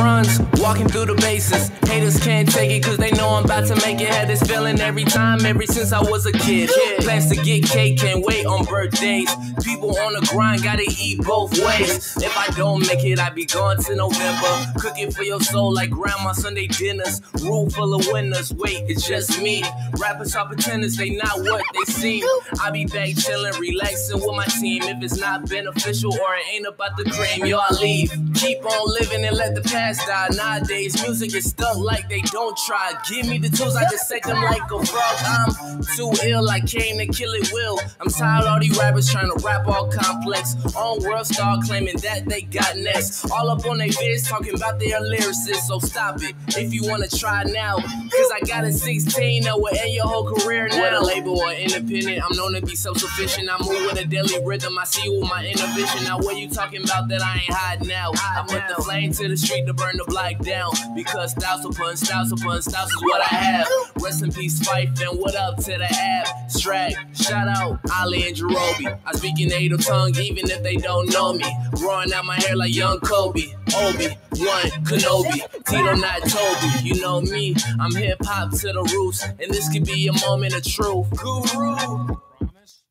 runs, walking through the bases. Haters can't take it cause they know I'm about to make it. Had this feeling every time, ever since I was a kid. Plans to get cake, can't wait on birthdays. People on the grind, gotta eat both ways. If I don't make it, I be gone to November. Cooking for your soul like grandma Sunday dinners. Room full of winners, wait, it's just me. Rappers are pretenders, they not what they seem. I be back chillin', relaxing with my team. If it's not beneficial or it ain't about the cream, yo, I leave. Keep on living and let the past die. Nowadays, music is stuck like they don't try. Give me the tools, I dissect them like a frog. I'm too ill, I came to kill it will. I'm tired of all these rappers trying to rap all complex. On world star claiming that they got next. All up on their vids talking about their lyricists. So stop it if you wanna try now. Cause I got a 16 that will end your whole career now. Whether label or independent, I'm known to be self-sufficient. I move with a daily rhythm, I see you with my inner vision. Now what you talking about that I ain't hiding now? I put the flame to the street to burn the block down. Because styles upon styles upon styles is what I have. Rest in peace, Fife, and what up to the app? Strag, shout out Ali and Jerobi. I speak in native tongue even if they don't know me. Growing out my hair like young Kobe. Obi-Wan Kenobi, Tito not Toby. You know me, I'm hip-hop to the roots, and this could be a moment of truth. Guru. Promise?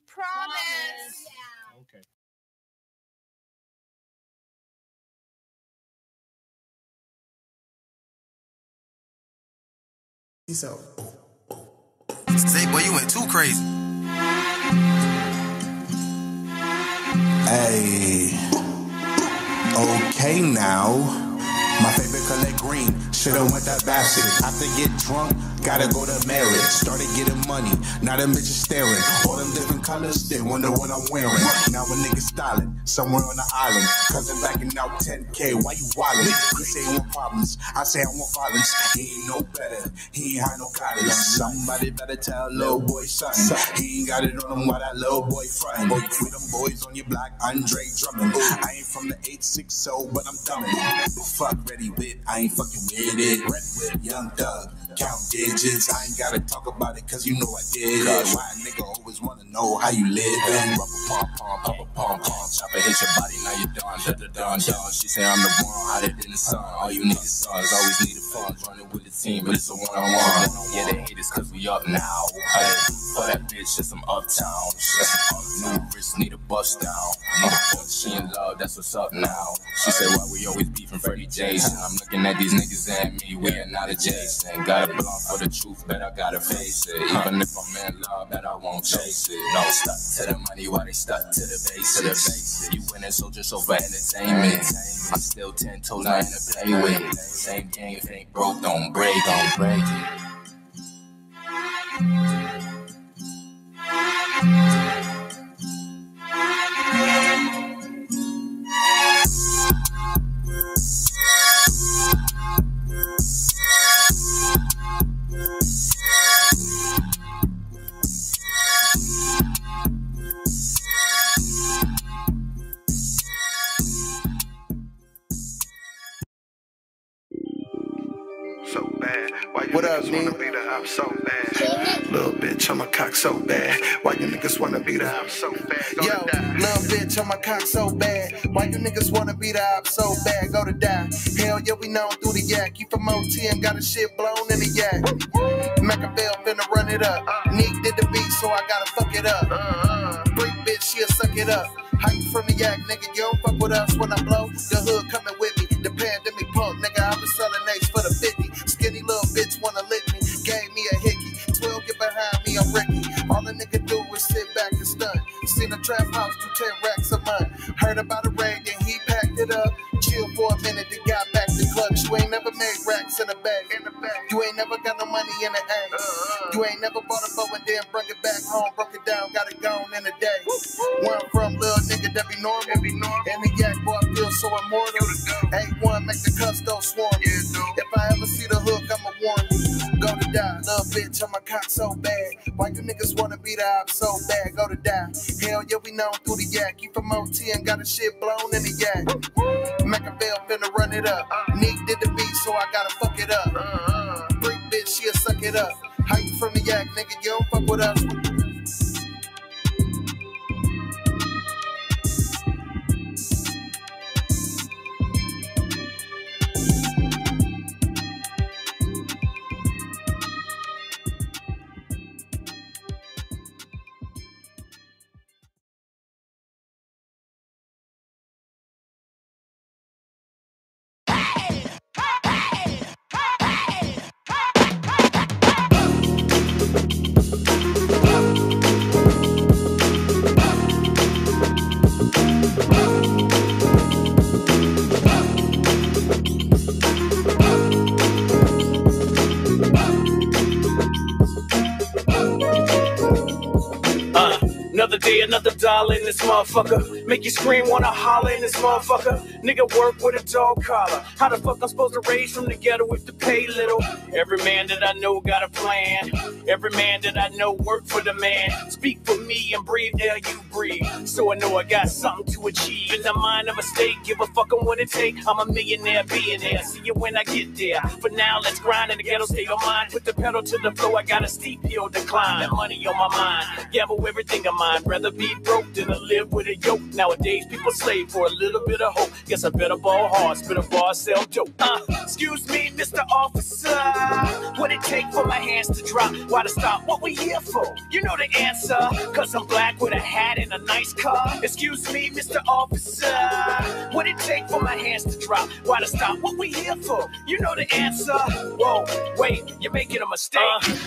Promise. Okay. So, Zay, boy, you went too crazy. hey, okay now. My favorite color green, shoulda went that bastard. After get drunk, gotta go to marriage. Started getting money, now them bitches staring. All them different colors, they wonder what I'm wearing. Now a nigga styling, somewhere on the island. Cousin backing out 10K, why you wildin'? He say he want problems, I say I want violence. He ain't no better, he ain't had no guidance. Somebody better tell little boy something. He ain't got it on him while that little boy frontin'. With them boys on your block, Andre drumming. I ain't from the 860, but I'm dumbin'. Fuck ready with, I ain't fucking with it. Red whip, young thug, count digits. I ain't gotta talk about it cause you know I did it. Why a nigga always wanna know how you livin'? Rubber pom pom, pop a pom pom. Chopper hit your body, now you're done, done. She say I'm the one, hotter than the sun. All you niggas sons always need a fun. Running with the team, but it's a one-on-one. Yeah, they hate us cause we up now. Hey, for that bitch, just some uptown. New wrist, need a bust down. Need a bust, she in love, that's what's up now. She say why we always beefing Freddie Jason. I'm looking at these niggas and me, we are not adjacent. Got a blunt for the truth, but I gotta face it. Even if I'm in love, bet I won't chase it. No, stuck to the money while they stuck to the base. You winning, so just over entertainment. I'm still 10 toes, nothing to play with. Same game, if it ain't broke, don't break it. So bad. Why you niggas wanna beat her up so bad? Little bitch on my cock so bad. Why you niggas wanna beat her up so bad? Yo, little bitch on my cock so bad. Why you niggas wanna beat her up so bad? Go to die. Hell yeah, we known through the yak. You from OT and got a shit blown in the yak. Machiavelli finna run it up. Nick did the beat, so I gotta fuck it up. Freak bitch, she'll suck it up. How you from the yak, nigga? You don't fuck with us when I blow. The hood coming with me. The pandemic punk, nigga. I was selling eggs for the 50. Skinny little bitch wanna lick me. Gave me a hickey. 12 get behind me, I'm Ricky. All the nigga do is sit back and stun. Seen a trap house do 10 racks a month. Heard about a raid, then he packed it up. Chill for a minute, then got back to clutch. You ain't never made racks in the bag. You ain't never got no money in the egg. You ain't never bought a bow and then brought it back home. Broke it down, got it gone in a day. Where I'm from, little nigga, that be normal. And the yak boy feel so immortal. A1 make the custo swarm. If I ever see the hook, I'ma warn you. Go to die, little bitch, on my cock so bad. Why you niggas wanna beat her up so bad? Go to die. Hell yeah, we known through the yak. You from OT and got a shit blown in the yak. Machiavelli finna run it up. Nick did the beat, so I gotta fuck it up. Freak bitch, she'll suck it up. How you from the yak, nigga? You don't fuck with us. dollar in this motherfucker. Make you scream, wanna holler in this motherfucker. Nigga work with a dog collar. How the fuck I'm supposed to raise from the ghetto if to pay little? Every man that I know got a plan. Every man that I know work for the man. Speak for me and breathe the air you breathe. So I know I got something to achieve. In the mind of a state, give a fuck on what it take. I'm a millionaire, billionaire. See you when I get there. For now, let's grind in the ghetto state of mind. Put the pedal to the floor, I got a steep hill to climb. That money on my mind, gamble everything of mine. Rather be broke than to live with a yoke. Nowadays, people slave for a little bit of hope. Guess I better ball hard, spit a bar, sell dope. Excuse me, Mr. Officer. What it take for my hands to drop? Why to stop? What we here for? You know the answer. Cause I'm black with a hat and a nice car. Excuse me, Mr. Officer. What it take for my hands to drop? Why to stop? What we here for? You know the answer. Whoa, wait, you're making a mistake.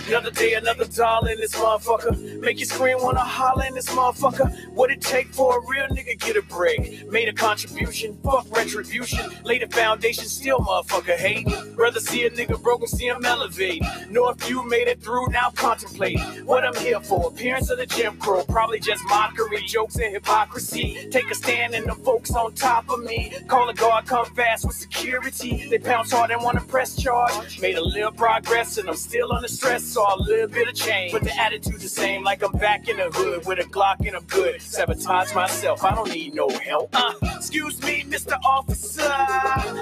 Another day, another dollar in this motherfucker. Make you scream, wanna holler in this motherfucker. What it take for a real nigga get a break? Made a contribution, fuck retribution. Laid a foundation, still motherfucker hate. Rather see a nigga broken, see him elevate. Know if you made it through, now contemplate what I'm here for. Appearance of the Jim Crow, probably just mockery, jokes and hypocrisy. Take a stand and the folks on top of me. Call a guard, come fast with security. They pounce hard and wanna press charge. Made a little progress and I'm still under stress, saw a little bit of change. But the attitude the same, like I'm back in the hood with a Glock and I'm good. Sabotage myself, I don't need no help. Excuse me, Mr. Officer.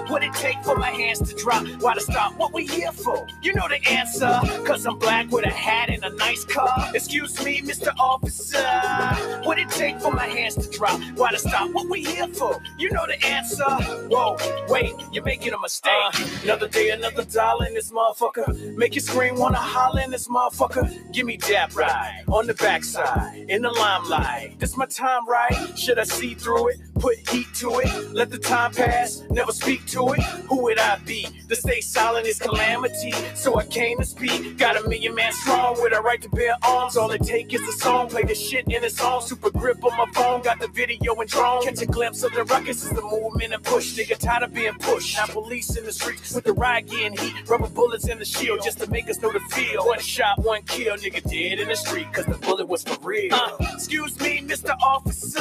What it take for my hands to drop? Why to stop? What we here for? You know the answer. Cause I'm black with a hat and a nice car. Excuse me, Mr. Officer. What it take for my hands to drop? Why to stop? What we here for? You know the answer. Whoa, wait, you're making a mistake. Another day, another dollar in this motherfucker. Make you scream, wanna holler in this motherfucker. Give me that ride on the backside, in the limelight. This my time, right? Should I see through it? Put heat to it. Let the time pass, never speak to it. Who would I be? To stay silent is calamity. So I came to speak. Got a million man strong with a right to bear arms. All it take is a song. Play the shit in a song. Super grip on my phone. Got the video and drone. Catch a glimpse of the ruckus is the movement and push. Nigga tired of being pushed. Now police in the streets with the riot getting heat. Rubber bullets in the shield just to make us know the feel. One shot, one kill. Nigga dead in the street cause the bullet was for real. Excuse me, Mr. Officer.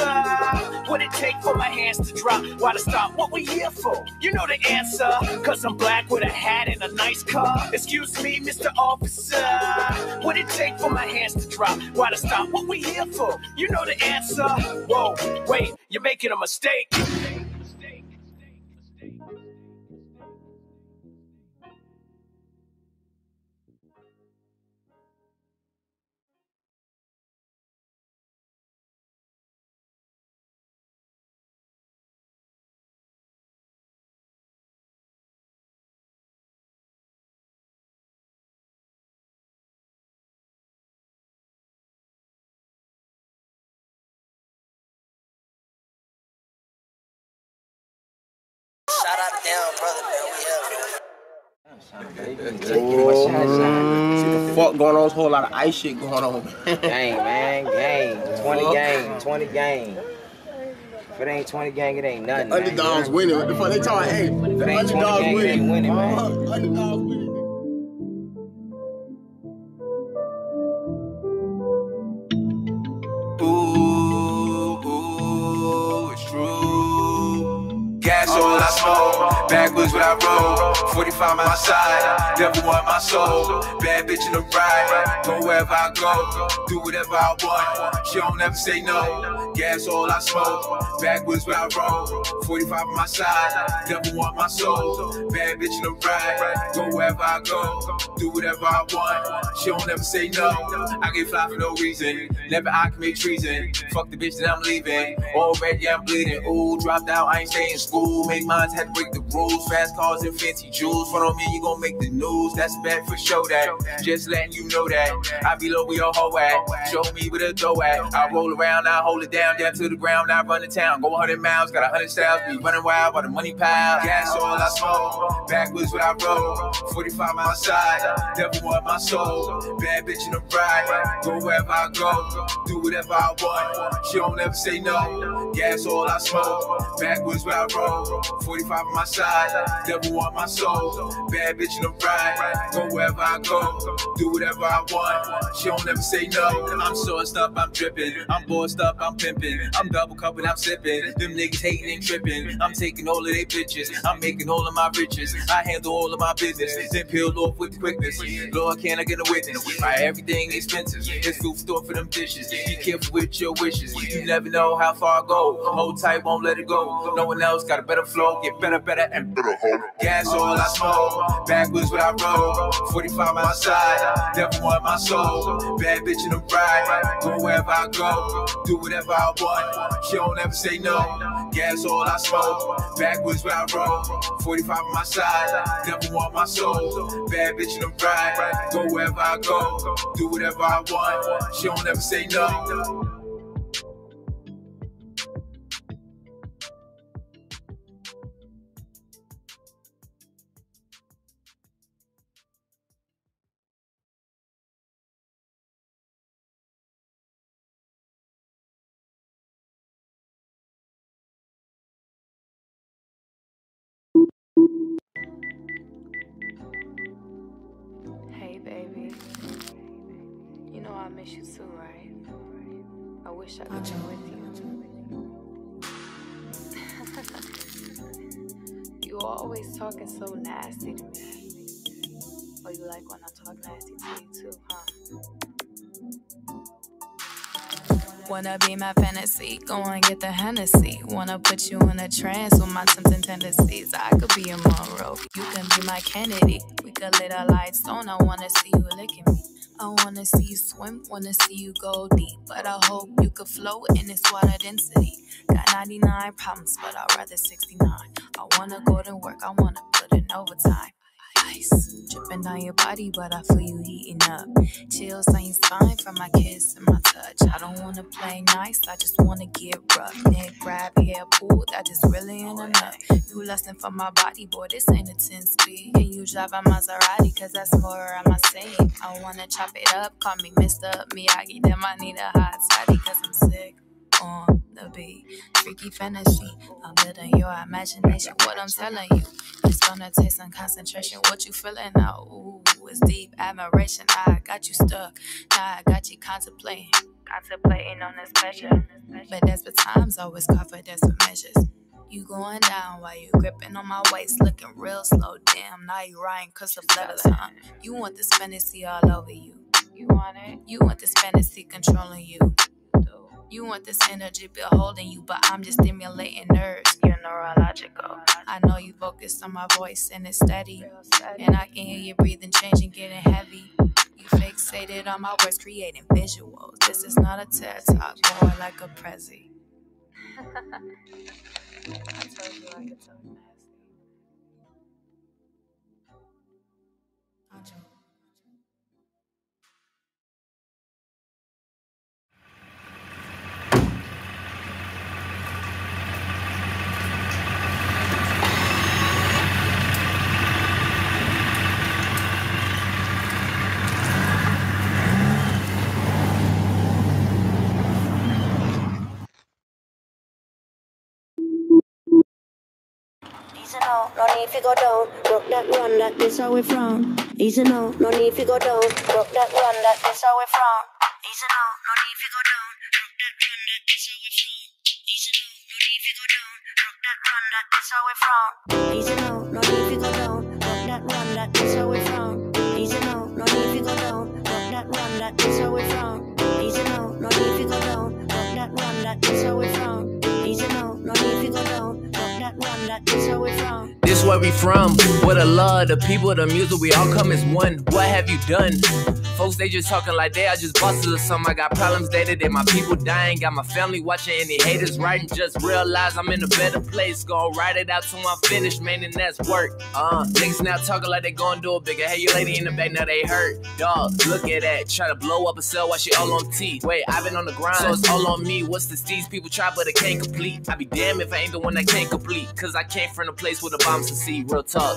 What it take for my hands to drop? Why to stop? What we here for? You know the answer. Cause I'm black with a hat and a nice car. Excuse me, Mr. Officer. What it take for my hands to drop? Why to stop? What we here for? You know the answer. Whoa, wait, you're making a mistake. Shout out to down, brother, man. We See the fuck going on? There's a whole lot of ice shit going on. Gang, man, gang. 20 gang, 20 gang. If it ain't 20 gang, it ain't nothing. The underdogs winning. What the fuck they talking? Hey, the underdogs winning. Underdogs winning. Gas all I smoke, backwards when I roll. 45 my side, devil want my soul. Bad bitch in the ride, go wherever I go, do whatever I want. She don't ever say no. Gas all I smoke, backwards when I roll. 45 my side, devil want my soul. Bad bitch in the ride, go wherever I go, do whatever I want. She don't ever say no. I get fly for no reason, never I commit treason. Fuck the bitch that I'm leaving, already I'm bleeding. Ooh, dropped out, I ain't staying in school. Make mines, had to break the rules. Fast cars and fancy jewels. Front on me, you gon' make the news. That's bad for show that. Just letting you know that. I be low where your hoe at. Show me where the dough at. I roll around, I hold it down to the ground. I run the town. Go 100 miles, got 100 styles. Be running wild by the money pile. Gas all I smoke. Backwards when I roll. 45 my side. side, devil want my soul. Bad bitch in the ride, go wherever I go, do whatever I want. She don't ever say no, gas all I smoke, backwards where I roll. 45 on my side, devil want my soul. Bad bitch in the ride, go wherever I go, do whatever I want. She don't ever say no. I'm sourced up, I'm dripping, I'm bossed up, I'm pimping, I'm double cupping, I'm sipping. Them niggas hating and tripping. I'm taking all of their bitches, I'm making all of my riches. I handle all of my business, then peel off with quickness. Lord, can I get a witness? Buy everything expensive, it's food store for them dishes. Be careful with your wishes, you never know how far I go. Hold tight, won't let it go. No one else got a better flow, get better, and better. Gas all I smoke, backwards where I roll. 45 on my side, devil want my soul. Bad bitch in the ride, go wherever I go, do whatever I want. She don't ever say no. Gas all I smoke, backwards where I roll. 45 on my side, devil want my soul. Bad bitch in the ride, go wherever I go, do whatever I want. She don't ever say no. Hey baby, you know I miss you too, right? I wish I could be with you. You always talking so nasty to me. Oh, you like when I talk nasty to you too, huh? Wanna be my fantasy, go and get the Hennessy. Wanna put you in a trance with my tempting tendencies. I could be a Monroe, you can be my Kennedy. We could let our lights on, I wanna see you licking me. I wanna see you swim, wanna see you go deep. But I hope you could float in this water density. Got 99 problems, but I'd rather 69. I wanna go to work, I wanna put in overtime. Ice dripping down your body, but I feel you heating up. Chills on your spine from my kiss and my touch. I don't wanna play nice, I just wanna get rough. Neck grab, hair pull, that just really ain't enough. You lustin' for my body, boy, this ain't a 10-speed. Can you drive a Maserati, cause that's more I'm saying. I wanna chop it up, call me Mr. Miyagi. Damn, I need a hot toddy, cause I'm sick on the beat. Freaky fantasy, I'm building your imagination. What I'm telling you, it's gonna take some concentration. What you feeling now? Ooh, it's deep admiration. I got you stuck, now I got you contemplating on this pleasure. But desperate times always call for desperate measures. You going down while you gripping on my waist, looking real slow. Damn, now you writing cursive letters, huh? You want this fantasy all over you. You want it? You want this fantasy controlling you. You want this energy beholding you, but I'm just stimulating nerves. You're neurological. I know you focus on my voice and it's steady. And I can hear you breathing, changing, getting heavy. You fixated on my words, creating visuals. This is not a TED Talk, more like a Prezi. I told you I could talk nasty. Easy now, no need to go down. Rock that run, that this how we from. Easy now, no need to go down. Rock that run, that this how we from. Easy now, no need to go down. Rock that run, that this how we from. Easy now, no need to go down. Rock that run, that this how we from. Easy now, no need to go down. Rock that run, that this how we from. Easy now, no need to go down. Rock that run, that this how we from. Easy now, no need to go down. Rock that run, that this how we from. Easy now, no need to go down. Rock that run, that this how we from. This where we from, where the love, the people, the music, we all come as one. What have you done? Folks, they just talking like they are just bosses or something. I got problems day to day, my people dying. Got my family watching, any haters writing. Just realize I'm in a better place. Gonna write it out till I'm finished, man, and that's work. Niggas now talking like they gonna do it bigger. Hey, your lady in the back, now they hurt. Dog, look at that. Try to blow up a cell while she all on T. Wait, I've been on the grind, so it's all on me. What's the steez? People try, but they can't complete. I be damned if I ain't the one that can't complete. Cause I came from a place where the bombs to see. Real talk.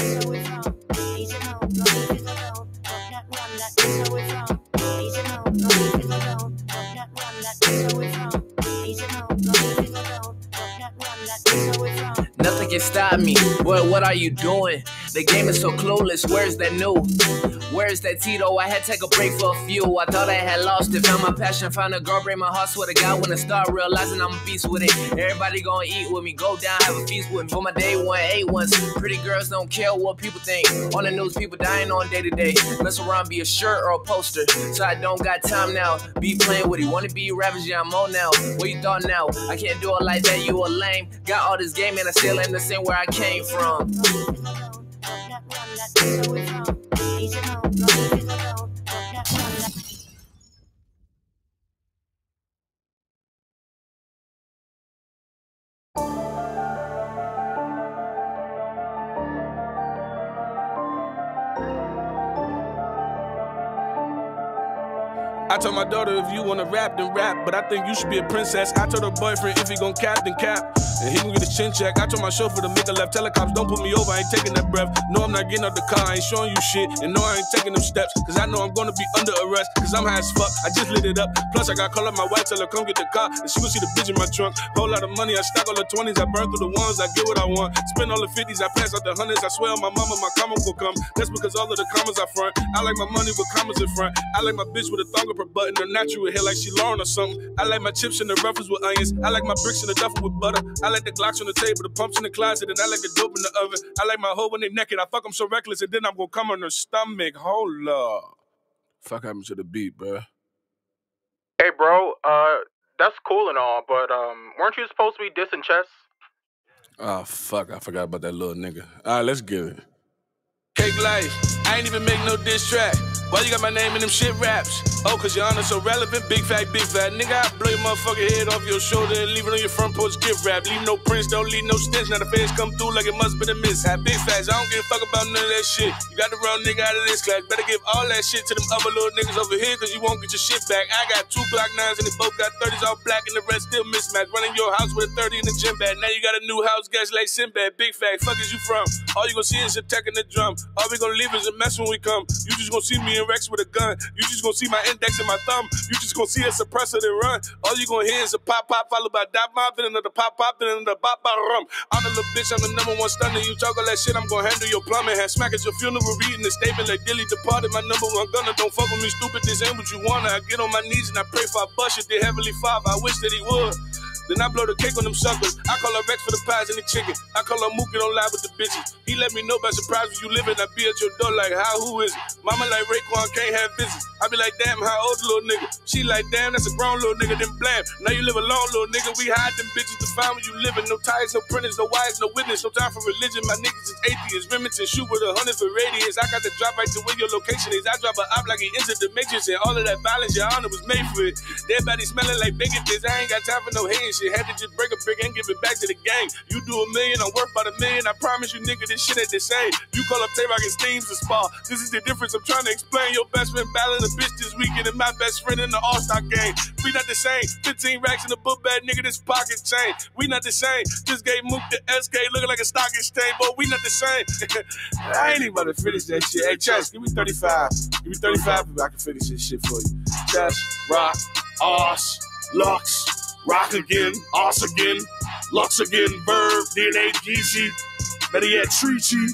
that's where we from. Easy now, no need to go down. Rock that one, that's where we from. Easy now, no need to go down. Rock that one, that's where we from. Easy now, no need to go down. Rock that one, that's where we from. Nothing can stop me. Boy, what are you doing? The game is so clueless. Where's that new? Where's that Tito? I had to take a break for a few. I thought I had lost it. Found my passion, found a girl, break my heart. Swear to God, when I start realizing I'm a beast with it. Everybody gonna eat with me, go down, have a feast with me. For my day one, 8 ones. Pretty girls don't care what people think. On the news, people dying on day to day. Mess around, be a shirt or a poster. So I don't got time now. Be playing with it. Wanna be ravaged, yeah, I'm on now. What you thought now? I can't do it like that, you a lame. Got all this game and I still ain't the same where I came from. I told my daughter if you wanna rap, then rap, but I think you should be a princess. I told her boyfriend if he gon' cap, then cap, and he gon' get a chin check. I told my chauffeur to make a left, tell the cops don't put me over, I ain't taking that breath. No, I'm not getting out the car, I ain't showing you shit, and no, I ain't taking them steps, cause I know I'm gonna be under arrest, cause I'm high as fuck, I just lit it up. Plus I got call up my wife, tell her come get the car, and she gon' see the bitch in my trunk. Whole lot of money, I stack all the 20s, I burn through the ones, I get what I want. Spend all the 50s, I pass out the 100s, I swear on my mama, my karma will come. That's because all of the commas I front. I like my money with commas in front. I like my bitch with a thong up her button, her natural hair like she Lauren or something. I like my chips in the ruffles with onions. I like my bricks in the duffel with butter. I like the Glocks on the table, the pumps in the closet, and I like the dope in the oven. I like my hoe when they naked. I fuck them so reckless, and then I'm gonna come on her stomach. Hold up. Fuck happened to the beat, bro? Hey, bro, that's cool and all, but weren't you supposed to be dissing Chess? Oh, fuck, I forgot about that little nigga. All right, let's get it. Cake life, I ain't even make no diss track. Why you got my name in them shit raps? Oh, cause your honor so relevant, big fat, nigga, I blow your motherfucking head off your shoulder and leave it on your front porch gift wrap. Leave no prints, don't leave no stench. Now the feds come through like it must been a mishap. Big facts, I don't give a fuck about none of that shit. You got the wrong nigga out of this class. Better give all that shit to them other little niggas over here, cause you won't get your shit back. I got 2 Glock 9s and they both got 30s all black and the rest still mismatched. Running your house with a 30 in the gym bag. Now you got a new house, guys like Sinbad. Big fact, fuck is you from? All you gonna see is a tech in the drum. All we gonna leave is a mess when we come. You just gonna see me and Rex with a gun. You just gonna see my index and my thumb. You just gonna see a suppressor then run. All you gonna hear is a pop pop followed by dot mop, then another pop pop, then another bop bop rum. I'm the little bitch, I'm the #1 stunner. You talk all that shit, I'm gonna handle your plumbing. Have smack at your funeral, reading the statement like Dilly departed. My #1 gunner, don't fuck with me, stupid. This ain't what you wanna. I get on my knees and I pray for a bust it. Dear Heavenly Father, I wish that he would. Then I blow the cake on them suckers. I call her Rex for the pies and the chicken. I call her Mookie, don't lie with the bitches. He let me know by surprise when you living. I be at your door like, how, who is it? Mama like Raekwon can't have visits. I be like, damn, how old the little nigga? She like, damn, that's a grown little nigga, then blam. Now you live alone, little nigga. We hide them bitches to find where you living. No ties, no printers, no wires, no witness. No time for religion. My niggas is atheists. Remnants and shoot with 100 for radius. I got to drop right to where your location is. I drop a op like he entered the matrix. And all of that violence, your honor was made for it. Everybody smelling like bacon things. I ain't got time for no hating shit. Had to just break a brick and give it back to the gang. You do $1 million, I'm worth about $1 million. I promise you, nigga, this shit ain't the same. You call up Tay-Rock and Steams to spar. This is the difference. I'm trying to explain. Your best friend battling a bitch this weekend and my best friend in the All-Star game. We not the same. 15 racks in the book bag, nigga, this pocket chain. We not the same. Just gave Mook the SK looking like a stock exchange, but we not the same. I ain't even about to finish that shit. Hey, Chess, give me 35. Give me 35 if I can finish this shit for you. Chess, Rock, Oz, Lux, Rock again, Oz again, Lux again, Verb, DNA, GC, better yet, Treachy.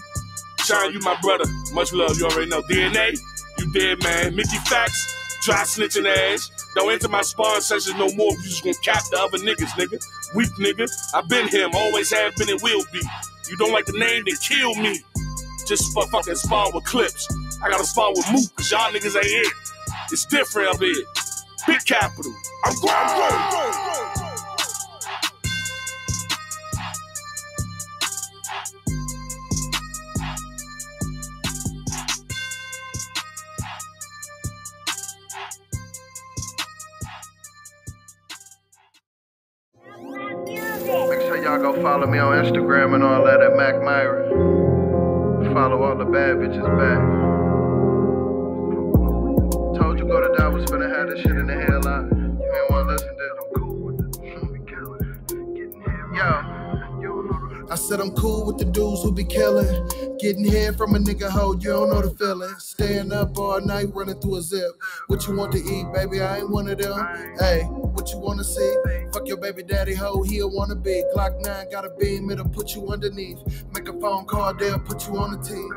Shine, you my brother. Much love, you already know. DNA, you dead, man. Mickey Facts, dry snitching ass. Don't enter my sparring sessions no more. You just gonna cap the other niggas, nigga. Weak nigga. I've been him, always have been and will be. You don't like the name, then kill me. Just for fucking spar with clips. I gotta spar with Mook, cause y'all niggas ain't it. It's different up here. Big capital. I'm growing. Make sure y'all go follow me on Instagram and all that at Mac Myra. Follow all the bad bitches back. Told you go to die was finna have this shit in the hair lot. You ain't wanna listen to it. I'm cool with it. Yo. I said I'm cool with the dudes who be killing. Getting head from a nigga hoe, you don't know the feeling. Staying up all night, running through a zip. What you want to eat, baby? I ain't one of them. Hey, what you wanna see? Fuck your baby daddy hoe, he'll wanna be. Glock 9 got a beam, it'll put you underneath. Make a phone call, they'll put you on the team.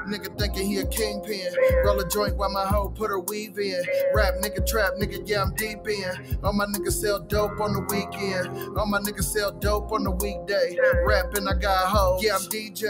Nigga thinking he a kingpin. Roll a joint while my hoe put her weave in. Rap nigga, trap nigga, yeah, I'm deep in. All my niggas sell dope on the weekend. All my niggas sell dope on the weekday. Rapping, I got hoes. Yeah, I'm DJ.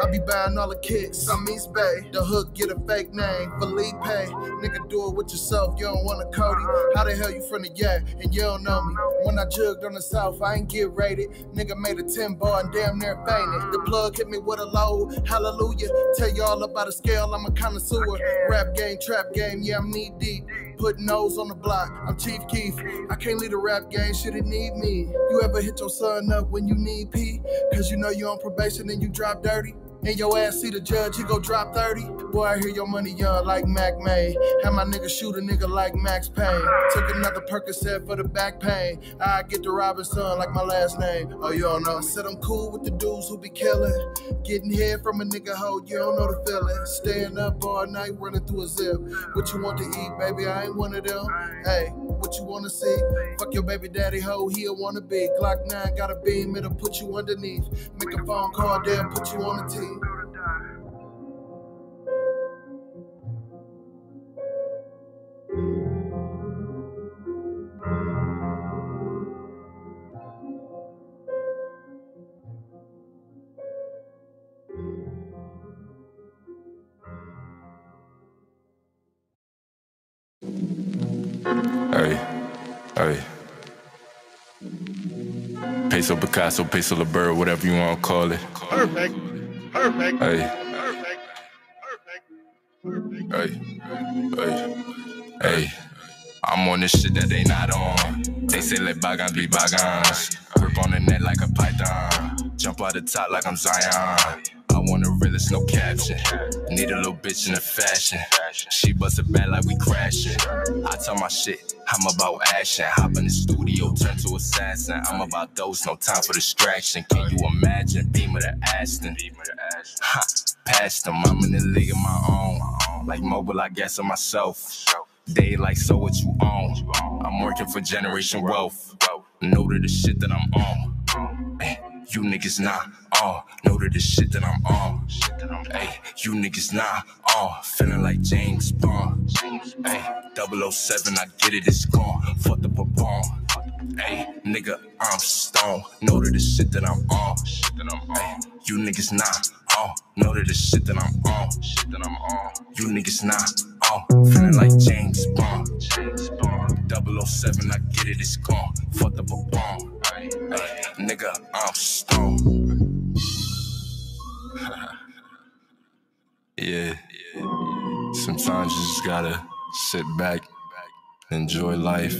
I be buying all the kicks. I'm East Bay. The hook get a fake name. Felipe. Nigga, do it with yourself. You don't want a Cody. How the hell you from the yak and you don't know me? When I jugged on the south, I ain't get rated. Nigga made a 10 bar and damn near fainted. The plug hit me with a load. Hallelujah. Tell y'all about a scale, I'm a connoisseur. Rap game, trap game, yeah, I'm knee deep. Putting nose on the block, I'm Chief Keef. I can't lead a rap game, shit, it need me. You ever hit your son up when you need pee? Cause you know you on probation and you drop dirty? And your ass see the judge, he go drop 30. Boy, I hear your money young like Mac May. Have my nigga shoot a nigga like Max Payne. Took another Percocet for the back pain. I get the Robinson like my last name. Oh, you don't know. I said I'm cool with the dudes who be killing. Getting head from a nigga hoe, you don't know the feeling. Staying up all night, running through a zip. What you want to eat, baby? I ain't one of them. Hey, what you wanna see? Fuck your baby daddy hoe, he'll wanna be. Glock 9 got a beam, it'll put you underneath. Make a phone call, they'll put you on the team. Hey. Peso Picasso, Peso LeBird, whatever you want to call it. Perfect. Hey. Hey. I'm on this shit that they not on. They say let bygones be bygones. Grip on the net like a python. Jump out the top like I'm Zion. I want a realist, no caption. Need a little bitch in the fashion. She bust it back like we crashing. I tell my shit, I'm about action. Hop in the studio, turn to assassin. I'm about those, no time for distraction. Can you imagine? Beamer to Aston. Ha, past them, I'm in the league of my own. Like mobile, I guess on myself. They like, so what you own? I'm working for generation wealth. Know to the shit that I'm on. Ay, you niggas not on. Know to the shit that I'm on. Ay, you niggas not on. Feeling like James Bond. Ay, 007, I get it, it's gone. Fuck the pop-on. Ay, nigga, I'm stone. Know to the shit that I'm on. Ay, you niggas not on. Know to the shit that I'm on. You niggas not on. Feeling like James Bond. 007, I get it, it's gone. Fuck the pop-on. Ay, nigga, I'm stone. Yeah. Sometimes you just gotta sit back, enjoy life,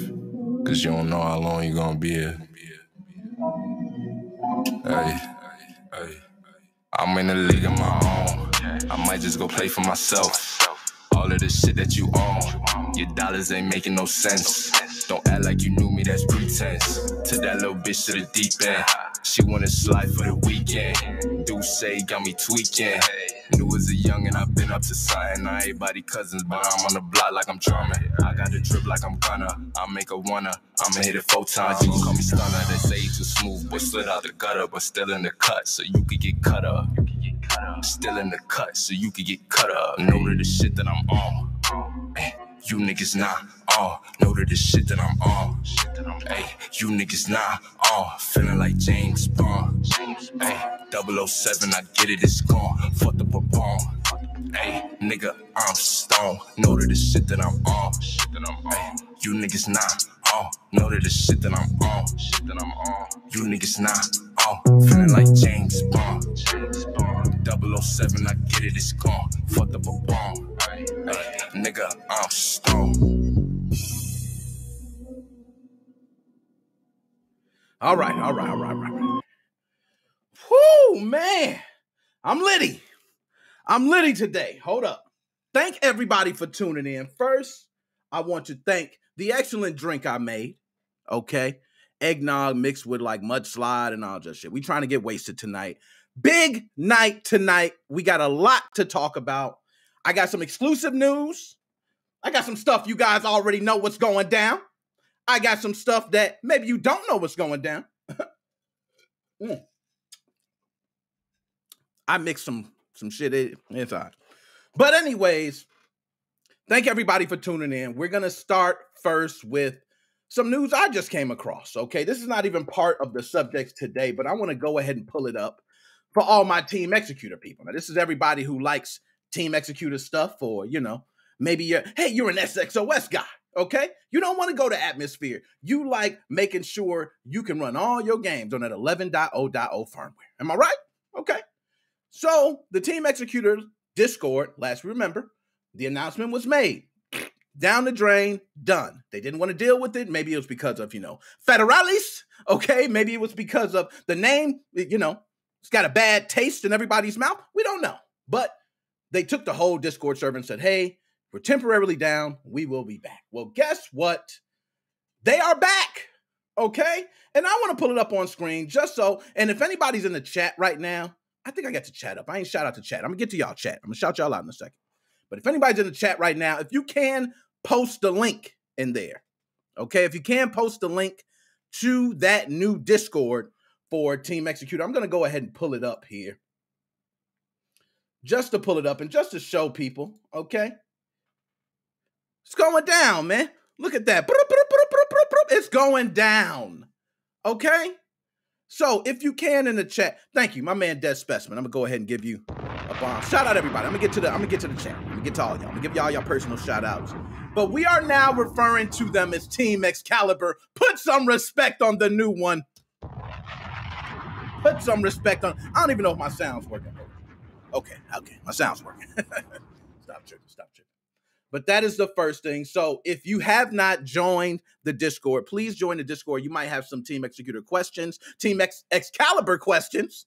cause you don't know how long you're gonna be here. Hey. I'm in the league of my own. I might just go play for myself. All of the shit that you own, your dollars ain't making no sense. Don't act like you knew me, that's pretense. Took that little bitch to the deep end. She wanna slide for the weekend. Do say got me tweaking. Knew as a youngin', I've been up to something. Not everybody cousins, but I'm on the block like I'm drumming. I got the drip like I'm gonna. I'll make a wanna. I'ma hit it 4 times. You can call me stunner. They say you too smooth, but slid out the gutter, but still in the cut, so you could get cut up. Still in the cut, so you could get cut up. Know to the shit that I'm on. Ay, you niggas not on. Know to the shit that I'm on. Ay, you niggas not on. Feeling like James Bond. Ay, 007, I get it, it's gone. Fuck the pop-on. Ay, nigga, I'm stone. Know to the shit that I'm on. Ay, you niggas not on. Know to the shit that I'm on. You niggas not on. Feeling like James Bond. 007, I get it, it's gone. Fuck the pop-on. Ay, nigga, I'm stone. All right. Whoo, man. I'm litty today. Hold up. Thank everybody for tuning in. First, I want to thank the excellent drink I made, okay? eggnog mixed with like mudslide and all that shit. We trying to get wasted tonight. Big night tonight. We got a lot to talk about. I got some exclusive news. I got some stuff you guys already know what's going down. I got some stuff that maybe you don't know what's going down. I mixed some shit in. It's all right. But anyways, thank everybody for tuning in. We're going to start first with some news I just came across, okay? This is not even part of the subjects today, but I want to go ahead and pull it up for all my Team Executor people. Now, this is everybody who likes Team Executor stuff, or, you know, maybe you're an SXOS guy, okay? You don't want to go to Atmosphere. You like making sure you can run all your games on that 11.0.0 firmware. Am I right? Okay. So the Team Executor Discord, last we remember, the announcement was made. Down the drain, done. They didn't want to deal with it. Maybe it was because of, federales, okay? Maybe it was because of the name, it's got a bad taste in everybody's mouth. We don't know. But they took the whole Discord server and said, hey, we're temporarily down. We will be back. Well, guess what? They are back, okay? And I want to pull it up on screen just so, and if anybody's in the chat right now, I think I got to chat up. I ain't shout out to chat. I'm going to get to y'all chat. I'm going to shout y'all out in a second. But if anybody's in the chat right now, if you can post the link in there, okay? If you can post the link to that new Discord for Team Executor, I'm going to go ahead and pull it up here. Just to pull it up and just to show people, okay? It's going down, man. Look at that. It's going down, okay? So if you can in the chat, thank you, my man Dead Specimen. I'm gonna go ahead and give you a bomb. Shout out everybody. I'm gonna get to the chat. I'm gonna get to all y'all. I'm gonna give y'all your personal shout outs. But we are now referring to them as Team Excalibur. Put some respect on the new one. Put some respect on. I don't even know if my sound's working. Okay, my sound's working. Stop tripping. But that is the first thing. So if you have not joined the Discord, please join the Discord. You might have some Team Executor questions, Team Excalibur questions.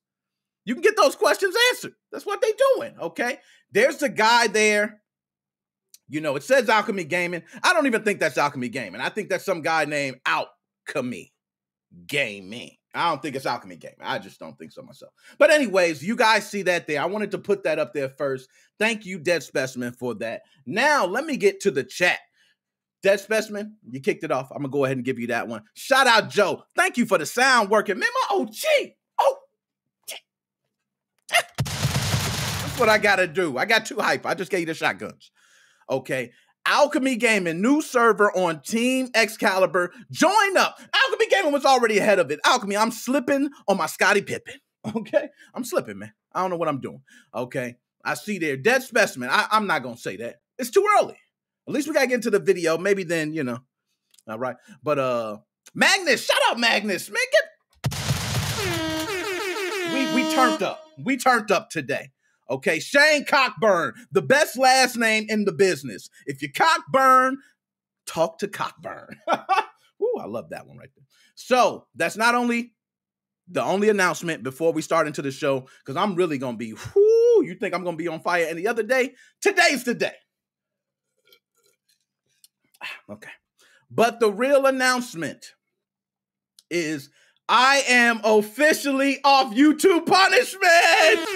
You can get those questions answered. That's what they're doing, okay? There's the guy there. It says Alchemy Gaming. I don't even think that's Alchemy Gaming. I think that's some guy named Alchemy Gaming. I don't think it's Alchemy Gaming. I just don't think so myself. But anyways, you guys see that there. I wanted to put that up there first. Thank you, Dead Specimen, for that. Now, let me get to the chat. Dead Specimen, you kicked it off. I'm going to go ahead and give you that one. Shout out, Joe. Thank you for the sound working. Man, my OG. That's what I got to do. I got too hype. I just gave you the shotguns. Okay. Alchemy Gaming, new server on Team Excalibur. Join up. Alchemy Gaming was already ahead of it. Alchemy, I'm slipping on my Scottie Pippen. Okay? I'm slipping, man. I don't know what I'm doing. Okay? I see there. Dead Specimen. I'm not going to say that. It's too early. At least we got to get into the video. Maybe then, All right. But, Magnus. Shout out, Magnus. Man, We turned up. We turned up today. Okay, Shane Cockburn, the best last name in the business. If you Cockburn, talk to Cockburn. Ooh, I love that one right there. So that's not only the only announcement before we start into the show, because I'm really going to be, you think I'm going to be on fire any other day? Today's the day. Okay. But the real announcement is I am officially off YouTube punishment.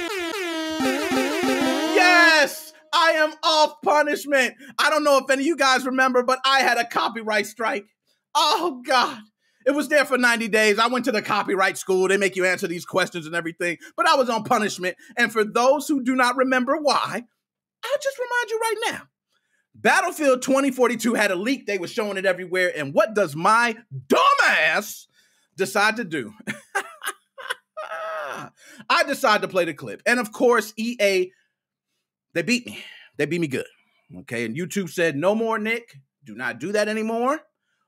Yes, I am off punishment. I don't know if any of you guys remember, but I had a copyright strike. Oh, God. It was there for 90 days. I went to the copyright school. They make you answer these questions and everything, but I was on punishment. And for those who do not remember why, I'll just remind you right now. Battlefield 2042 had a leak. They were showing it everywhere. And what does my dumbass decide to do? I decided to play the clip. And of course, EA, they beat me. They beat me good. Okay. And YouTube said, no more, Nick. Do not do that anymore,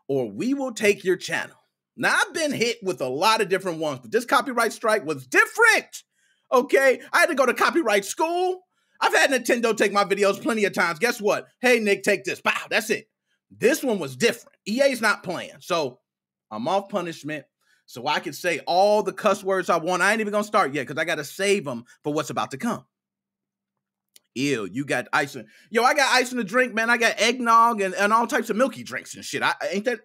or we will take your channel. Now, I've been hit with a lot of different ones, but this copyright strike was different. Okay. I had to go to copyright school. I've had Nintendo take my videos plenty of times. Guess what? Hey, Nick, take this. Bow. That's it. This one was different. EA's not playing. So I'm off punishment. So I can say all the cuss words I want. I ain't even going to start yet because I got to save them for what's about to come. Ew, you got ice in. Yo, I got ice in the drink, man. I got eggnog and all types of milky drinks and shit. Ain't that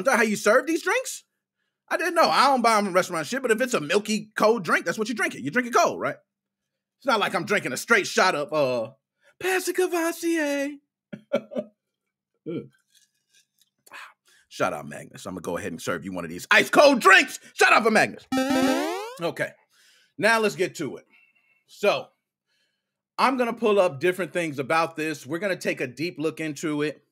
how you serve these drinks? I didn't know. I don't buy them from restaurant shit, but if it's a milky cold drink, that's what you drink it. You drink it cold, right? It's not like I'm drinking a straight shot of Pastor Cavassier. Shout out Magnus. I'm gonna go ahead and serve you one of these ice cold drinks. Shout out for Magnus. Okay, now let's get to it. So I'm gonna pull up different things about this. We're gonna take a deep look into it.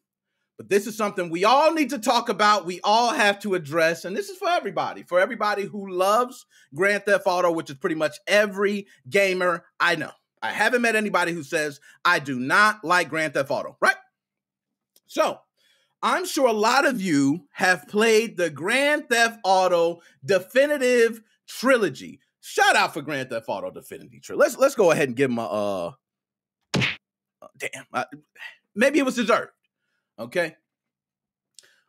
But this is something we all need to talk about. We all have to address. And this is for everybody who loves Grand Theft Auto, which is pretty much every gamer I know. I haven't met anybody who says, I do not like Grand Theft Auto, right? So I'm sure a lot of you have played the Grand Theft Auto Definitive Trilogy. Shout out for Grand Theft Auto Definitive Trilogy. Let's go ahead and give him a, maybe it was deserved. Okay.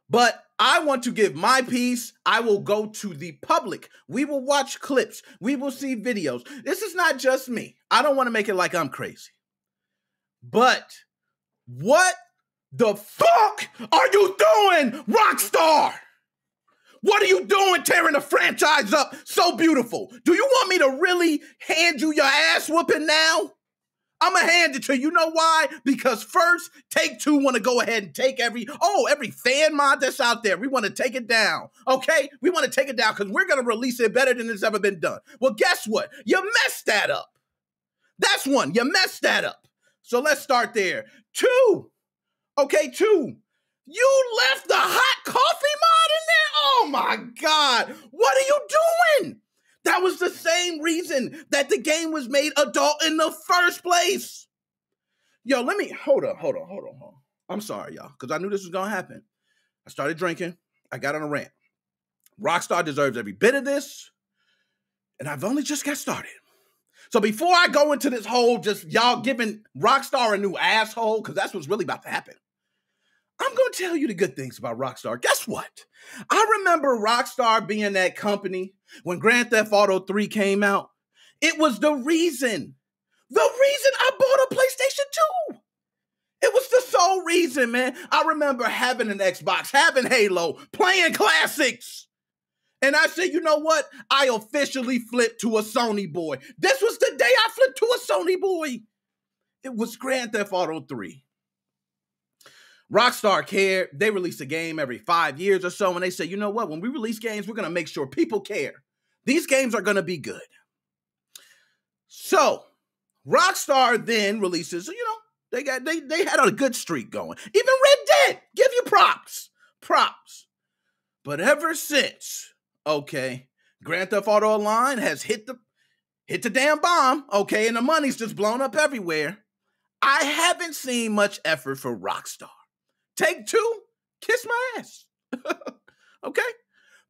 But I want to give my piece. I will go to the public. We will watch clips. We will see videos. This is not just me. I don't want to make it like I'm crazy. But what the fuck are you doing, Rockstar? What are you doing tearing the franchise up so beautiful? Do you want me to really hand you your ass whooping now? I'm going to hand it to you. You know why? Because first, Take-Two want to go ahead and take every fan mod that's out there. We want to take it down, okay? We want to take it down because we're going to release it better than it's ever been done. Well, guess what? You messed that up. That's one. You messed that up. So let's start there. Two. Okay, two. You left the hot coffee mod in there? Oh, my God. What are you doing? That was the same reason that the game was made adult in the first place. Yo, let me, hold on. I'm sorry, y'all, because I knew this was going to happen. I started drinking. I got on a rant. Rockstar deserves every bit of this, and I've only just got started. So before I go into this whole just y'all giving Rockstar a new asshole, because that's what's really about to happen, I'm going to tell you the good things about Rockstar. Guess what? I remember Rockstar being that company when Grand Theft Auto 3 came out. It was the reason I bought a PlayStation 2. It was the sole reason, man. I remember having an Xbox, having Halo, playing classics. And I said, you know what? I officially flipped to a Sony boy. This was the day I flipped to a Sony boy. It was Grand Theft Auto 3. Rockstar cared. They release a game every 5 years or so, and they say, you know what? When we release games, we're going to make sure people care. These games are going to be good. So, Rockstar then releases, they had a good streak going. Even Red Dead, give you props. But ever since, Grand Theft Auto Online has hit the damn bomb, and the money's just blown up everywhere. I haven't seen much effort for Rockstar. Take-Two, kiss my ass. Okay?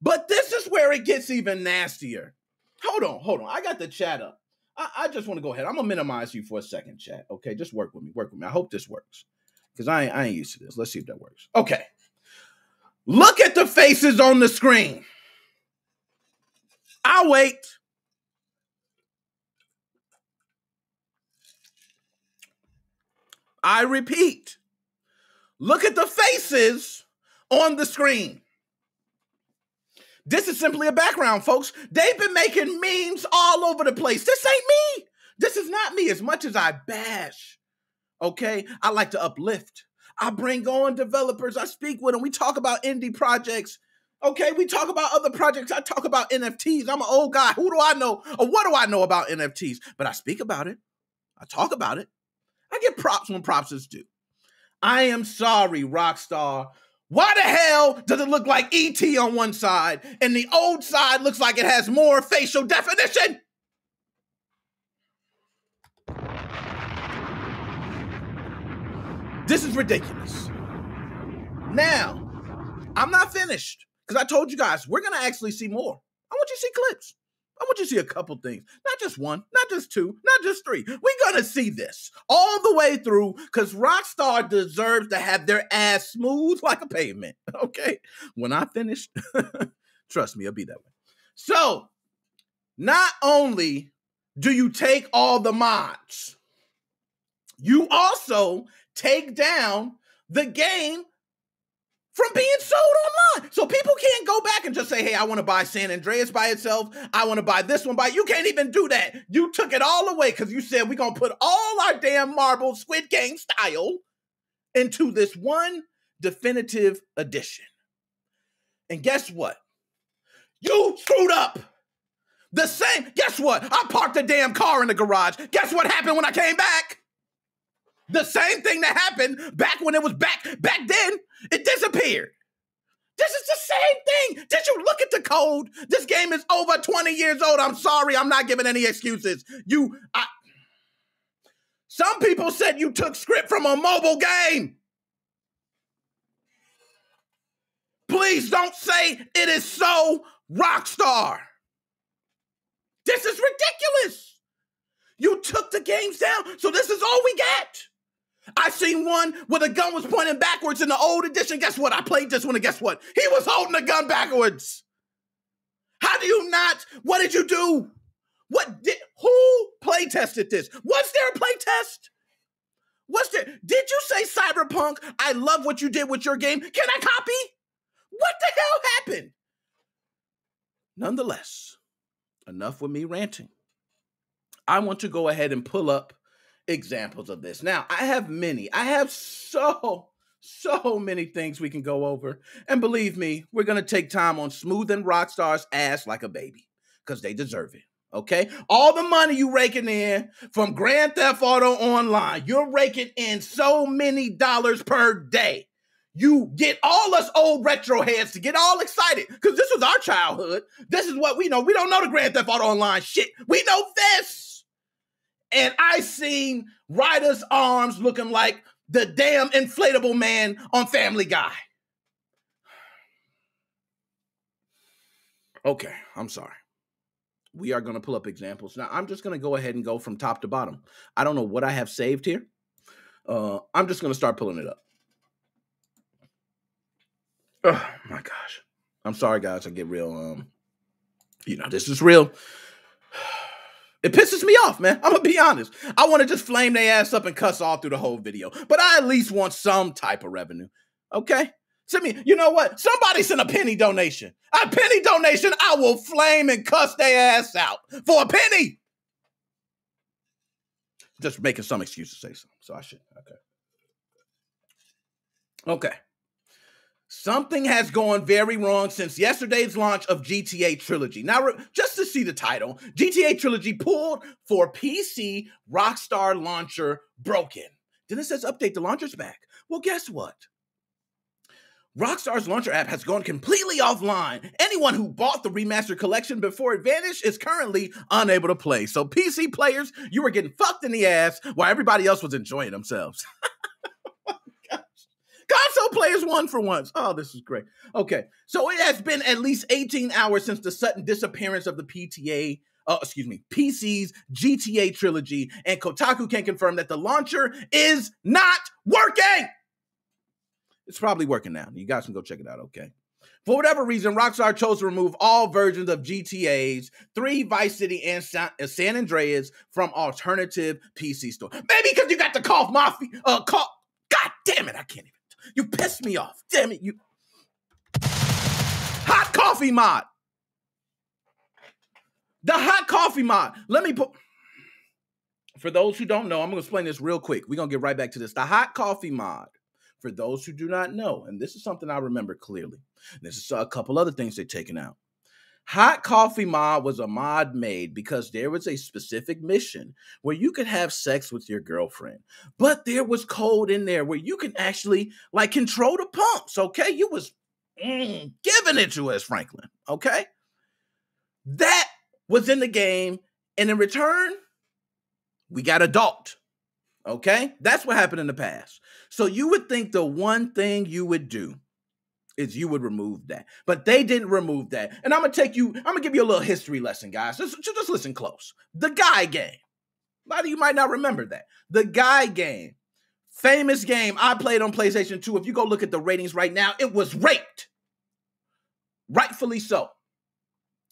But this is where it gets even nastier. Hold on. I got the chat up. I just want to go ahead. I'm going to minimize you for a second, chat. Okay? Just work with me. I hope this works. Because I ain't used to this. Let's see if that works. Okay. Look at the faces on the screen. I'll wait. I repeat. Look at the faces on the screen. This is simply a background, folks. They've been making memes all over the place. This ain't me. This is not me. As much as I bash, I like to uplift. I bring on developers. I speak with them. We talk about indie projects. We talk about other projects. I talk about NFTs. I'm an old guy. Who do I know? Or what do I know about NFTs? But I speak about it. I talk about it. I get props when props is due. I am sorry, Rockstar. Why the hell does it look like E.T. on one side and the old side looks like it has more facial definition? This is ridiculous. Now, I'm not finished because I told you guys we're going to actually see more. I want you to see clips. I want you to see a couple things. Not just one, not just two, not just three. We're going to see this all the way through because Rockstar deserves to have their ass smooth like a pavement, When I finish, trust me, it'll be that way. So, not only do you take all the mods, you also take down the game from being sold online. So people can't go back and just say, hey, I want to buy San Andreas by itself. I want to buy this one by. You can't even do that. You took it all away because you said we're going to put all our damn marbles Squid Game style into this one definitive edition. And guess what? You screwed up. The same. Guess what? I parked the damn car in the garage. Guess what happened when I came back? The same thing that happened back when it was back then, it disappeared. This is the same thing. Did you look at the code? This game is over 20 years old. I'm sorry. I'm not giving any excuses. Some people said you took script from a mobile game. Please don't say it is so Rockstar. This is ridiculous. You took the games down, so this is all we get. I seen one where the gun was pointing backwards in the old edition. Guess what? I played this one, and guess what? He was holding the gun backwards. How do you not? What did you do? Who play tested this? Was there a play test? Did you say Cyberpunk, I love what you did with your game? Can I copy? What the hell happened? Nonetheless, enough with me ranting. I want to go ahead and pull up examples of this. Now, I have many. I have so many things we can go over. And believe me, we're going to take time on smoothing Rockstar's ass like a baby because they deserve it. Okay? All the money you raking in from Grand Theft Auto Online, you're raking in so many dollars per day. You get all us old retro heads to get all excited because this was our childhood. This is what we know. We don't know the Grand Theft Auto Online shit. We know this. And I seen Ryder's arms looking like the damn inflatable man on Family Guy. Okay, I'm sorry. We are going to pull up examples. Now, I'm just going to go ahead and go from top to bottom. I don't know what I have saved here. I'm just going to start pulling it up. Oh, my gosh. I'm sorry, guys. I get real, this is real. It pisses me off, man. I'm going to be honest. I want to just flame their ass up and cuss all through the whole video. But I at least want some type of revenue. Okay? Send me, you know what? Somebody send a penny donation. A penny donation, I will flame and cuss their ass out for a penny. Just making some excuse to say something. So I should. Okay. Something has gone very wrong since yesterday's launch of GTA Trilogy. Now, just to see the title, GTA Trilogy pulled for PC Rockstar launcher broken. Then it says update, the launcher's back. Well, guess what? Rockstar's launcher app has gone completely offline. Anyone who bought the remastered collection before it vanished is currently unable to play. So PC players, you were getting fucked in the ass while everybody else was enjoying themselves. Console players won for once. Oh, this is great. Okay, so it has been at least 18 hours since the sudden disappearance of the PC's GTA Trilogy, and Kotaku can confirm that the launcher is not working. It's probably working now. You guys can go check it out, okay? For whatever reason, Rockstar chose to remove all versions of GTA's 3, Vice City, and San Andreas from alternative PC stores. Maybe because you got the Cough Mafia, God damn it, I can't even. You pissed me off. Damn it, you. Hot coffee mod. The hot coffee mod. Let me put. For those who don't know, I'm going to explain this real quick. We're going to get right back to this. The hot coffee mod. For those who do not know, and this is something I remember clearly. This is a couple other things they've taken out. Hot coffee mod was a mod made because there was a specific mission where you could have sex with your girlfriend, but there was code in there where you can actually control the pumps. Okay, you was giving it to us, Franklin. Okay, that was in the game, and in return, we got adult. Okay, that's what happened in the past. So you would think the one thing you would do is you would remove that. But they didn't remove that. And I'm going to give you a little history lesson, guys. Just listen close. The Guy game. A lot of you might not remember that. The Guy game. Famous game I played on PlayStation 2. If you go look at the ratings right now, it was raped. Rightfully so.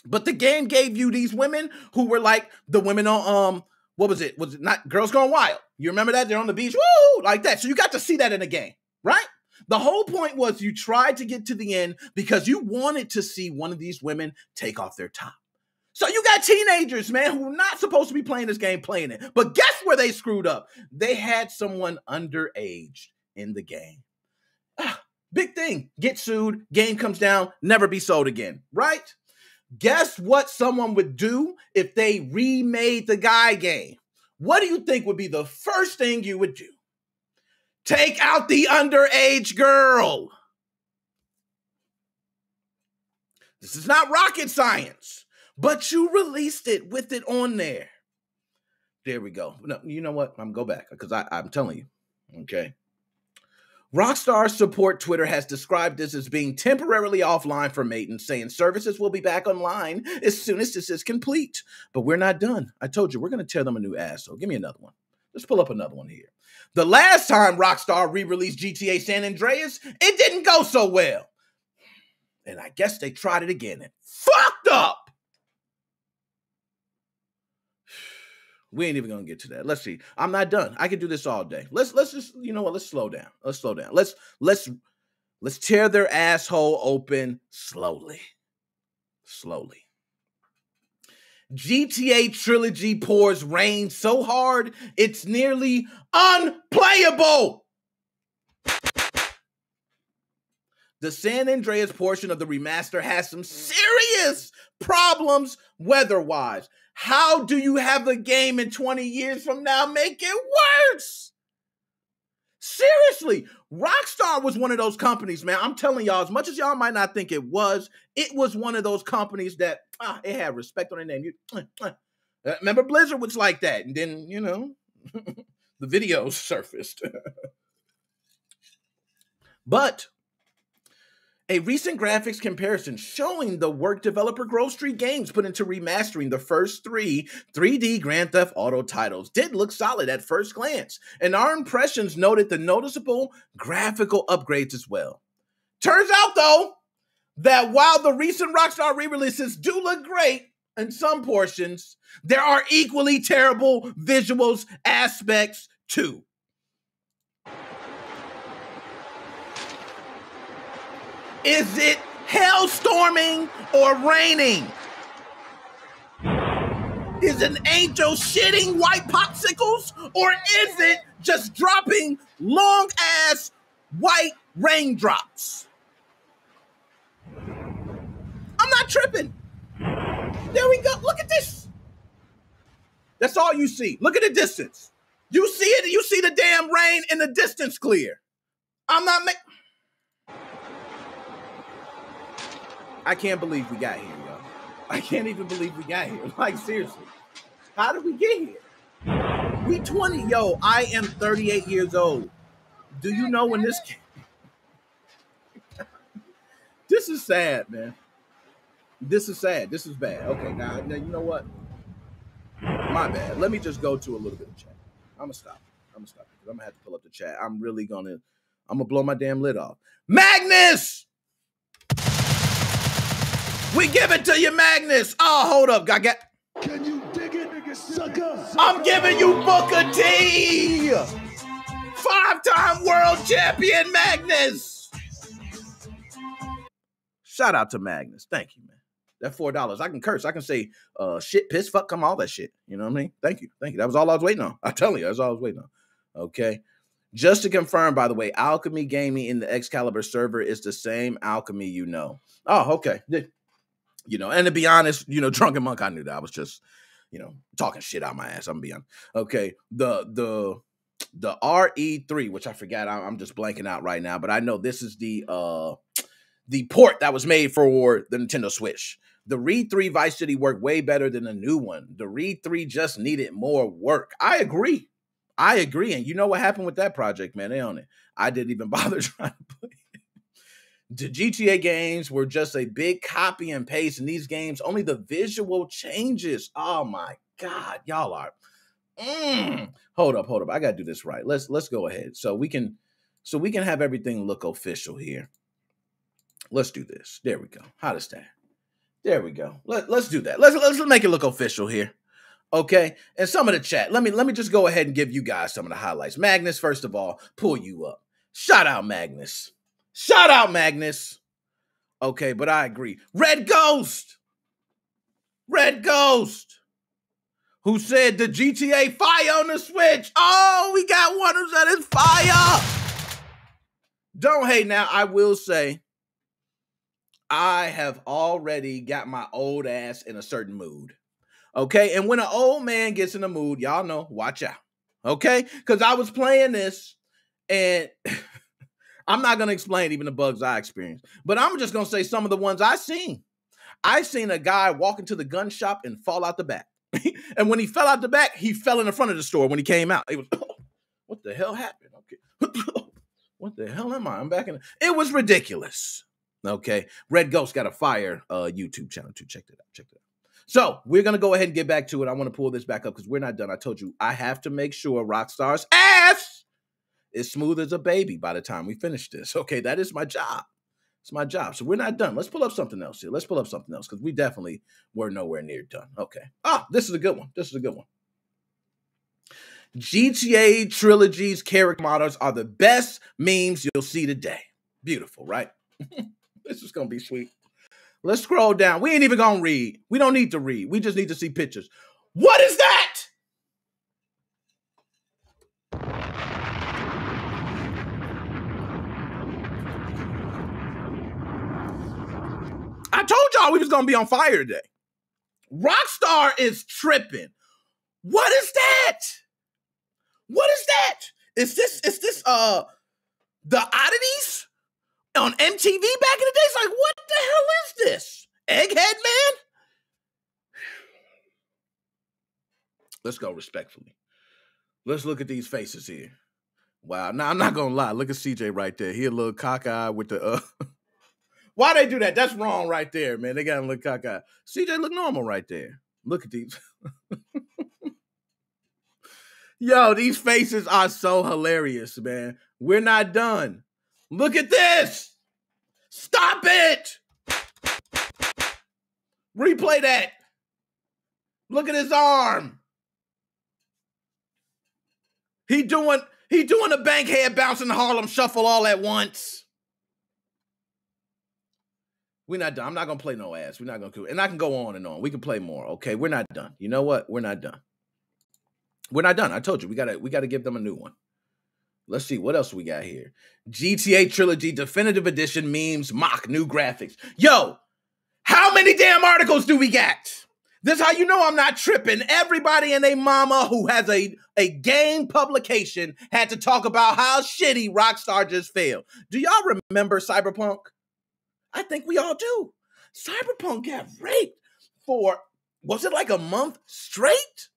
But the game gave you these women who were like the women on, what was it? Was it not Girls Gone Wild? You remember that? They're on the beach, woo, like that. So you got to see that in the game, right? The whole point was you tried to get to the end because you wanted to see one of these women take off their top. So you got teenagers, man, who are not supposed to be playing this game, playing it. But guess where they screwed up? They had someone underage in the game. Big thing. Get sued, game comes down, never be sold again, right? Guess what someone would do if they remade the guy game? What do you think would be the first thing you would do? Take out the underage girl. This is not rocket science, but you released it with it on there. There we go. No, you know what? I'm going to go back because I'm telling you, okay? Rockstar support Twitter has described this as being temporarily offline for maintenance, saying services will be back online as soon as this is complete. But we're not done. I told you, we're going to tear them a new ass. So give me another one. Let's pull up another one here. The last time Rockstar re-released GTA San Andreas, it didn't go so well. And I guess they tried it again and fucked up. We ain't even gonna get to that. Let's see. I'm not done. I can do this all day. Let's just, you know what? Let's slow down. Let's slow down. Let's tear their asshole open slowly. Slowly. GTA Trilogy pours rain so hard it's nearly unplayable. The San Andreas portion of the remaster has some serious problems weather-wise. How do you have a game in 20 years from now make it worse? Seriously, Rockstar was one of those companies, man. I'm telling y'all, as much as y'all might not think it was one of those companies that it had respect on their name. Remember Blizzard was like that, and then, you know, the videos surfaced. But a recent graphics comparison showing the work developer Grove Street Games put into remastering the first 3 3D Grand Theft Auto titles did look solid at first glance, and our impressions noted the noticeable graphical upgrades as well. Turns out, though, that while the recent Rockstar re-releases do look great in some portions, there are equally terrible visuals aspects too. Is it hailstorming or raining? Is an angel shitting white popsicles, or is it just dropping long-ass white raindrops? I'm not tripping. There we go. Look at this. That's all you see. Look at the distance. You see it, you see the damn rain in the distance clear. I'm not making... I can't believe we got here, y'all. I can't even believe we got here. Like, seriously. How did we get here? We 20. Yo, I am 38 years old. Do you know when this came? This is sad, man. This is sad. This is bad. Okay, now you know what? My bad. Let me just go to a little bit of chat. I'm going to stop. I'm going to have to pull up the chat. I'm going to blow my damn lid off. Magnus! We give it to you, Magnus. Oh, hold up. Can you dig it, nigga, sucker? I'm giving you Booker T. 5-time world champion, Magnus. Shout out to Magnus. Thank you, man. That $4. I can curse. I can say shit, piss, fuck, come, all that shit. You know what I mean? Thank you. Thank you. That was all I was waiting on. I'm telling you, that's all I was waiting on. Okay. Just to confirm, by the way, Alchemy Gaming in the Excalibur server is the same Alchemy you know. Oh, okay. You know, and to be honest, you know, Drunken Monk, I knew that. I was just, you know, talking shit out my ass. I'm being okay. The RE3, which I forgot, I'm just blanking out right now, but I know this is the port that was made for the Nintendo Switch. The RE3 Vice City worked way better than the new one. The RE3 just needed more work. I agree. And you know what happened with that project, man? They own it. I didn't even bother trying to play it. The GTA games were just a big copy and paste, and these games, only the visual changes. Oh my God, y'all are. Hold up. I gotta do this right. Let's go ahead. So we can have everything look official here. Let's do this. There we go. How does that? There we go. Let's do that. Let's make it look official here. Okay. And some of the chat. Let me just go ahead and give you guys some of the highlights. Magnus, first of all, pull you up. Shout out Magnus. Shout out Magnus. Okay, but I agree. Red Ghost. Red Ghost. Who said the GTA fire on the Switch? Oh, we got one who said it's fire. Don't hate now. I will say, I have already got my old ass in a certain mood. Okay, and when an old man gets in a mood, y'all know, watch out. Okay, because I was playing this, and I'm not going to explain even the bugs I experienced, but I'm just going to say some of the ones I seen. I seen a guy walk into the gun shop and fall out the back. And when he fell out the back, he fell in the front of the store when he came out. It was, what the hell happened? Okay. What the hell am I? I'm back in. It was ridiculous. Okay. Red Ghost got a fire YouTube channel too. Check it out. Check it out. So we're going to go ahead and get back to it. I want to pull this back up because we're not done. I told you I have to make sure Rockstar's ass is smooth as a baby by the time we finish this. Okay. That is my job. It's my job. So we're not done. Let's pull up something else here. Let's pull up something else because we definitely were nowhere near done. Okay. Ah, this is a good one. This is a good one. GTA Trilogy's character models are the best memes you'll see today. Beautiful, right? This is going to be sweet. Let's scroll down. We ain't even going to read. We don't need to read. We just need to see pictures. What is that? I told y'all we was going to be on fire today. Rockstar is tripping. What is that? What is that? Is this the oddities on MTV back in the day? It's like, what the hell is this? Egghead Man? Let's go respectfully. Let's look at these faces here. Wow. Now, I'm not going to lie. Look at CJ right there. He a little cockeyed with the... Why they do that? That's wrong right there, man. They got him look cockeyed. CJ look normal right there. Look at these. Yo, these faces are so hilarious, man. We're not done. Look at this. Stop it. Replay that. Look at his arm. He doing a Bankhead bouncing the Harlem Shuffle all at once. We're not done. I'm not going to play no ass. We're not going to. And I can go on and on. We can play more, okay? We're not done. You know what? We're not done. We're not done. I told you. We gotta give them a new one. Let's see. What else we got here? GTA Trilogy Definitive Edition memes mock new graphics. Yo, how many damn articles do we got? This is how you know I'm not tripping. Everybody and their mama who has a game publication had to talk about how shitty Rockstar just failed. Do y'all remember Cyberpunk? I think we all do. Cyberpunk got raped for, was it like a month straight?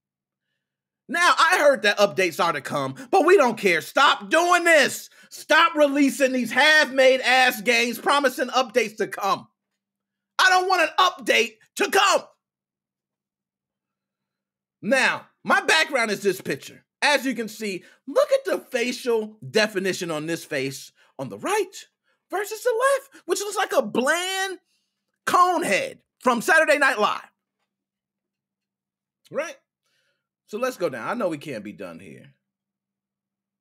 Now, I heard that updates are to come, but we don't care. Stop doing this. Stop releasing these half-made ass games promising updates to come. I don't want an update to come. Now, my background is this picture. As you can see, look at the facial definition on this face on the right versus the left, which looks like a bland cone head from Saturday Night Live. Right? So let's go down. I know we can't be done here.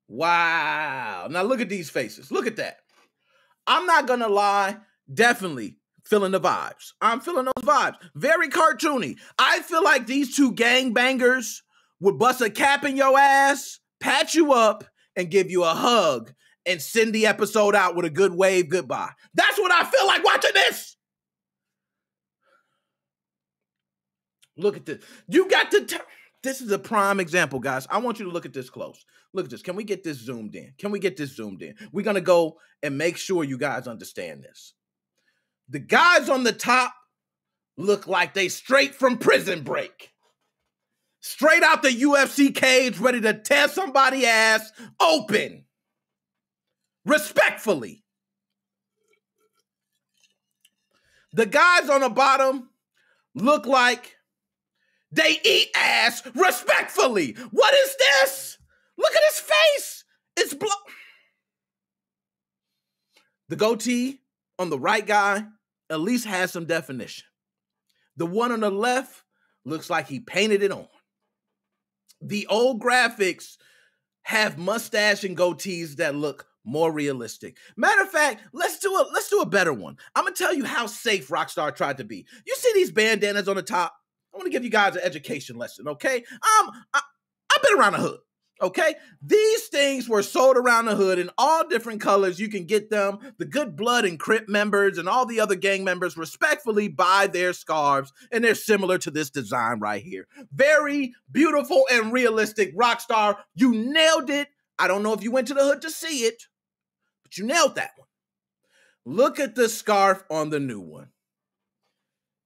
Wow. Now look at these faces. Look at that. I'm not going to lie. Definitely feeling the vibes. I'm feeling those vibes. Very cartoony. I feel like these two gangbangers would bust a cap in your ass, pat you up, and give you a hug and send the episode out with a good wave goodbye. That's what I feel like watching this. Look at this. You got to... This is a prime example, guys. I want you to look at this close. Look at this. Can we get this zoomed in? Can we get this zoomed in? We're going to go and make sure you guys understand this. The guys on the top look like they straight from Prison Break. Straight out the UFC cage, ready to tear somebody's ass open. Respectfully. The guys on the bottom look like they eat ass respectfully. What is this? Look at his face. It's the goatee on the right guy at least has some definition. The one on the left looks like he painted it on. The old graphics have mustache and goatees that look More realistic. Matter of fact, let's do a better one. I'm gonna tell you how safe Rockstar tried to be. You see these bandanas on the top? I want to give you guys an education lesson, okay? I've been around the hood, okay? These things were sold around the hood in all different colors. You can get them. The Good Blood and Crip members and all the other gang members respectfully buy their scarves, and they're similar to this design right here. Very beautiful and realistic. Rockstar, you nailed it. I don't know if you went to the hood to see it, but you nailed that one. Look at the scarf on the new one.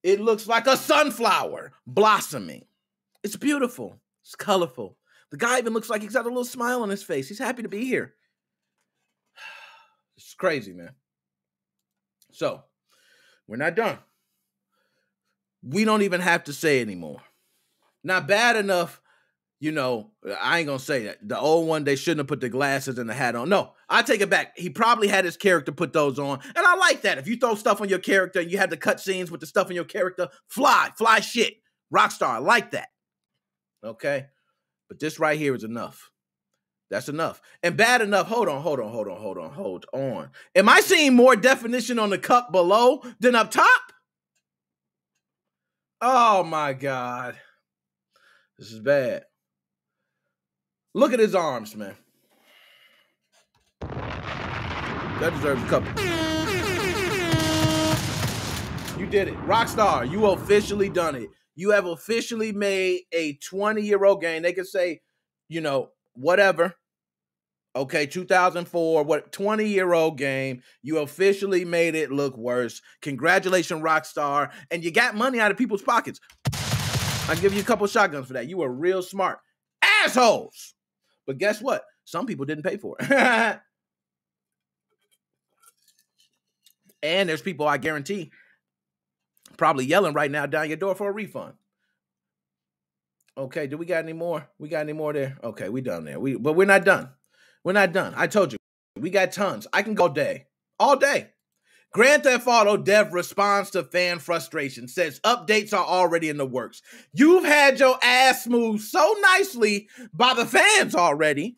It looks like a sunflower blossoming. It's beautiful. It's colorful. The guy even looks like he's got a little smile on his face. He's happy to be here. It's crazy, man. So, we're not done. We don't even have to say anymore. Not bad enough, you know, I ain't gonna say that. The old one, they shouldn't have put the glasses and the hat on. No, I take it back. He probably had his character put those on. And I like that. If you throw stuff on your character and you have the cut scenes with the stuff on your character, fly shit. Rockstar, I like that. Okay? But this right here is enough. That's enough. And bad enough, hold on. Am I seeing more definition on the cup below than up top? Oh my God. This is bad. Look at his arms, man. That deserves a couple. You did it. Rockstar, you officially done it. You have officially made a 20-year-old game. They could say, you know, whatever. Okay, 2004, 20-year-old game. You officially made it look worse. Congratulations, Rockstar. And you got money out of people's pockets. I'll give you a couple shotguns for that. You were real smart. Assholes! But guess what? Some people didn't pay for it. And there's people, I guarantee, probably yelling right now down your door for a refund. Okay, do we got any more? We got any more there? Okay, we done there. But we're not done. We're not done. I told you. We got tons. I can go all day. All day. Grand Theft Auto dev responds to fan frustration, says updates are already in the works. You've had your ass moved so nicely by the fans already.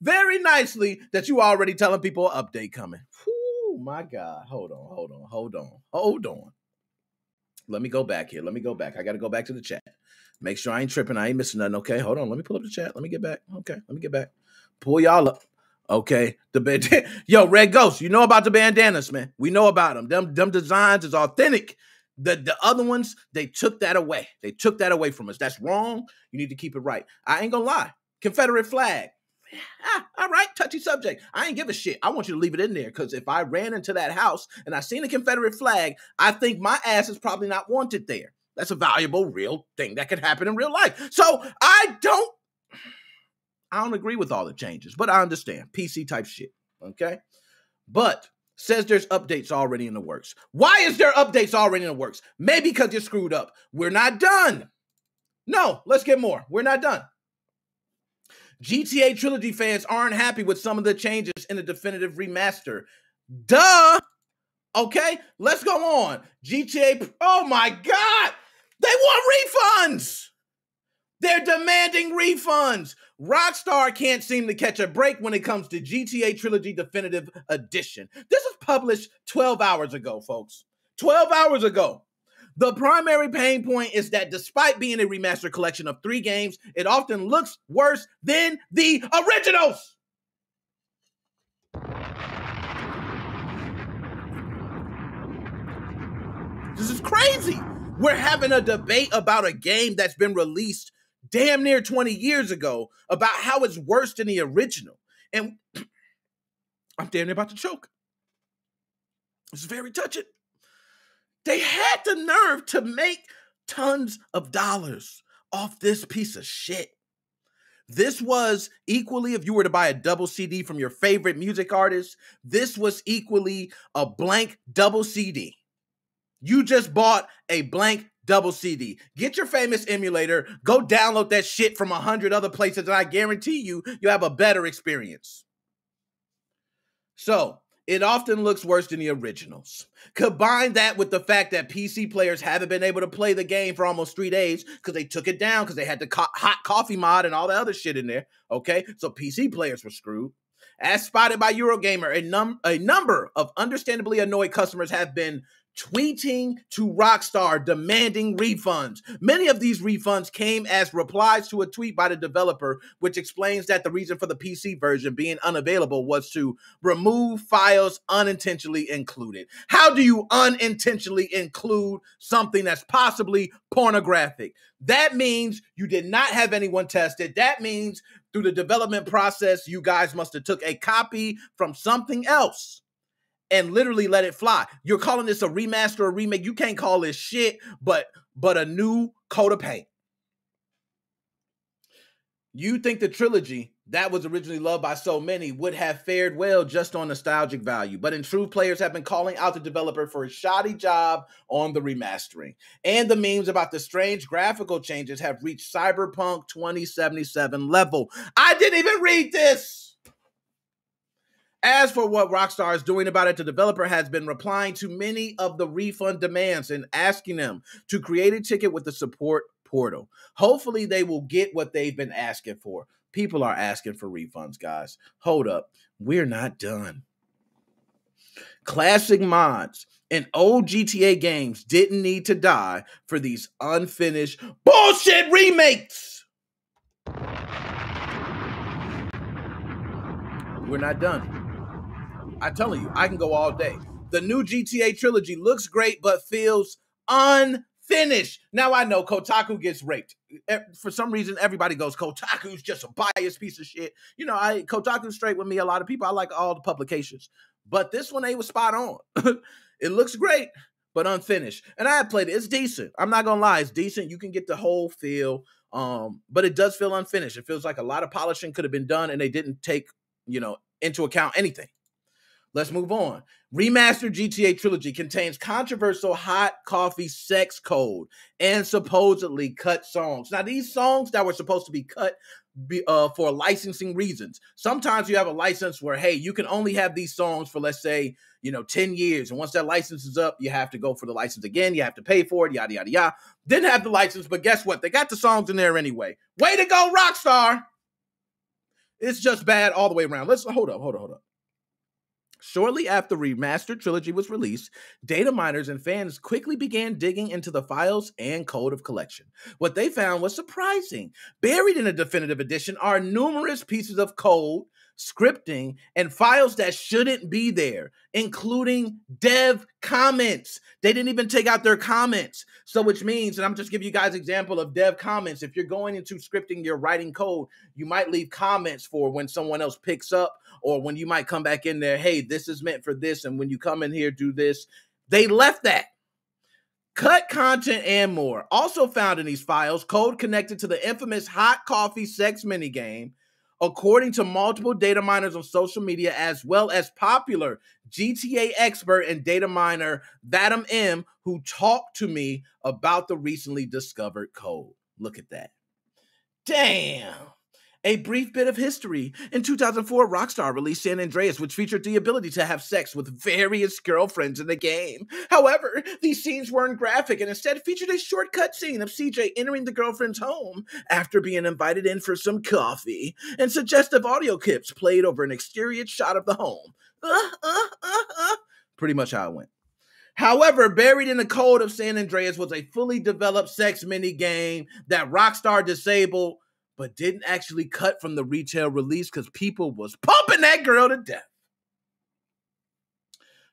Very nicely that you already telling people an update coming. Whew, my God. Hold on. Let me go back here. I got to go back to the chat. Make sure I ain't tripping. I ain't missing nothing. Okay, hold on. Let me pull up the chat. Let me get back. Okay, let me get back. Pull y'all up. Okay, yo, Red Ghost, you know about the bandanas, man. We know about them. Them designs is authentic. The other ones, they took that away. They took that away from us. That's wrong. You need to keep it right. I ain't gonna lie. Confederate flag. All right, touchy subject. I ain't give a shit. I want you to leave it in there because if I ran into that house and I seen a Confederate flag, I think my ass is probably not wanted there. That's a valuable, real thing that could happen in real life. So I don't agree with all the changes, but I understand. PC type shit, okay? But says there's updates already in the works. Why is there updates already in the works? Maybe because you're screwed up. We're not done. No, let's get more. We're not done. GTA Trilogy fans aren't happy with some of the changes in the definitive remaster. Duh! Okay, let's go on. GTA, oh my God! They want refunds! They're demanding refunds. Rockstar can't seem to catch a break when it comes to GTA Trilogy Definitive Edition. This was published 12 hours ago, folks. 12 hours ago. The primary pain point is that despite being a remastered collection of 3 games, it often looks worse than the originals. This is crazy. We're having a debate about a game that's been released damn near 20 years ago about how it's worse than the original. And I'm damn near about to choke. It's very touching. They had the nerve to make tons of dollars off this piece of shit. This was equally, if you were to buy a double CD from your favorite music artist, this was equally a blank double CD. You just bought a blank double CD. Get your famous emulator, go download that shit from 100 other places, and I guarantee you'll have a better experience. So, it often looks worse than the originals. Combine that with the fact that PC players haven't been able to play the game for almost 3 days because they took it down because they had the hot coffee mod and all the other shit in there, okay? So PC players were screwed. As spotted by Eurogamer, a number of understandably annoyed customers have been tweeting to Rockstar demanding refunds. Many of these refunds came as replies to a tweet by the developer, which explains that the reason for the PC version being unavailable was to remove files unintentionally included. How do you unintentionally include something that's possibly pornographic? That means you did not have anyone test it. That means through the development process, you guys must have took a copy from something else and literally let it fly. You're calling this a remaster or remake. You can't call this shit but a new coat of paint. You think the trilogy that was originally loved by so many would have fared well just on nostalgic value. But in truth, players have been calling out the developer for a shoddy job on the remastering. And the memes about the strange graphical changes have reached Cyberpunk 2077 level. I didn't even read this! As for what Rockstar is doing about it, the developer has been replying to many of the refund demands and asking them to create a ticket with the support portal. Hopefully they will get what they've been asking for. People are asking for refunds, guys. Hold up. We're not done. Classic mods and old GTA games didn't need to die for these unfinished bullshit remakes. We're not done. I'm telling you, I can go all day. The new GTA trilogy looks great, but feels unfinished. Now I know Kotaku gets raped. For some reason, everybody goes, Kotaku's just a biased piece of shit. You know, Kotaku's straight with me. A lot of people, I like all the publications. But this one, they was spot on. It looks great, but unfinished. And I have played it. It's decent. I'm not going to lie. It's decent. You can get the whole feel. But it does feel unfinished. It feels like a lot of polishing could have been done, and they didn't take, into account anything. Let's move on. Remastered GTA Trilogy contains controversial hot coffee sex code and supposedly cut songs. Now, these songs that were supposed to be cut for licensing reasons. Sometimes you have a license where, hey, you can only have these songs for, let's say, 10 years. And once that license is up, you have to go for the license again. You have to pay for it, yada, yada, yada. Didn't have the license, but guess what? They got the songs in there anyway. Way to go, Rockstar! It's just bad all the way around. Hold up. Shortly after Remastered Trilogy was released, data miners and fans quickly began digging into the files and code of collection. What they found was surprising. Buried in a definitive edition are numerous pieces of code, scripting, and files that shouldn't be there, including dev comments. They didn't even take out their comments. So which means, and I'm just giving you guys an example of dev comments. If you're going into scripting your writing code, you might leave comments for when someone else picks up, or when you might come back in there, hey, this is meant for this, and when you come in here, do this. They left that. Cut content and more. Also found in these files, code connected to the infamous hot coffee sex minigame, according to multiple data miners on social media, as well as popular GTA expert and data miner Vadim M, who talked to me about the recently discovered code. Look at that. Damn. A brief bit of history. In 2004, Rockstar released San Andreas, which featured the ability to have sex with various girlfriends in the game. However, these scenes weren't graphic and instead featured a short cutscene of CJ entering the girlfriend's home after being invited in for some coffee, and suggestive audio clips played over an exterior shot of the home. Pretty much how it went. However, buried in the code of San Andreas was a fully developed sex minigame that Rockstar disabled, but didn't actually cut from the retail release because people was pumping that girl to death.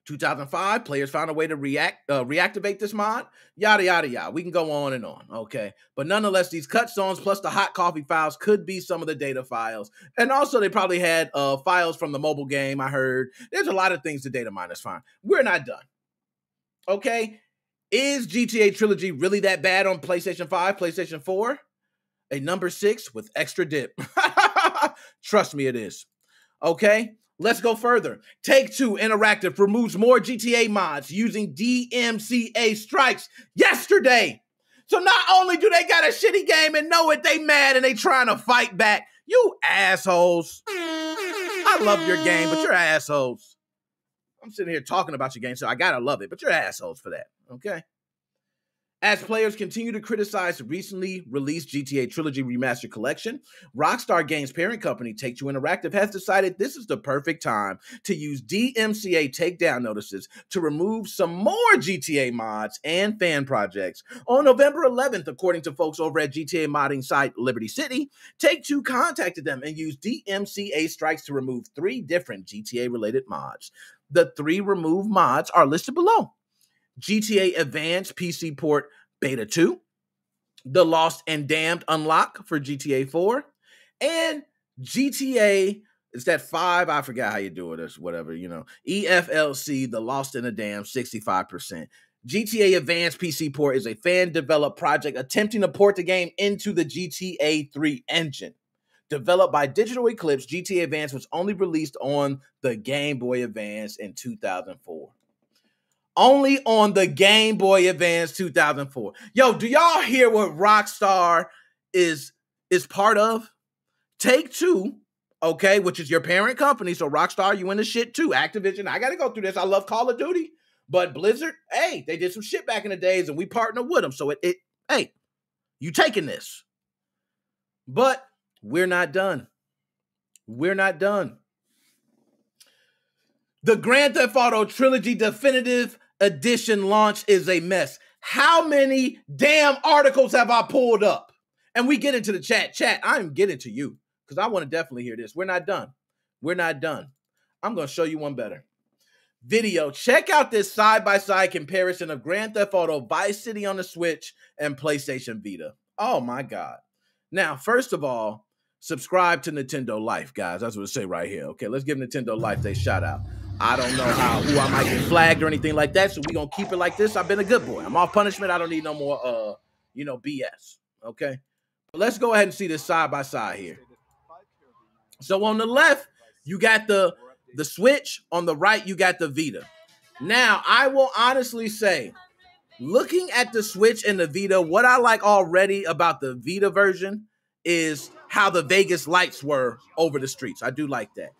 2005, players found a way to reactivate this mod. Yada, yada, yada. We can go on and on, okay? But nonetheless, these cut songs plus the hot coffee files could be some of the data files. And also, they probably had files from the mobile game, I heard. There's a lot of things the data miners find. We're not done, okay? Is GTA Trilogy really that bad on PlayStation 5, PlayStation 4? A number 6 with extra dip. Trust me, it is. Okay, let's go further. Take-Two Interactive removes more GTA mods using DMCA strikes yesterday. So not only do they got a shitty game and know it, they mad and they trying to fight back. You assholes. I love your game, but you're assholes. I'm sitting here talking about your game, so I gotta love it, but you're assholes for that, okay? As players continue to criticize the recently released GTA Trilogy Remastered Collection, Rockstar Games' parent company, Take-Two Interactive, has decided this is the perfect time to use DMCA takedown notices to remove some more GTA mods and fan projects. On November 11th, according to folks over at GTA modding site Liberty City, Take-Two contacted them and used DMCA strikes to remove 3 different GTA-related mods. The 3 removed mods are listed below. GTA Advanced PC port Beta 2, the Lost and Damned unlock for GTA 4, and GTA, is that 5? I forgot how you do it or whatever, EFLC, the Lost and the Damned, 65%. GTA Advanced PC port is a fan-developed project attempting to port the game into the GTA 3 engine. Developed by Digital Eclipse, GTA Advance was only released on the Game Boy Advance in 2004. Only on the Game Boy Advance 2004. Yo, do y'all hear what Rockstar is part of? Take-Two, okay, which is your parent company. So Rockstar, you in the shit too. Activision, I got to go through this. I love Call of Duty. But Blizzard, hey, they did some shit back in the days and we partnered with them. So hey, you taking this. But we're not done. We're not done. The Grand Theft Auto Trilogy Definitive Edition launch is a mess. How many damn articles have I pulled up? And we get into the chat. Chat, I'm getting to you because I want to definitely hear this. We're not done. We're not done. I'm going to show you one better. Video. Check out this side-by-side comparison of Grand Theft Auto Vice City on the Switch and PlayStation Vita. Oh, my God. Now, first of all, subscribe to Nintendo Life, guys. That's what it say right here. Okay, let's give Nintendo Life a shout out. I don't know who I might get flagged or anything like that, so we're going to keep it like this. I've been a good boy. I'm off punishment. I don't need no more, BS, okay? But let's go ahead and see this side-by-side here. So on the left, you got the Switch. On the right, you got the Vita. Now, I will honestly say, looking at the Switch and the Vita, what I like already about the Vita version is how the Vegas lights were over the streets. I do like that.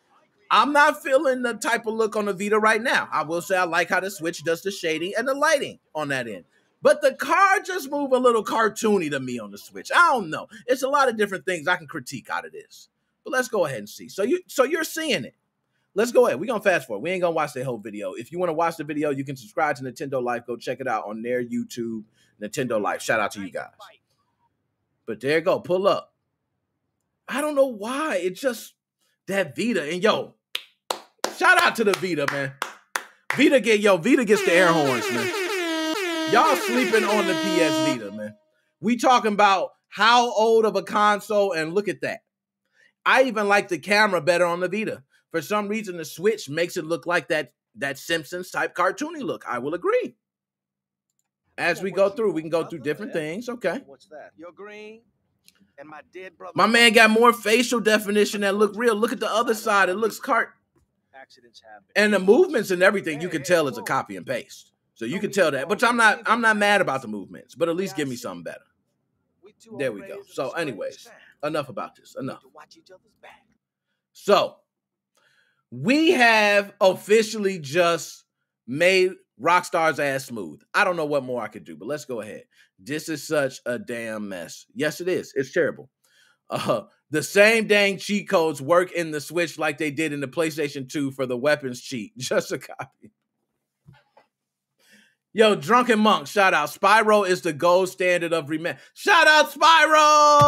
I'm not feeling the type of look on the Vita right now. I will say I like how the Switch does the shading and the lighting on that end. But the car just move a little cartoony to me on the Switch. I don't know. It's a lot of different things I can critique out of this. But let's go ahead and see. So you're seeing it. Let's go ahead. We're going to fast forward. We ain't going to watch the whole video. If you want to watch the video, you can subscribe to Nintendo Life. Go check it out on their YouTube, Nintendo Life. Shout out to you guys. But there you go. Pull up. I don't know why. It's just that Vita. And yo, shout out to the Vita, man. Vita gets the air horns, man. Y'all sleeping on the PS Vita, man. We talking about how old of a console, and look at that. I even like the camera better on the Vita. For some reason, the Switch makes it look like that Simpsons type cartoony look. I will agree. As we go through, we can go through different things. Okay. What's that? You're green. And my dead brother. My man got more facial definition that look real. Look at the other side. It looks accidents happen. And the movements and everything, you can tell it's a copy and paste. So you can tell that. But I'm not mad about the movements, but at least give me something better. There we go. So anyways, enough about this. Enough. So we have officially just made Rockstar's ass smooth. I don't know what more I could do, but let's go ahead. This is such a damn mess. Yes, it is. It's terrible. The same dang cheat codes work in the Switch like they did in the PlayStation 2 for the weapons cheat. Just a copy. Yo, Drunken Monk, shout out. Spyro is the gold standard of remaster. Shout out Spyro!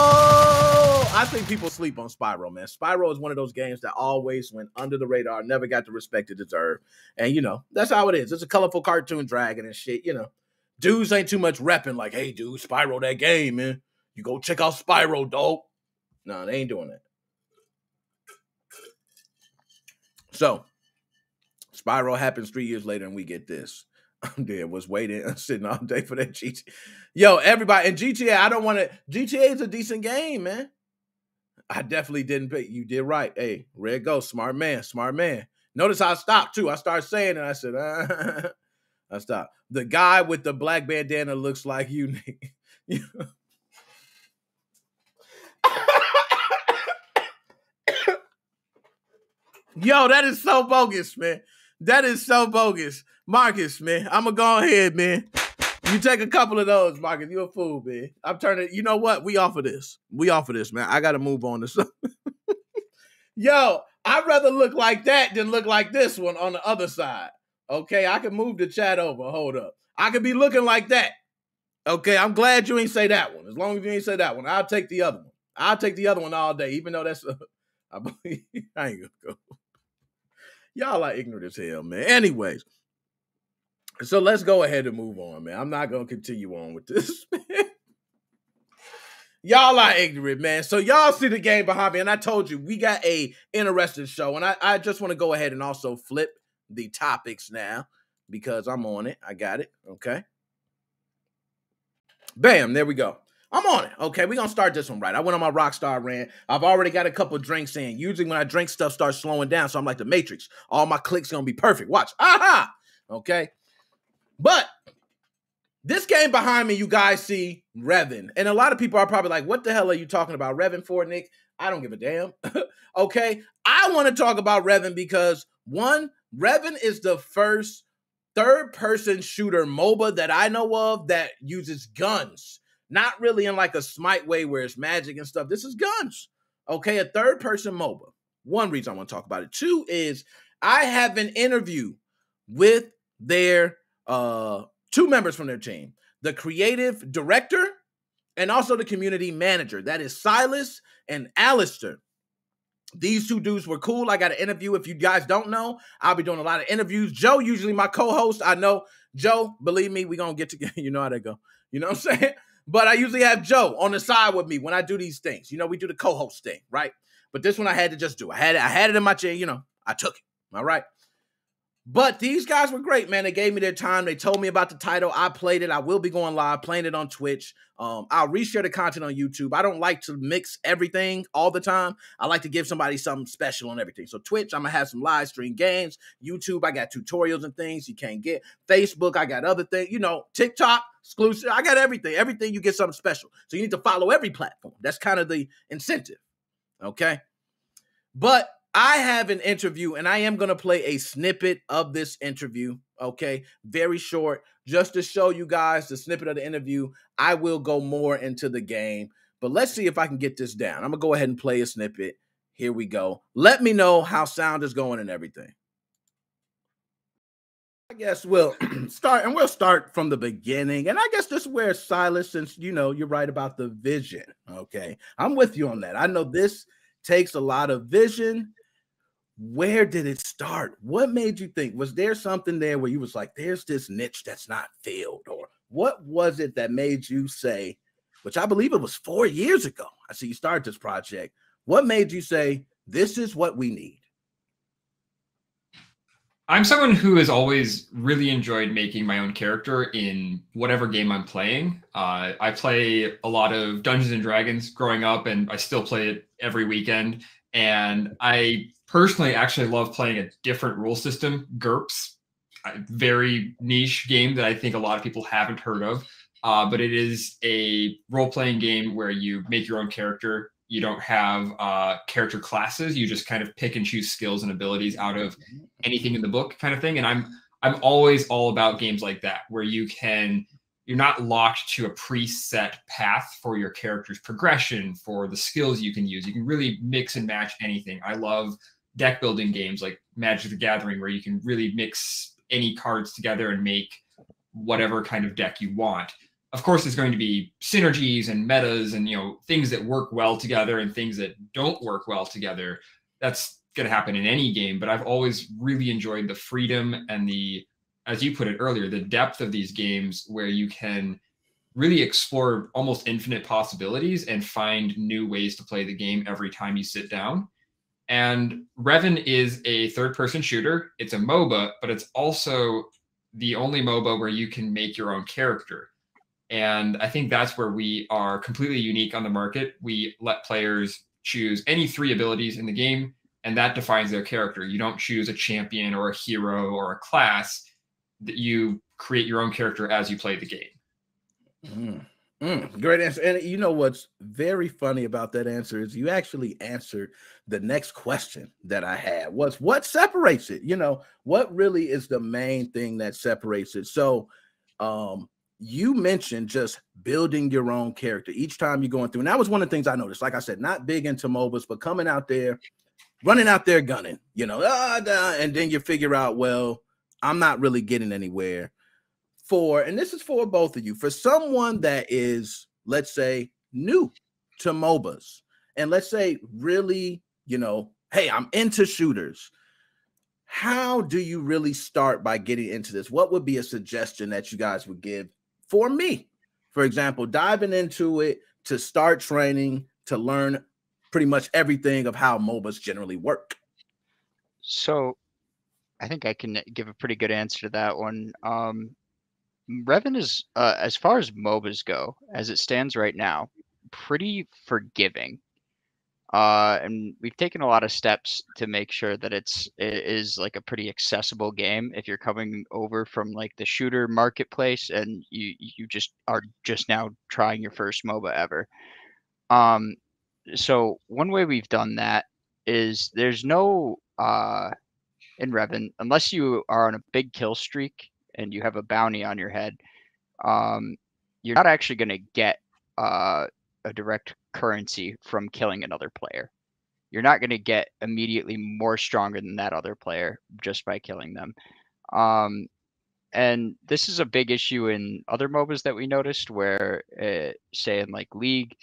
I think people sleep on Spyro, man. Spyro is one of those games that always went under the radar, never got the respect it deserved. And, that's how it is. It's a colorful cartoon dragon and shit, Dudes ain't too much repping like, hey, dude, Spyro that game, man. You go check out Spyro, dope. No, they ain't doing that. So, Spyro happens 3 years later and we get this. I'm dead. Was waiting and sitting all day for that GTA. Yo, everybody. And GTA, I don't want to. GTA is a decent game, man. I definitely didn't pay. You did right. Hey, Red Ghost, smart man, smart man. Notice how I stopped, too. I started saying it. I said, I stopped. The guy with the black bandana looks like you, Nick. Yo, that is so bogus, man. That is so bogus. Marcus, man, I'm going to go ahead, man. You take a couple of those, Marcus. You a fool, man. I'm turning. You know what? We offer this. We offer this, man. I got to move on to something. Yo, I'd rather look like that than look like this one on the other side. Okay, I can move the chat over. Hold up. I could be looking like that. Okay, I'm glad you ain't say that one. As long as you ain't say that one, I'll take the other one. I'll take the other one all day, even though that's I ain't gonna go. Y'all are ignorant as hell, man. Anyways, so let's go ahead and move on, man. I'm not gonna continue on with this, man. Y'all are ignorant, man. So y'all see the game behind me, and I told you we got a interesting show, and I just want to go ahead and also flip the topics now because I'm on it. I got it. Okay. Bam, there we go. I'm on it. Okay, we're going to start this one right. I went on my Rockstar rant. I've already got a couple of drinks in. Usually when I drink, stuff starts slowing down, so I'm like the Matrix. All my clicks going to be perfect. Watch. Aha! Okay. But this game behind me, you guys see Revan. And a lot of people are probably like, what the hell are you talking about Revan for, Nick? I don't give a damn. Okay. I want to talk about Revan because, one, Revan is the first third-person shooter MOBA that I know of that uses guns. Not really in like a Smite way where it's magic and stuff. This is guns. Okay, a third-person MOBA. One reason I want to talk about it. Two is I have an interview with their two members from their team. The creative director and also the community manager. That is Silas and Alistair. These two dudes were cool. I got an interview. If you guys don't know, I'll be doing a lot of interviews. Joe, usually my co-host. I know Joe, believe me, we're going to get together. You know how that go. You know what I'm saying? But I usually have Joe on the side with me when I do these things. You know, we do the co-host thing, right? But this one I had to just do. I had it in my chair, you know, I took it. All right. But these guys were great, man. They gave me their time. They told me about the title. I played it. I will be going live, playing it on Twitch. I'll reshare the content on YouTube. I don't like to mix everything all the time. I like to give somebody something special on everything. So Twitch, I'm going to have some live stream games. YouTube, I got tutorials and things you can't get. Facebook, I got other things. You know, TikTok, exclusive. I got everything. Everything you get something special. So you need to follow every platform. That's kind of the incentive. Okay? But I have an interview, and I am going to play a snippet of this interview, okay? Very short, just to show you guys the snippet of the interview. I will go more into the game, but let's see if I can get this down. I'm going to go ahead and play a snippet. Here we go. Let me know how sound is going and everything. I guess we'll start from the beginning, and I guess this is where Silas, since, you know, you're right about the vision, okay? I'm with you on that. I know this takes a lot of vision. Where did it start? What made you think? Was there something there where you was like, there's this niche that's not filled? Or what was it that made you say, which I believe it was 4 years ago, I see you started this project. What made you say, this is what we need? I'm someone who has always really enjoyed making my own character in whatever game I'm playing. I play a lot of Dungeons and Dragons growing up, and I still play it every weekend. And I personally actually love playing a different rule system, GURPS, a very niche game that I think a lot of people haven't heard of. But it is a role-playing game where you make your own character. You don't have character classes. You just kind of pick and choose skills and abilities out of anything in the book kind of thing. And I'm always all about games like that, where you're not locked to a preset path for your character's progression, for the skills you can use. You can really mix and match anything. I love deck building games like Magic the Gathering, where you can really mix any cards together and make whatever kind of deck you want. Of course, there's going to be synergies and metas and, you know, things that work well together and things that don't work well together. That's going to happen in any game, but I've always really enjoyed the freedom and the, as you put it earlier, the depth of these games where you can really explore almost infinite possibilities and find new ways to play the game every time you sit down. And Revan is a third-person shooter. It's a MOBA, but it's also the only MOBA where you can make your own character. And I think that's where we are completely unique on the market. We let players choose any 3 abilities in the game, and that defines their character. You don't choose a champion or a hero or a class. That you create your own character as you play the game. Great answer. And you know what's very funny about that answer is you actually answered the next question that I had, was what separates it? You know, what really is the main thing that separates it? So you mentioned just building your own character each time you're going through. And that was one of the things I noticed. Like I said, not big into MOBAs, but coming out there, running out there gunning, and then you figure out, well, I'm not really getting anywhere. And this is for both of you, for someone that is, let's say, new to MOBAs, and let's say really, hey, I'm into shooters. How do you really start by getting into this? What would be a suggestion that you guys would give for me? For example, diving into it to start training, to learn pretty much everything of how MOBAs generally work. So I think I can give a pretty good answer to that one. Revan is, as far as MOBAs go, as it stands right now, pretty forgiving. And we've taken a lot of steps to make sure that it is like a pretty accessible game if you're coming over from like the shooter marketplace and you just are just now trying your first MOBA ever. So one way we've done that is there's no in Revan, unless you are on a big kill streak and you have a bounty on your head, you're not actually going to get a direct currency from killing another player. You're not going to get immediately more stronger than that other player just by killing them. And this is a big issue in other MOBAs that we noticed where, say in like League,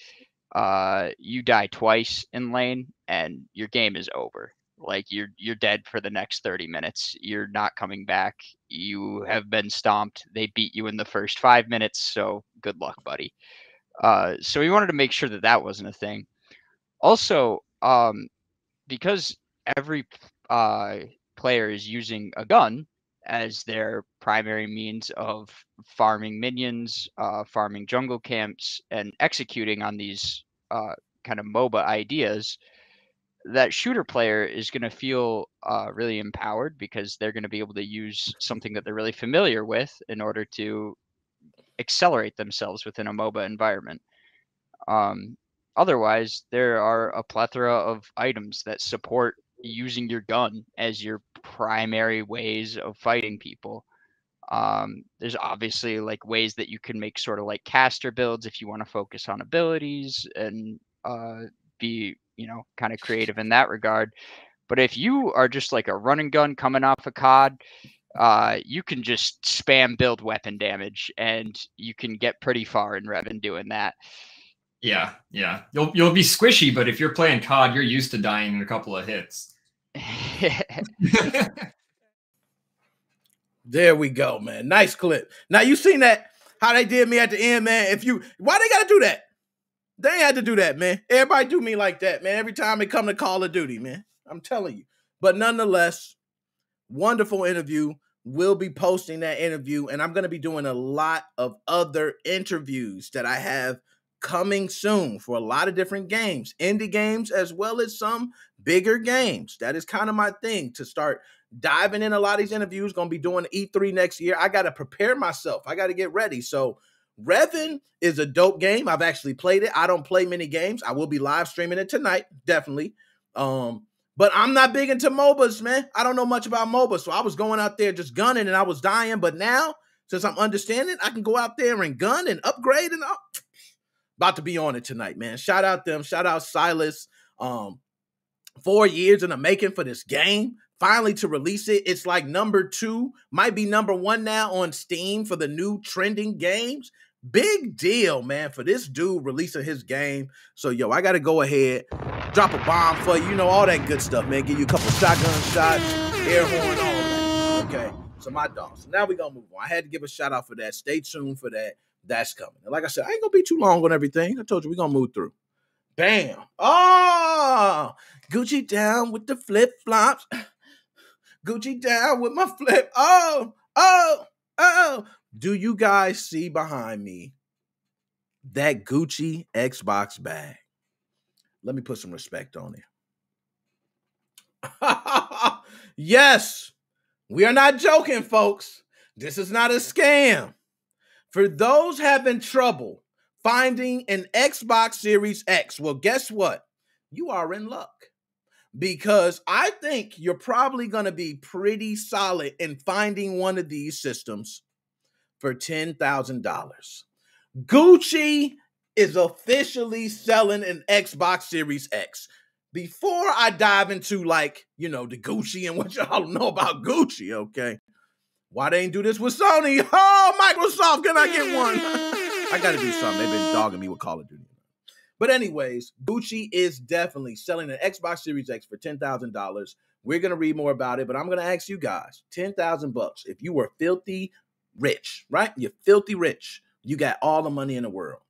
you die twice in lane and your game is over. Like you're dead for the next 30 minutes. You're not coming back. You have been stomped. They beat you in the first 5 minutes. So good luck, buddy. So we wanted to make sure that that wasn't a thing. Also, because every player is using a gun as their primary means of farming minions, farming jungle camps, and executing on these kind of MOBA ideas, that shooter player is going to feel really empowered because they're going to be able to use something that they're really familiar with in order to accelerate themselves within a MOBA environment. Otherwise, there are a plethora of items that support using your gun as your primary ways of fighting people. There's obviously like ways that you can make sort of like caster builds if you want to focus on abilities and be, kind of creative in that regard. But if you are just like a run and gun coming off a COD, you can just spam build weapon damage and you can get pretty far in Revan doing that. Yeah. You'll be squishy, but if you're playing COD, you're used to dying in a couple of hits. There we go, man. Nice clip. Now you seen that how they did me at the end, man. Why they gotta do that? They ain't had to do that, man. Everybody do me like that, man. Every time they come to Call of Duty, man. I'm telling you. But nonetheless, wonderful interview. We'll be posting that interview, and I'm going to be doing a lot of other interviews that I have coming soon for a lot of different games, indie games, as well as some bigger games. That is kind of my thing, to start diving in a lot of these interviews. Going to be doing E3 next year. I got to prepare myself. I got to get ready. So Revan is a dope game. I've actually played it. I don't play many games. I will be live streaming it tonight, definitely. But I'm not big into MOBAs, man. I don't know much about MOBAs. So I was going out there just gunning and I was dying. But now, since I'm understanding, I can go out there and gun and upgrade and up. About to be on it tonight, man. Shout out them. Shout out Silas. 4 years in the making for this game. Finally to release it. It's like #2. Might be #1 now on Steam for the new trending games. Big deal, man, for this dude releasing his game. So, yo, I got to go ahead, drop a bomb for you. You know, all that good stuff, man. Give you a couple shotgun shots, air horn, all that. Okay, so my dog. So now we're going to move on. I had to give a shout out for that. Stay tuned for that. That's coming. And like I said, I ain't going to be too long on everything. I told you we're going to move through. Bam. Oh, Gucci down with the flip-flops. Gucci down with my flip. Oh. Do you guys see behind me that Gucci Xbox bag? Let me put some respect on it. Yes, we are not joking, folks. This is not a scam. For those having trouble finding an Xbox Series X, well, guess what? You are in luck. Because I think you're probably going to be pretty solid in finding one of these systems for $10,000. Gucci is officially selling an Xbox Series X. Before I dive into, like, you know, the Gucci and what y'all know about Gucci, okay? Why they ain't do this with Sony? Oh, Microsoft, can I get one? I got to do something. They've been dogging me with Call of Duty. But anyways, Gucci is definitely selling an Xbox Series X for $10,000. We're going to read more about it, but I'm going to ask you guys, $10,000. If you were filthy rich, right? You're filthy rich. You got all the money in the world.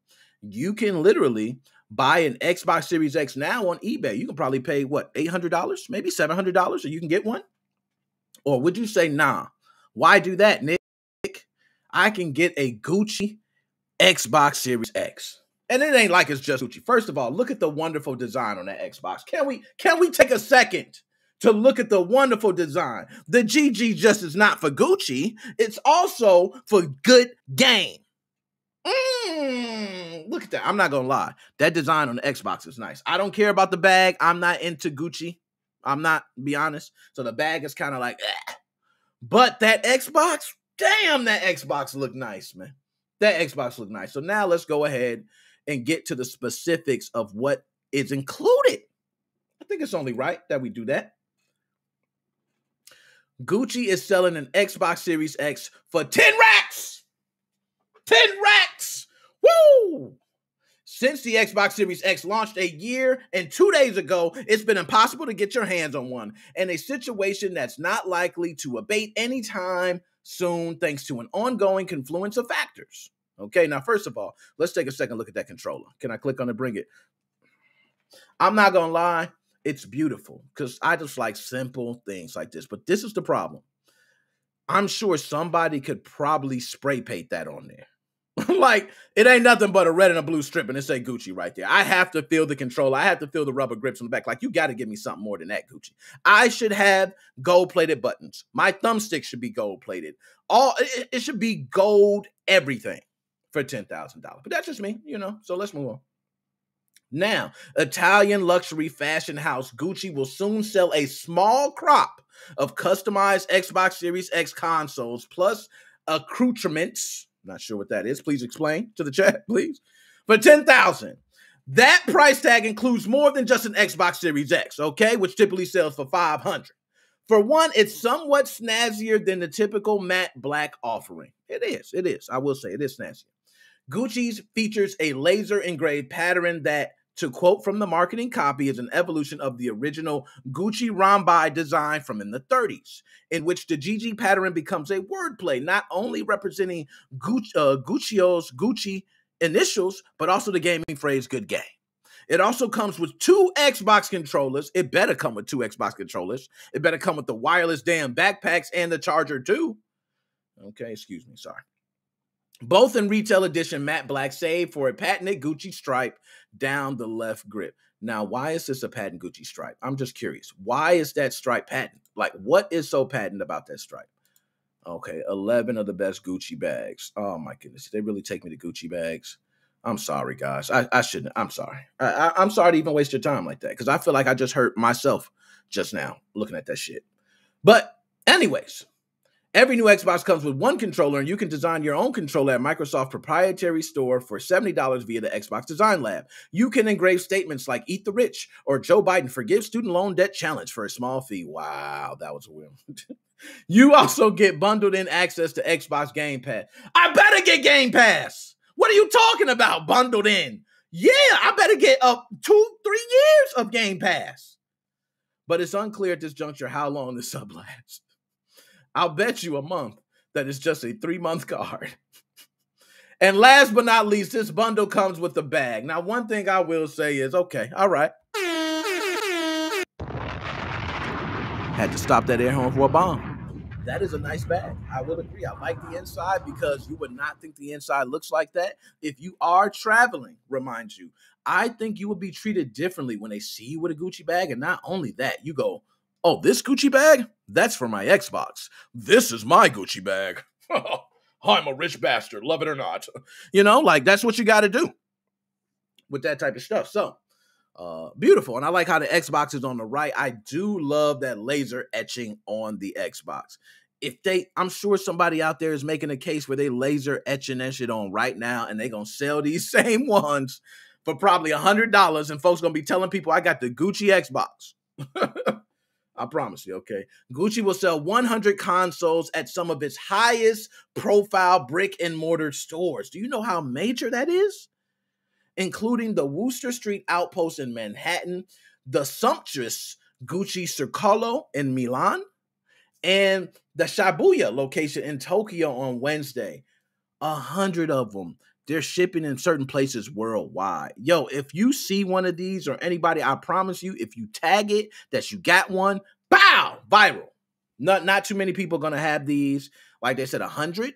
You can literally buy an Xbox Series X now on eBay. You can probably pay, what, $800, maybe $700, so you can get one? Or would you say, nah, why do that, Nick? I can get a Gucci Xbox Series X. And it ain't like it's just Gucci. First of all, look at the wonderful design on that Xbox. Can we take a second to look at the wonderful design? The GG just is not for Gucci. It's also for good game. Look at that. I'm not going to lie. That design on the Xbox is nice. I don't care about the bag. I'm not into Gucci. I'm not, to be honest. So the bag is kind of like, eh. But that Xbox, damn, that Xbox look nice, man. That Xbox look nice. So now let's go ahead and get to the specifics of what is included. I think it's only right that we do that. Gucci is selling an Xbox Series X for 10 racks. 10 racks. Woo! Since the Xbox Series X launched a year and 2 days ago, it's been impossible to get your hands on one, and a situation that's not likely to abate anytime soon thanks to an ongoing confluence of factors. Okay, now first of all, let's take a second look at that controller. Can I click on it, bring it? I'm not going to lie, it's beautiful because I just like simple things like this, but this is the problem. I'm sure somebody could probably spray paint that on there. Like, it ain't nothing but a red and a blue strip and it say Gucci right there. I have to feel the controller. I have to feel the rubber grips on the back. Like, you got to give me something more than that, Gucci. I should have gold-plated buttons. My thumbstick should be gold-plated. It should be gold everything for $10,000. But that's just me, you know, so let's move on. Now, Italian luxury fashion house Gucci will soon sell a small crop of customized Xbox Series X consoles plus accoutrements. Not sure what that is. Please explain to the chat, please. For $10,000. That price tag includes more than just an Xbox Series X, okay, which typically sells for $500. For one, it's somewhat snazzier than the typical matte black offering. It is. I will say it is snazzier. Gucci's features a laser engraved pattern that, to quote from the marketing copy, is an evolution of the original Gucci rhombi design from in the 30s, in which the GG pattern becomes a wordplay, not only representing Guccio's Gucci initials, but also the gaming phrase good game. It also comes with 2 Xbox controllers. It better come with 2 Xbox controllers. It better come with the wireless damn backpacks and the charger too. Okay, excuse me, sorry. Both in retail edition matte black, save for a patented Gucci stripe down the left grip. Now, why is this a patent Gucci stripe? I'm just curious. Why is that stripe patent? Like, what is so patent about that stripe? Okay, 11 of the best Gucci bags. Oh, my goodness. Did they really take me to Gucci bags? I'm sorry, guys. I shouldn't. I'm sorry. I'm sorry to even waste your time like that because I feel like I just hurt myself just now looking at that shit. But anyways, every new Xbox comes with 1 controller, and you can design your own controller at Microsoft's proprietary store for $70 via the Xbox Design Lab. You can engrave statements like "Eat the Rich" or "Joe Biden forgives student loan debt challenge for a small fee." Wow, that was a win. You also get bundled in access to Xbox Game Pass. I better get Game Pass. What are you talking about, bundled in? Yeah, I better get up 2-3 years of Game Pass. But it's unclear at this juncture how long this sub lasts. I'll bet you a month that it's just a 3-month card. And last but not least, this bundle comes with a bag. Now, one thing I will say is, okay, all right. Had to stop that air horn for a bomb. That is a nice bag. I will agree. I like the inside because you would not think the inside looks like that. If you are traveling, remind you, I think you would be treated differently when they see you with a Gucci bag. And not only that, you go, oh, this Gucci bag? That's for my Xbox. This is my Gucci bag. I'm a rich bastard, love it or not. You know, like that's what you got to do with that type of stuff. So, beautiful. And I like how the Xbox is on the right. I do love that laser etching on the Xbox. I'm sure somebody out there is making a case where they laser etching that shit on right now, and they gonna sell these same ones for probably $100, and folks gonna be telling people I got the Gucci Xbox. I promise you, okay? Gucci will sell 100 consoles at some of its highest profile brick and mortar stores. Do you know how major that is? Including the Wooster Street Outpost in Manhattan, the sumptuous Gucci Circolo in Milan, and the Shibuya location in Tokyo on Wednesday. 100 of them. They're shipping in certain places worldwide. Yo, if you see one of these or anybody, I promise you, if you tag it that you got one, bow, viral. Not too many people going to have these. Like they said, 100.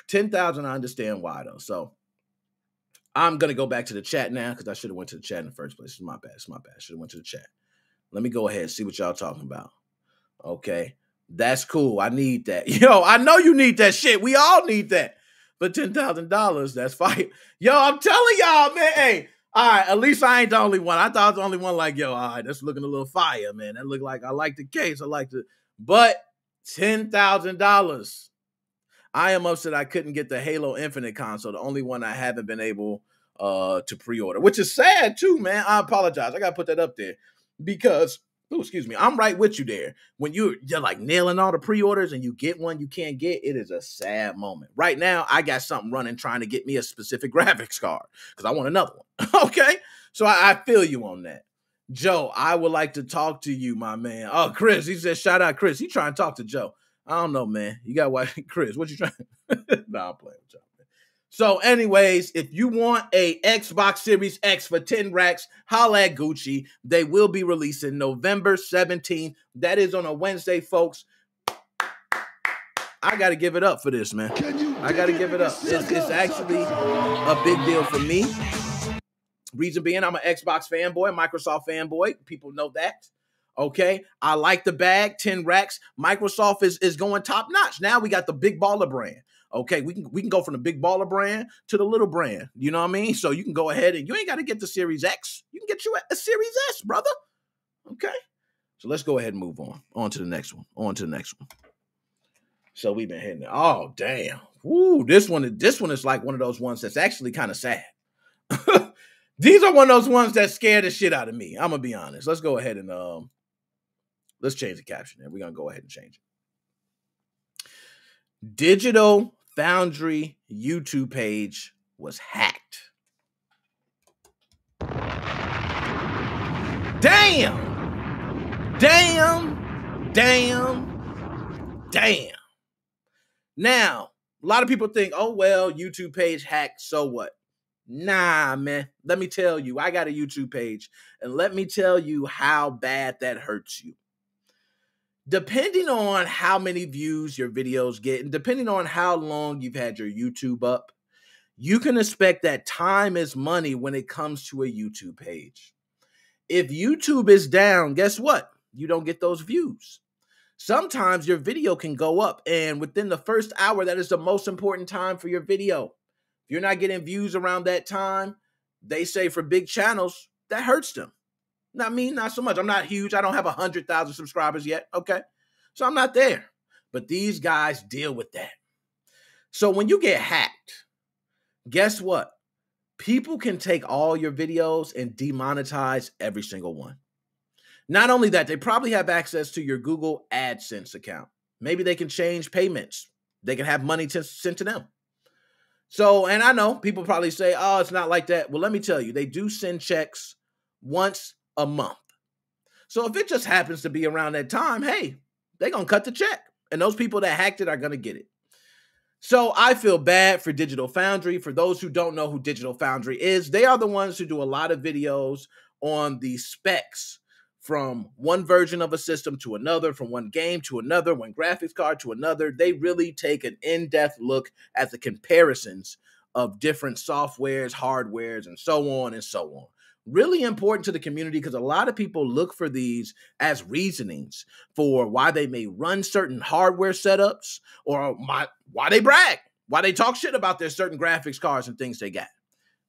10,000, I understand why, though. So I'm going to go back to the chat now because I should have went to the chat in the first place. It's my bad. Should have went to the chat. Let me go ahead and see what y'all talking about. Okay. That's cool. I need that. Yo, I know you need that shit. We all need that. But $10,000, that's fire. Yo, I'm telling y'all, man. Hey, all right, at least I ain't the only one. I thought I was the only one like, yo, all right, that's looking a little fire, man. That look like I like the case. But $10,000. I am upset I couldn't get the Halo Infinite console, the only one I haven't been able to pre-order, which is sad too, man. I apologize. I got to put that up there because, excuse me, I'm right with you there. When you're like nailing all the pre-orders and you get one you can't get, it is a sad moment. Right now, I got something running trying to get me a specific graphics card because I want another one. Okay? So I feel you on that. Joe, I would like to talk to you, my man. Oh, Chris, he said, shout out Chris. He trying to talk to Joe. I don't know, man. You got what? Chris, what you trying? Nah, I'm playing with y'all, man. So anyways, if you want a Xbox Series X for 10 racks, holla at Gucci. They will be releasing November 17th. That is on a Wednesday, folks. I got to give it up for this, man. I got to give it up. It's actually a big deal for me. Reason being, I'm an Xbox fanboy, Microsoft fanboy. People know that. Okay, I like the bag, 10 racks. Microsoft is going top notch. Now we got the big baller brand. Okay, we can go from the big baller brand to the little brand. You know what I mean? So you can go ahead and you ain't got to get the Series X. You can get you a Series S, brother. Okay, so let's go ahead and move on to the next one. So we've been hitting it. Oh damn! Woo! This one is like one of those ones that's actually kind of sad. These are one of those ones that scare the shit out of me. I'm gonna be honest. Let's go ahead and let's change the caption there. We're gonna go ahead and change it. Digital Foundry YouTube page was hacked. Damn. Now, a lot of people think, oh, well, YouTube page hacked, so what? Nah, man. Let me tell you, I got a YouTube page, and let me tell you how bad that hurts you. Depending on how many views your videos get, and depending on how long you've had your YouTube up, you can expect that time is money when it comes to a YouTube page. If YouTube is down, guess what? You don't get those views. Sometimes your video can go up, and within the first hour, that is the most important time for your video. If you're not getting views around that time, they say for big channels, that hurts them. Not me, not so much. I'm not huge. I don't have 100,000 subscribers yet, okay? So I'm not there. But these guys deal with that. So when you get hacked, guess what? People can take all your videos and demonetize every single one. Not only that, they probably have access to your Google AdSense account. Maybe they can change payments. They can have money sent to them. So, and I know people probably say, oh, it's not like that. Well, let me tell you, they do send checks once a month. So if it just happens to be around that time, hey, they're going to cut the check. And those people that hacked it are going to get it. So I feel bad for Digital Foundry. For those who don't know who Digital Foundry is, they are the ones who do a lot of videos on the specs from one version of a system to another, from one game to another, one graphics card to another. They really take an in-depth look at the comparisons of different softwares, hardwares, and so on and so on. Really important to the community because a lot of people look for these as reasonings for why they may run certain hardware setups or why they brag, why they talk shit about their certain graphics cards and things they got.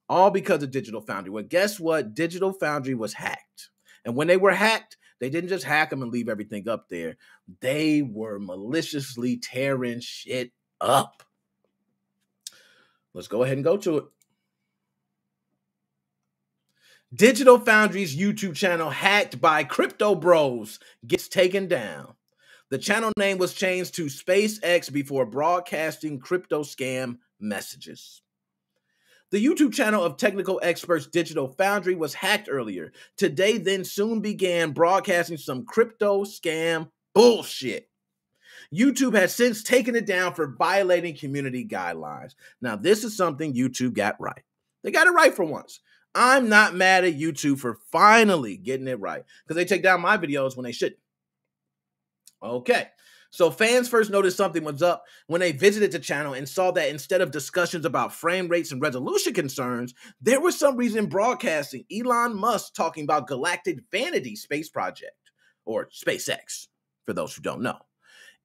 All because of Digital Foundry. Well, guess what? Digital Foundry was hacked. And when they were hacked, They didn't just hack them and leave everything up there. They were maliciously tearing shit up. Let's go ahead and go to it. Digital Foundry's YouTube channel hacked by Crypto Bros gets taken down. The channel name was changed to SpaceX before broadcasting crypto scam messages. The YouTube channel of technical experts Digital Foundry was hacked earlier. Today then soon began broadcasting some crypto scam bullshit. YouTube has since taken it down for violating community guidelines. Now, this is something YouTube got right. They got it right for once. I'm not mad at YouTube for finally getting it right because they take down my videos when they shouldn't. Okay, so fans first noticed something was up when they visited the channel and saw that instead of discussions about frame rates and resolution concerns, there was some reason broadcasting Elon Musk talking about Galactic Vanity Space Project, or SpaceX, for those who don't know.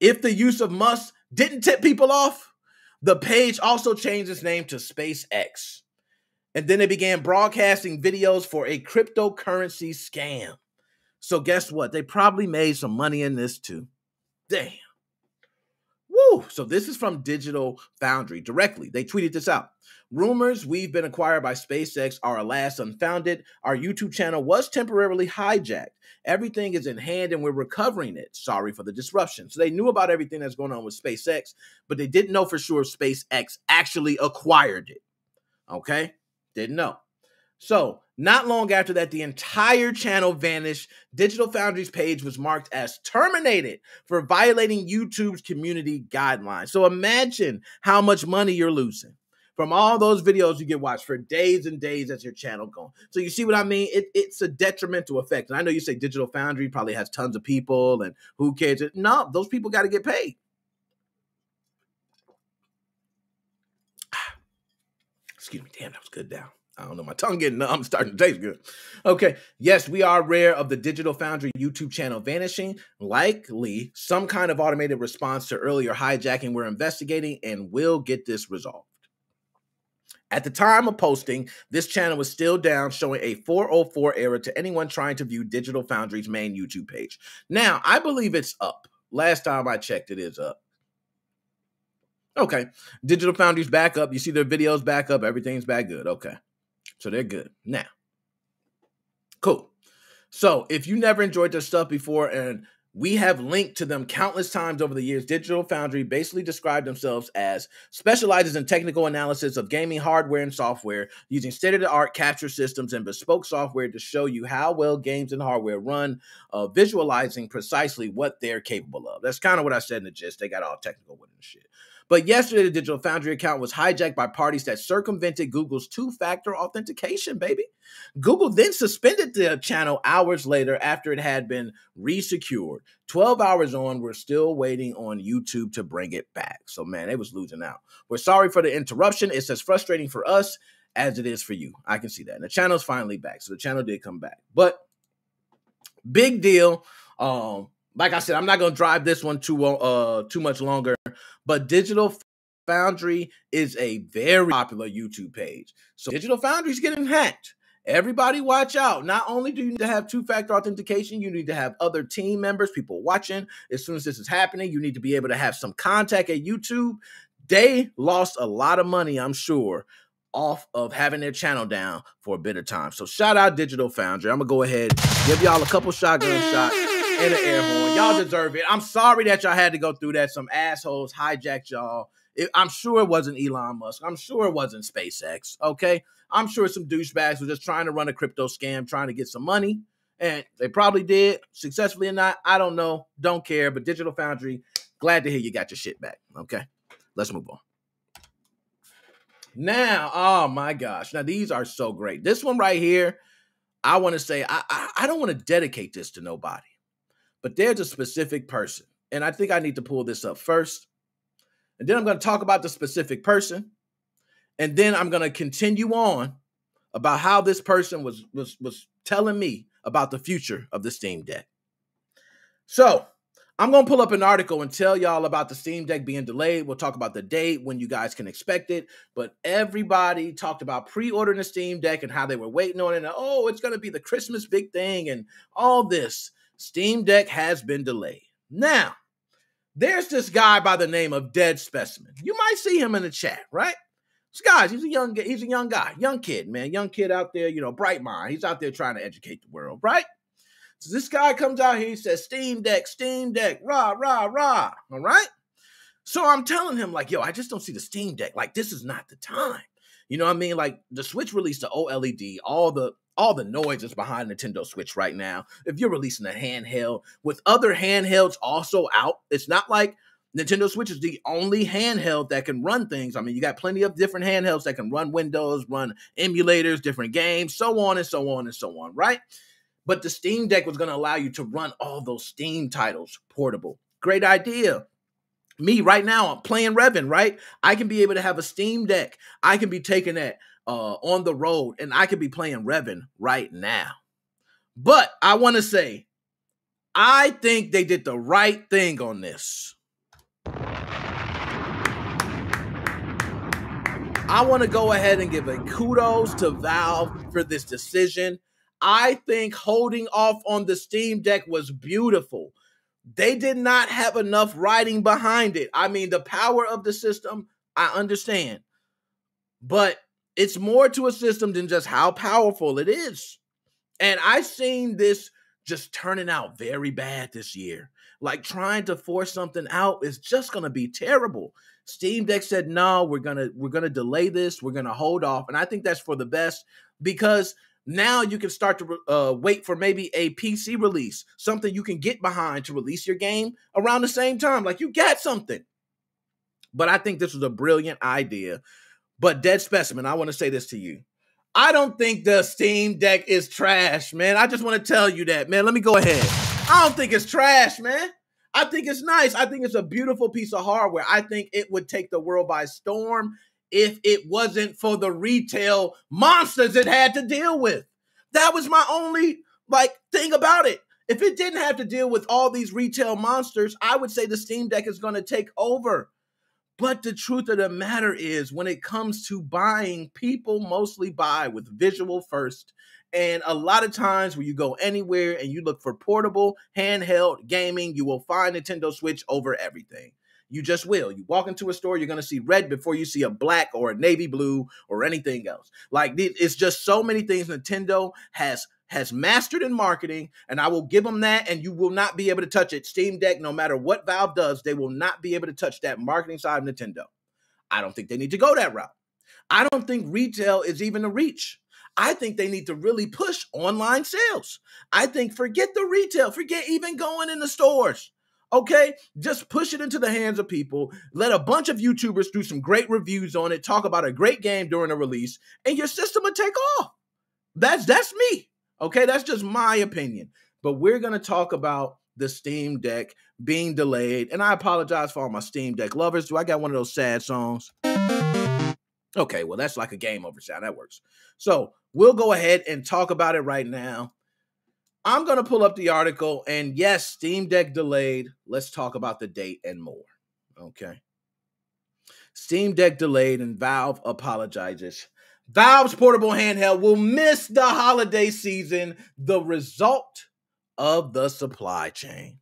If the use of Musk didn't tip people off, the page also changed its name to SpaceX. And then they began broadcasting videos for a cryptocurrency scam. So guess what? They probably made some money in this too. Damn. Woo! So this is from Digital Foundry directly. They tweeted this out. Rumors we've been acquired by SpaceX are alas unfounded. Our YouTube channel was temporarily hijacked. Everything is in hand and we're recovering it. Sorry for the disruption. So they knew about everything that's going on with SpaceX, but they didn't know for sure if SpaceX actually acquired it. Okay? Didn't know. So, not long after that, the entire channel vanished. Digital Foundry's page was marked as terminated for violating YouTube's community guidelines. So imagine how much money you're losing from all those videos you get watched for days and days as your channel going. So you see what I mean? It's a detrimental effect. And I know you say Digital Foundry probably has tons of people and who cares? No, those people got to get paid. Excuse me, damn, that was good down. I don't know, my tongue getting numb, starting to taste good. Okay, yes, we are aware of the Digital Foundry YouTube channel vanishing, likely some kind of automated response to earlier hijacking. We're investigating and will get this resolved. At the time of posting, this channel was still down, showing a 404 error to anyone trying to view Digital Foundry's main YouTube page. Now, I believe it's up. Last time I checked, it is up. Okay, Digital Foundry's back up. You see their videos back up. Everything's back good. Okay. So they're good. Now, cool. So if you never enjoyed their stuff before, and we have linked to them countless times over the years, Digital Foundry basically described themselves as specializes in technical analysis of gaming hardware and software, using state-of-the-art capture systems and bespoke software to show you how well games and hardware run, visualizing precisely what they're capable of. That's kind of what I said in the gist. They got all technical with it and shit. But yesterday, the Digital Foundry account was hijacked by parties that circumvented Google's two-factor authentication, baby. Google then suspended the channel hours later after it had been resecured. 12 hours on, we're still waiting on YouTube to bring it back. So, man, they was losing out. We're sorry for the interruption. It's as frustrating for us as it is for you. I can see that. And the channel's finally back. So the channel did come back. But big deal. Like I said, I'm not going to drive this one too much longer, but Digital Foundry is a very popular YouTube page. So Digital Foundry is getting hacked. Everybody watch out. Not only do you need to have two-factor authentication, you need to have other team members, people watching. As soon as this is happening, you need to be able to have some contact at YouTube. They lost a lot of money, I'm sure, off of having their channel down for a bit of time. So shout out Digital Foundry. I'm going to go ahead, give y'all a couple shotgun shots and an air horn. Y'all deserve it. I'm sorry that y'all had to go through that. Some assholes hijacked y'all. I'm sure it wasn't Elon Musk. I'm sure it wasn't SpaceX, okay? I'm sure some douchebags were just trying to run a crypto scam, trying to get some money, and they probably did, successfully or not. I don't know. Don't care, but Digital Foundry, glad to hear you got your shit back, okay? Let's move on. Now, oh my gosh. Now, these are so great. This one right here, I want to say, I don't want to dedicate this to nobody, but there's a specific person, and I think I need to pull this up first, and then I'm going to talk about the specific person, and then I'm going to continue on about how this person was telling me about the future of the Steam Deck. So I'm going to pull up an article and tell y'all about the Steam Deck being delayed. We'll talk about the date, when you guys can expect it. But everybody talked about pre-ordering the Steam Deck and how they were waiting on it. And, oh, it's going to be the Christmas big thing and all this. Steam Deck has been delayed. Now, there's this guy by the name of Dead Specimen. You might see him in the chat, right? This guy, he's a young guy, young kid, man, young kid out there, you know, bright mind. He's out there trying to educate the world, right? So this guy comes out here, he says, Steam Deck, rah, rah, rah, all right? So I'm telling him, like, yo, I just don't see the Steam Deck. Like, this is not the time. You know what I mean? Like, the Switch released the OLED, all the noise is behind Nintendo Switch right now. If you're releasing a handheld, with other handhelds also out, it's not like Nintendo Switch is the only handheld that can run things. I mean, you got plenty of different handhelds that can run Windows, run emulators, different games, so on and so on and so on, right? But the Steam Deck was going to allow you to run all those Steam titles portable. Great idea. Me right now, I'm playing Revan, right? I can be able to have a Steam Deck. I can be taking that on the road, and I can be playing Revan right now. But I want to say, I think they did the right thing on this. I want to go ahead and give a kudos to Valve for this decision. I think holding off on the Steam Deck was beautiful. They did not have enough writing behind it. I mean, the power of the system, I understand. But it's more to a system than just how powerful it is. And I've seen this just turning out very bad this year. Like, trying to force something out is just going to be terrible. Steam Deck said, no, we're gonna delay this. We're going to hold off. And I think that's for the best, because now you can start to wait for maybe a PC release, something you can get behind to release your game around the same time. Like, you got something. But I think this was a brilliant idea. But Dead Specimen, I want to say this to you. I don't think the Steam Deck is trash, man. I just want to tell you that, man. Let me go ahead. I don't think it's trash, man. I think it's nice. I think it's a beautiful piece of hardware. I think it would take the world by storm if it wasn't for the retail monsters it had to deal with. That was my only, thing about it. If it didn't have to deal with all these retail monsters, I would say the Steam Deck is going to take over. But the truth of the matter is, when it comes to buying, people mostly buy with visual first. And a lot of times when you go anywhere and you look for portable, handheld gaming, you will find Nintendo Switch over everything. You just will. You walk into a store, you're going to see red before you see a black or a navy blue or anything else. Like, it's just so many things Nintendo has mastered in marketing, and I will give them that, and you will not be able to touch it. Steam Deck, no matter what Valve does, they will not be able to touch that marketing side of Nintendo. I don't think they need to go that route. I don't think retail is even a reach. I think they need to really push online sales. I think forget the retail, forget even going in the stores. Okay, just push it into the hands of people. Let a bunch of YouTubers do some great reviews on it, talk about a great game during a release, and your system will take off. That's me. Okay, that's just my opinion. But we're going to talk about the Steam Deck being delayed. And I apologize for all my Steam Deck lovers. Do I got one of those sad songs? Okay, well, that's like a game over sound. That works. So we'll go ahead and talk about it right now. I'm going to pull up the article. And yes, Steam Deck delayed. Let's talk about the date and more. Okay. Steam Deck delayed and Valve apologizes. Valve's portable handheld will miss the holiday season, the result of the supply chain.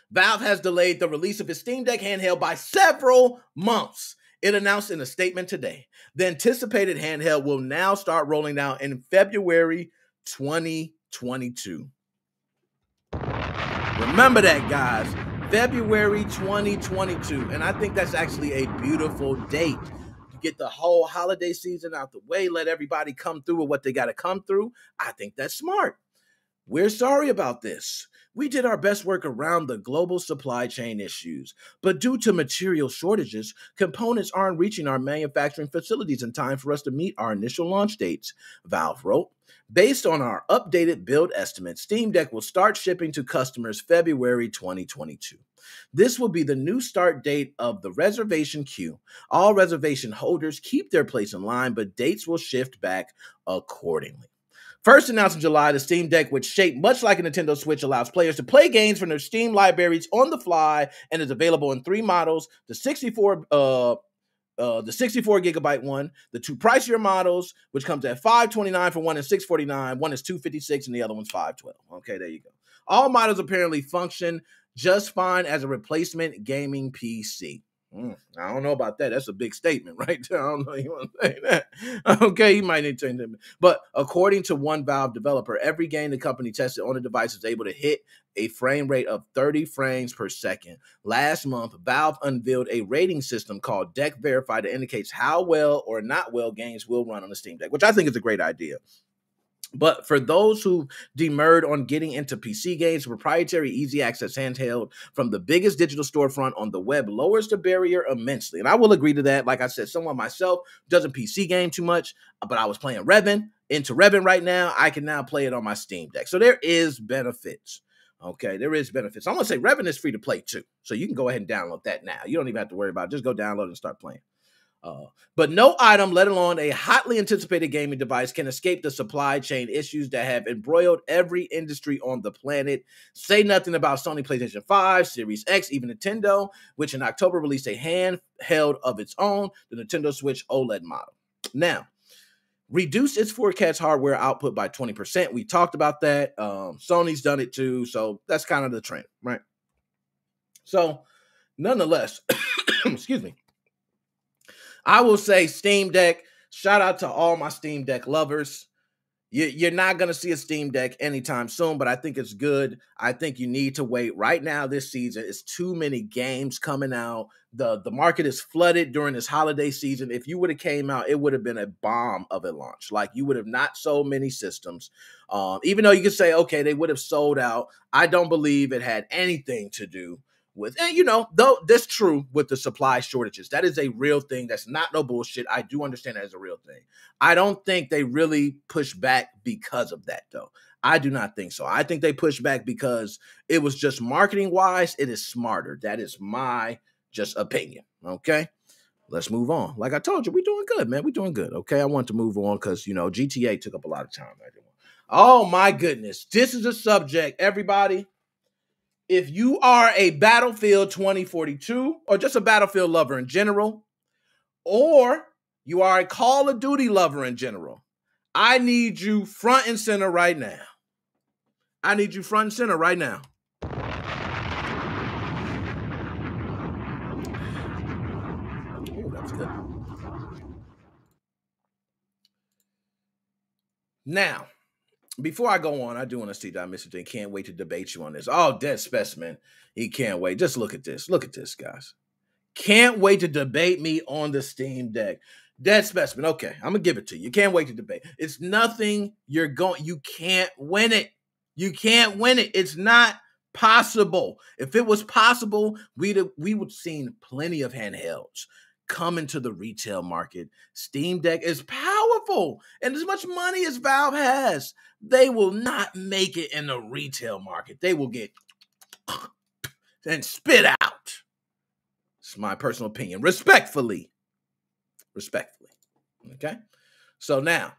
Valve has delayed the release of its Steam Deck handheld by several months. It announced in a statement today. The anticipated handheld will now start rolling out in February 2022. Remember that, guys. February 2022. And I think that's actually a beautiful date. Get the whole holiday season out the way, let everybody come through with what they got to come through. I think that's smart. We're sorry about this. We did our best work around the global supply chain issues, but due to material shortages, components aren't reaching our manufacturing facilities in time for us to meet our initial launch dates, Valve wrote. Based on our updated build estimate, Steam Deck will start shipping to customers February 2022. This will be the new start date of the reservation queue. All reservation holders keep their place in line, but dates will shift back accordingly. First announced in July, the Steam Deck, which shaped much like a Nintendo Switch, allows players to play games from their Steam libraries on the fly and is available in 3 models: the 64 gigabyte one, the 2 pricier models, which comes at $529 for one and $649. One is $256 and the other one's $512. Okay, there you go. All models apparently function just fine as a replacement gaming PC. I don't know about that. That's a big statement right there. I don't know you want to say that. Okay, you might need to change that. But according to one Valve developer, every game the company tested on the device is able to hit a frame rate of 30 frames per second. Last month, Valve unveiled a rating system called Deck Verify that indicates how well or not well games will run on the Steam Deck, which I think is a great idea. But for those who demurred on getting into PC games, proprietary easy access handheld from the biggest digital storefront on the web lowers the barrier immensely. And I will agree to that. Like I said, someone myself doesn't PC game too much, but I was playing into Revan right now. I can now play it on my Steam Deck. So there is benefits. Okay, there is benefits. I'm going to say Revan is free to play too. So you can go ahead and download that now. You don't even have to worry about it. Just go download and start playing. But no item, let alone a hotly anticipated gaming device, can escape the supply chain issues that have embroiled every industry on the planet. Say nothing about Sony PlayStation 5, Series X, even Nintendo, which in October released a handheld of its own, the Nintendo Switch OLED model. Now, reduce its forecast hardware output by 20%. We talked about that. Sony's done it too, so that's kind of the trend, right? So, nonetheless, excuse me. I will say Steam Deck, shout out to all my Steam Deck lovers. You're not going to see a Steam Deck anytime soon, but I think it's good. I think you need to wait. Right now this season, it's too many games coming out. The market is flooded during this holiday season. If you would have came out, it would have been a bomb of a launch. Like, you would have not sold many systems. Even though you could say, okay, they would have sold out. I don't believe it had anything to do with, and though that's true with the supply shortages. That is a real thing. That's not no bullshit. I do understand that as a real thing. I don't think they really push back because of that, though. I do not think so. I think they push back because it was just marketing wise, it is smarter. That is my just opinion. Okay. Let's move on. Like I told you, we're doing good, man. We're doing good. Okay. I want to move on because, GTA took up a lot of time. Oh my goodness. This is a subject, everybody. If you are a Battlefield 2042 or just a Battlefield lover in general, or you are a Call of Duty lover in general, I need you front and center right now. I need you front and center right now. Oh, that was good. Now, before I go on, I do want to see that Mr. J can't wait to debate you on this. Oh, Dead Specimen. He can't wait. Just look at this. Look at this, guys. Can't wait to debate me on the Steam Deck. Dead Specimen. Okay, I'm going to give it to you. You can't wait to debate. It's nothing you can't win it. You can't win it. It's not possible. If it was possible, we would seen plenty of handhelds come into the retail market. Steam Deck is powerful, and as much money as Valve has, they will not make it in the retail market. They will get and spit out. It's my personal opinion. Respectfully. Okay? So now,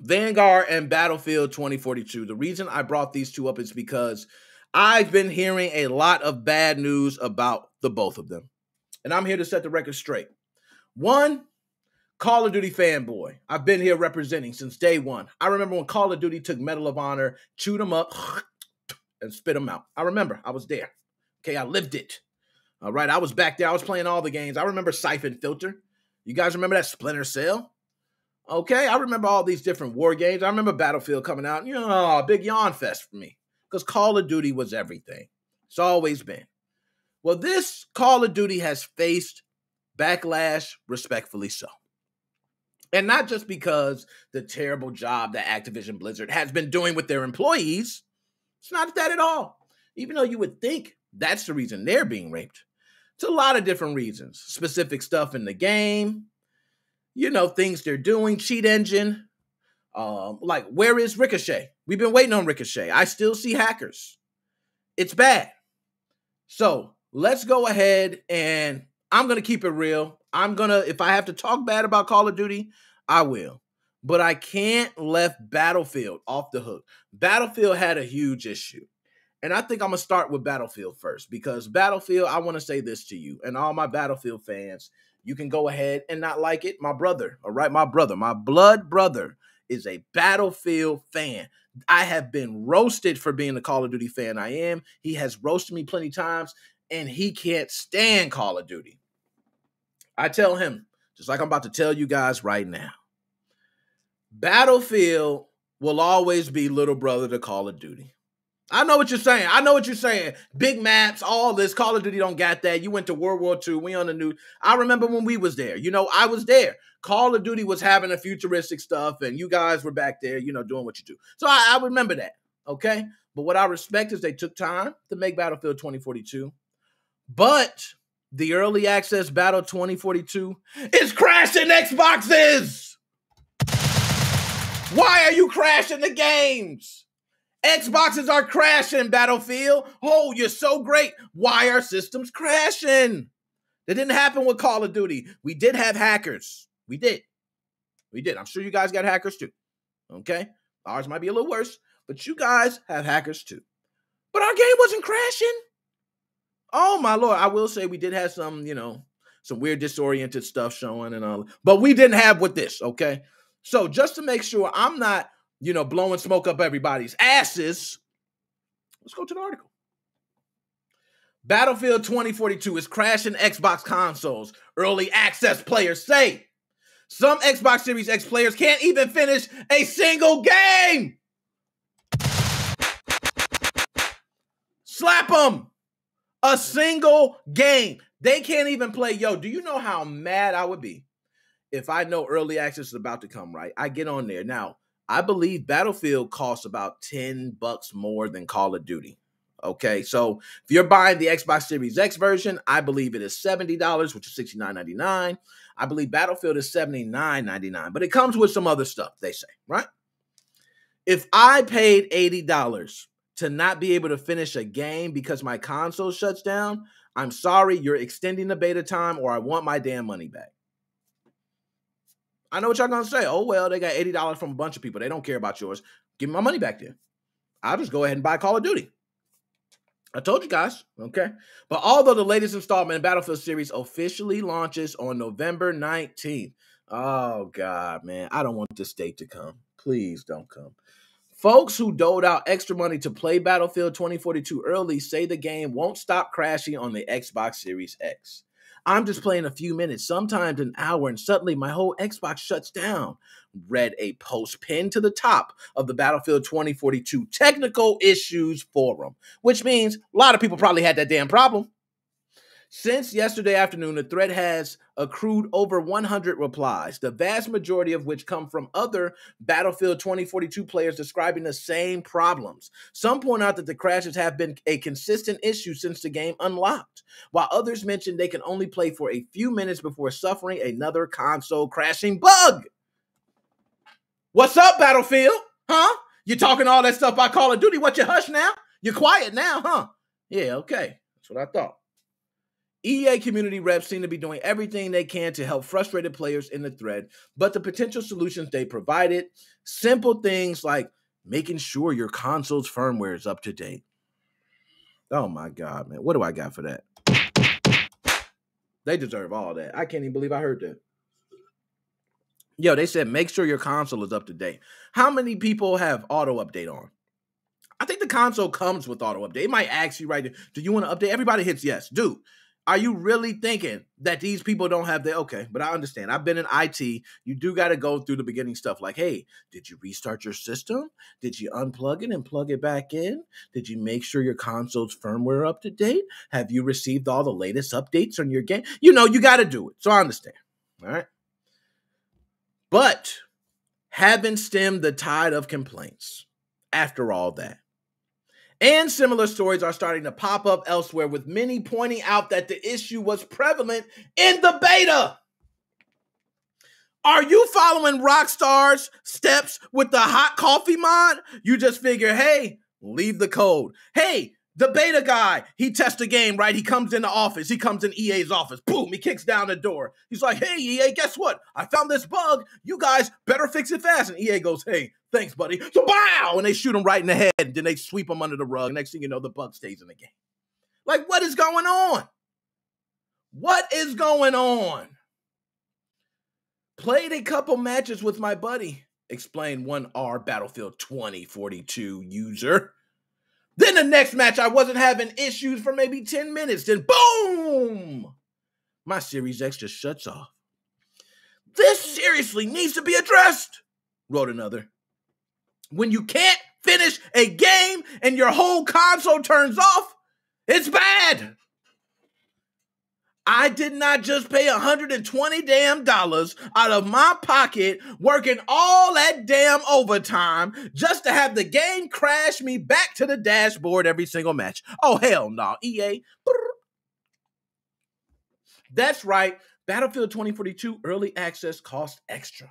Vanguard and Battlefield 2042. The reason I brought these two up is because I've been hearing a lot of bad news about the both of them. And I'm here to set the record straight. One, Call of Duty fanboy. I've been here representing since day one. I remember when Call of Duty took Medal of Honor, chewed them up, and spit them out. I remember. I was there. Okay, I lived it. All right, I was back there. I was playing all the games. I remember Siphon Filter. You guys remember that? Splinter Cell? Okay, I remember all these different war games. I remember Battlefield coming out. A big yawn fest for me. Because Call of Duty was everything. It's always been. Well, this Call of Duty has faced backlash, respectfully so. And not just because the terrible job that Activision Blizzard has been doing with their employees. It's not that at all. Even though you would think that's the reason they're being raped. It's a lot of different reasons. Specific stuff in the game. Things they're doing. Cheat engine. Like, where is Ricochet? We've been waiting on Ricochet. I still see hackers. It's bad. So, let's go ahead and I'm going to keep it real. If I have to talk bad about Call of Duty, I will. But I can't left Battlefield off the hook. Battlefield had a huge issue. And I think I'm going to start with Battlefield first. Because Battlefield, I want to say this to you. And all my Battlefield fans, you can go ahead and not like it. My brother, all right? My blood brother is a Battlefield fan. I have been roasted for being the Call of Duty fan I am. He has roasted me plenty times, and he can't stand Call of Duty. I tell him, just like I'm about to tell you guys right now, Battlefield will always be little brother to Call of Duty. I know what you're saying. I know what you're saying. Big maps, all this. Call of Duty don't got that. You went to World War II. We on the new. I remember when we was there. You know, I was there. Call of Duty was having a futuristic stuff, and you guys were back there, you know, doing what you do. So I remember that, okay? But what I respect is they took time to make Battlefield 2042. But the early access Battle 2042 is crashing Xboxes. Why are you crashing the games? Xboxes are crashing, Battlefield. Oh, you're so great. Why are systems crashing? That didn't happen with Call of Duty. We did have hackers. We did. I'm sure you guys got hackers too. Okay? Ours might be a little worse, but you guys have hackers too. But our game wasn't crashing. Oh, my Lord. I will say we did have some, you know, some weird disoriented stuff showing and all. But we didn't have with this, okay? So just to make sure I'm not, you know, blowing smoke up everybody's asses, let's go to the article. Battlefield 2042 is crashing Xbox consoles. Early access players say. Some Xbox Series X players can't even finish a single game. Slap them. A single game. They can't even play. Yo, do you know how mad I would be if I know early access is about to come, right? I get on there. Now, I believe Battlefield costs about $10 more than Call of Duty. Okay, so if you're buying the Xbox Series X version, I believe it is $70, which is $69.99. I believe Battlefield is $79.99, but it comes with some other stuff, they say, right? If I paid $80 to not be able to finish a game because my console shuts down, I'm sorry, you're extending the beta time or I want my damn money back. I know what y'all gonna say. Oh, well, they got $80 from a bunch of people. They don't care about yours. Give me my money back then. I'll just go ahead and buy Call of Duty. I told you guys, okay? But although the latest installment in Battlefield series officially launches on November 19th. Oh, God, man. I don't want this date to come. Please don't come. Folks who doled out extra money to play Battlefield 2042 early say the game won't stop crashing on the Xbox Series X. I'm just playing a few minutes, sometimes an hour, and suddenly my whole Xbox shuts down. Read a post pinned to the top of the Battlefield 2042 Technical Issues Forum, which means a lot of people probably had that damn problem. Since yesterday afternoon, the thread has accrued over 100 replies, the vast majority of which come from other Battlefield 2042 players describing the same problems. Some point out that the crashes have been a consistent issue since the game unlocked, while others mention they can only play for a few minutes before suffering another console crashing bug. What's up, Battlefield? Huh? You talking all that stuff about Call of Duty? What, you hush now? You're quiet now, huh? Yeah, okay. That's what I thought. EA community reps seem to be doing everything they can to help frustrated players in the thread, but the potential solutions they provided, simple things like making sure your console's firmware is up to date. Oh my God, man. What do I got for that? They deserve all that. I can't even believe I heard that. Yo, they said make sure your console is up to date. How many people have auto update on? I think the console comes with auto update. It might ask you right there, do you want to update? Everybody hits yes. Dude, are you really thinking that these people don't have their, okay, but I understand. I've been in IT. You do got to go through the beginning stuff like, hey, did you restart your system? Did you unplug it and plug it back in? Did you make sure your console's firmware up to date? Have you received all the latest updates on your game? You know, you got to do it. So I understand. All right. But haven't stemmed the tide of complaints after all that. And similar stories are starting to pop up elsewhere, with many pointing out that the issue was prevalent in the beta. Are you following Rockstar's steps with the hot coffee mod? You just figure, hey, leave the code. Hey, the beta guy, he tests the game, right? He comes in the office. He comes in EA's office. Boom, he kicks down the door. He's like, hey, EA, guess what? I found this bug. You guys better fix it fast. And EA goes, hey, thanks, buddy. So, bow! And they shoot him right in the head. And then they sweep him under the rug. Next thing you know, the bug stays in the game. Like, what is going on? What is going on? Played a couple matches with my buddy. Explained one R Battlefield 2042 user. Then the next match, I wasn't having issues for maybe 10 minutes. Then boom! My Series X just shuts off. This seriously needs to be addressed, wrote another. When you can't finish a game and your whole console turns off, it's bad. I did not just pay $120 damn out of my pocket working all that damn overtime just to have the game crash me back to the dashboard every single match. Oh, hell no, EA. That's right. Battlefield 2042 early access cost extra.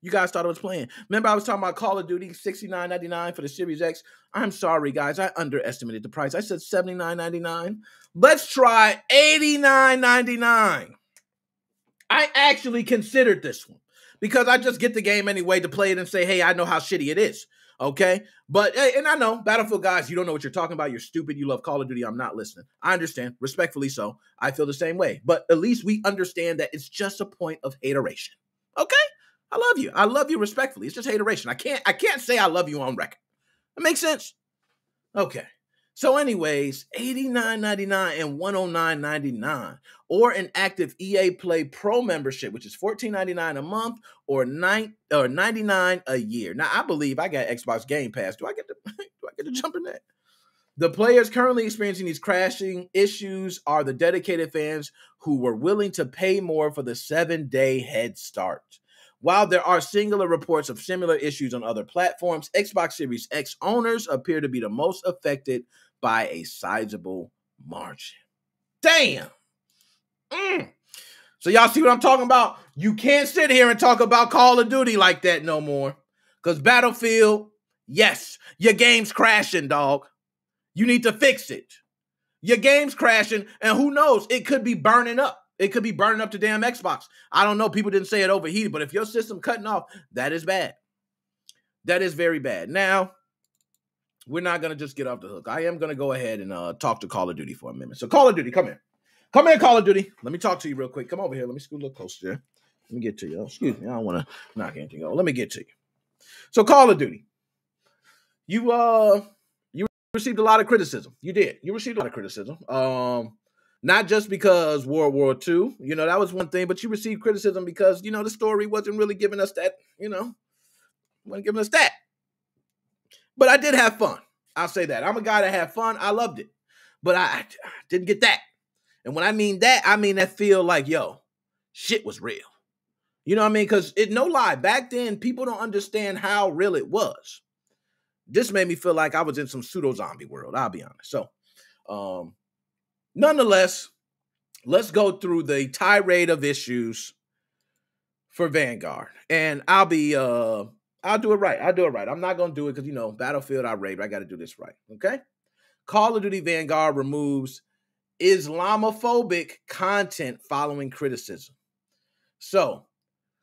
You guys thought I was playing. Remember I was talking about Call of Duty $69.99 for the Series X? I'm sorry, guys. I underestimated the price. I said $79.99. Let's try $89.99. I actually considered this one because I just get the game anyway to play it and say, hey, I know how shitty it is. Okay? But, hey, and I know, Battlefield guys, you don't know what you're talking about. You're stupid. You love Call of Duty. I'm not listening. I understand. Respectfully so. I feel the same way. But at least we understand that it's just a point of hateration. Okay? I love you. I love you respectfully. It's just hateration. I can't say I love you on record. That makes sense? Okay. So anyways, $89.99 and $109.99, or an active EA Play Pro membership, which is $14.99 a month or $99 a year. Now I believe I got Xbox Game Pass. Do I get to jump in that? The players currently experiencing these crashing issues are the dedicated fans who were willing to pay more for the 7-day head start. While there are singular reports of similar issues on other platforms, Xbox Series X owners appear to be the most affected by a sizable margin. Damn. So y'all see what I'm talking about? You can't sit here and talk about Call of Duty like that no more. Because Battlefield, yes, your game's crashing, dog. You need to fix it. Your game's crashing, and who knows? It could be burning up. It could be burning up the damn Xbox. I don't know. People didn't say it overheated, but if your system cutting off, that is bad. That is very bad. Now, we're not going to just get off the hook. I am going to go ahead and talk to Call of Duty for a minute. So Call of Duty, come here. Come here, Call of Duty. Let me talk to you real quick. Come over here. Let me scoot a little closer. Let me get to you. Excuse me. I don't want to knock anything over. Let me get to you. So Call of Duty, you received a lot of criticism. You did. You received a lot of criticism. Not just because World War II, that was one thing, but you received criticism because, the story wasn't really giving us that, wasn't giving us that. But I did have fun. I'll say that. I'm a guy that had fun. I loved it. But I didn't get that. And when I mean that, I mean that feel like, shit was real. You know what I mean? Because no lie, back then, people don't understand how real it was. This made me feel like I was in some pseudo-zombie world, I'll be honest. So, nonetheless, let's go through the tirade of issues for Vanguard. And I'll do it right. I'll do it right. I'm not going to do it because, Battlefield, I rave. I got to do this right. Okay? Call of Duty Vanguard removes Islamophobic content following criticism. So,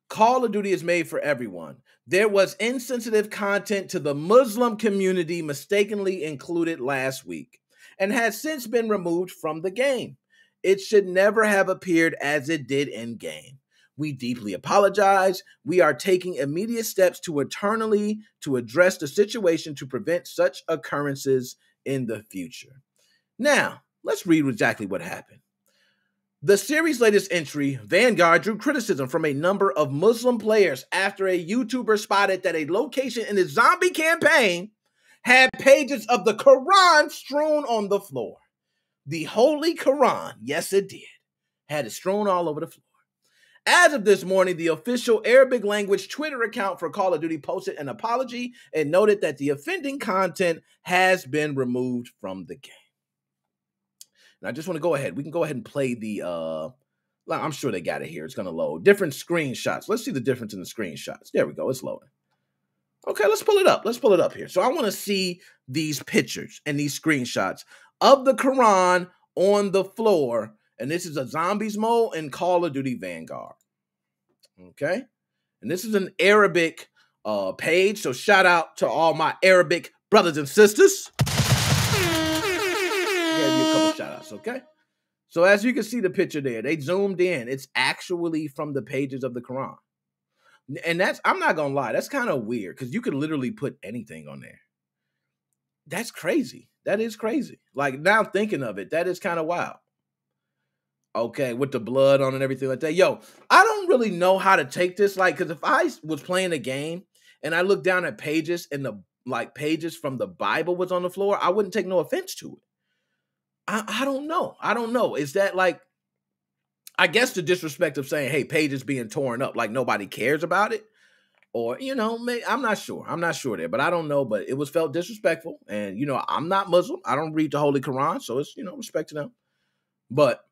Call of Duty is made for everyone. There was insensitive content to the Muslim community mistakenly included last week and has since been removed from the game. It should never have appeared as it did in game. We deeply apologize. We are taking immediate steps to address the situation to prevent such occurrences in the future. Now, let's read exactly what happened. The series' latest entry, Vanguard, drew criticism from a number of Muslim players after a YouTuber spotted that a location in his zombie campaign had pages of the Quran strewn on the floor. The Holy Quran, yes it did, had it strewn all over the floor. As of this morning, the official Arabic language Twitter account for Call of Duty posted an apology and noted that the offending content has been removed from the game. And I just want to go ahead. We can go ahead and play the, I'm sure they got it here. It's going to load. Different screenshots. Let's see the difference in the screenshots. There we go. It's loading. Okay, let's pull it up. Let's pull it up here. So I want to see these pictures and these screenshots of the Quran on the floor. And this is a zombies mode in Call of Duty Vanguard. Okay. And this is an Arabic page. So shout out to all my Arabic brothers and sisters. Shout outs, okay? So as you can see the picture there, they zoomed in. It's actually from the pages of the Quran. And I'm not gonna lie, that's kind of weird because you could literally put anything on there. That's crazy. That is crazy. Like now thinking of it, that is kind of wild. Okay, with the blood on and everything like that. Yo, I don't really know how to take this. Like, because if I was playing a game and I looked down at pages and the pages from the Bible was on the floor, I wouldn't take no offense to it. I don't know. I don't know. Is that like, I guess the disrespect of saying, hey, pages being torn up, like nobody cares about it? Or, I'm not sure. I'm not sure there, but I don't know. But it was felt disrespectful. And, I'm not Muslim. I don't read the Holy Quran. So it's, respect to them. But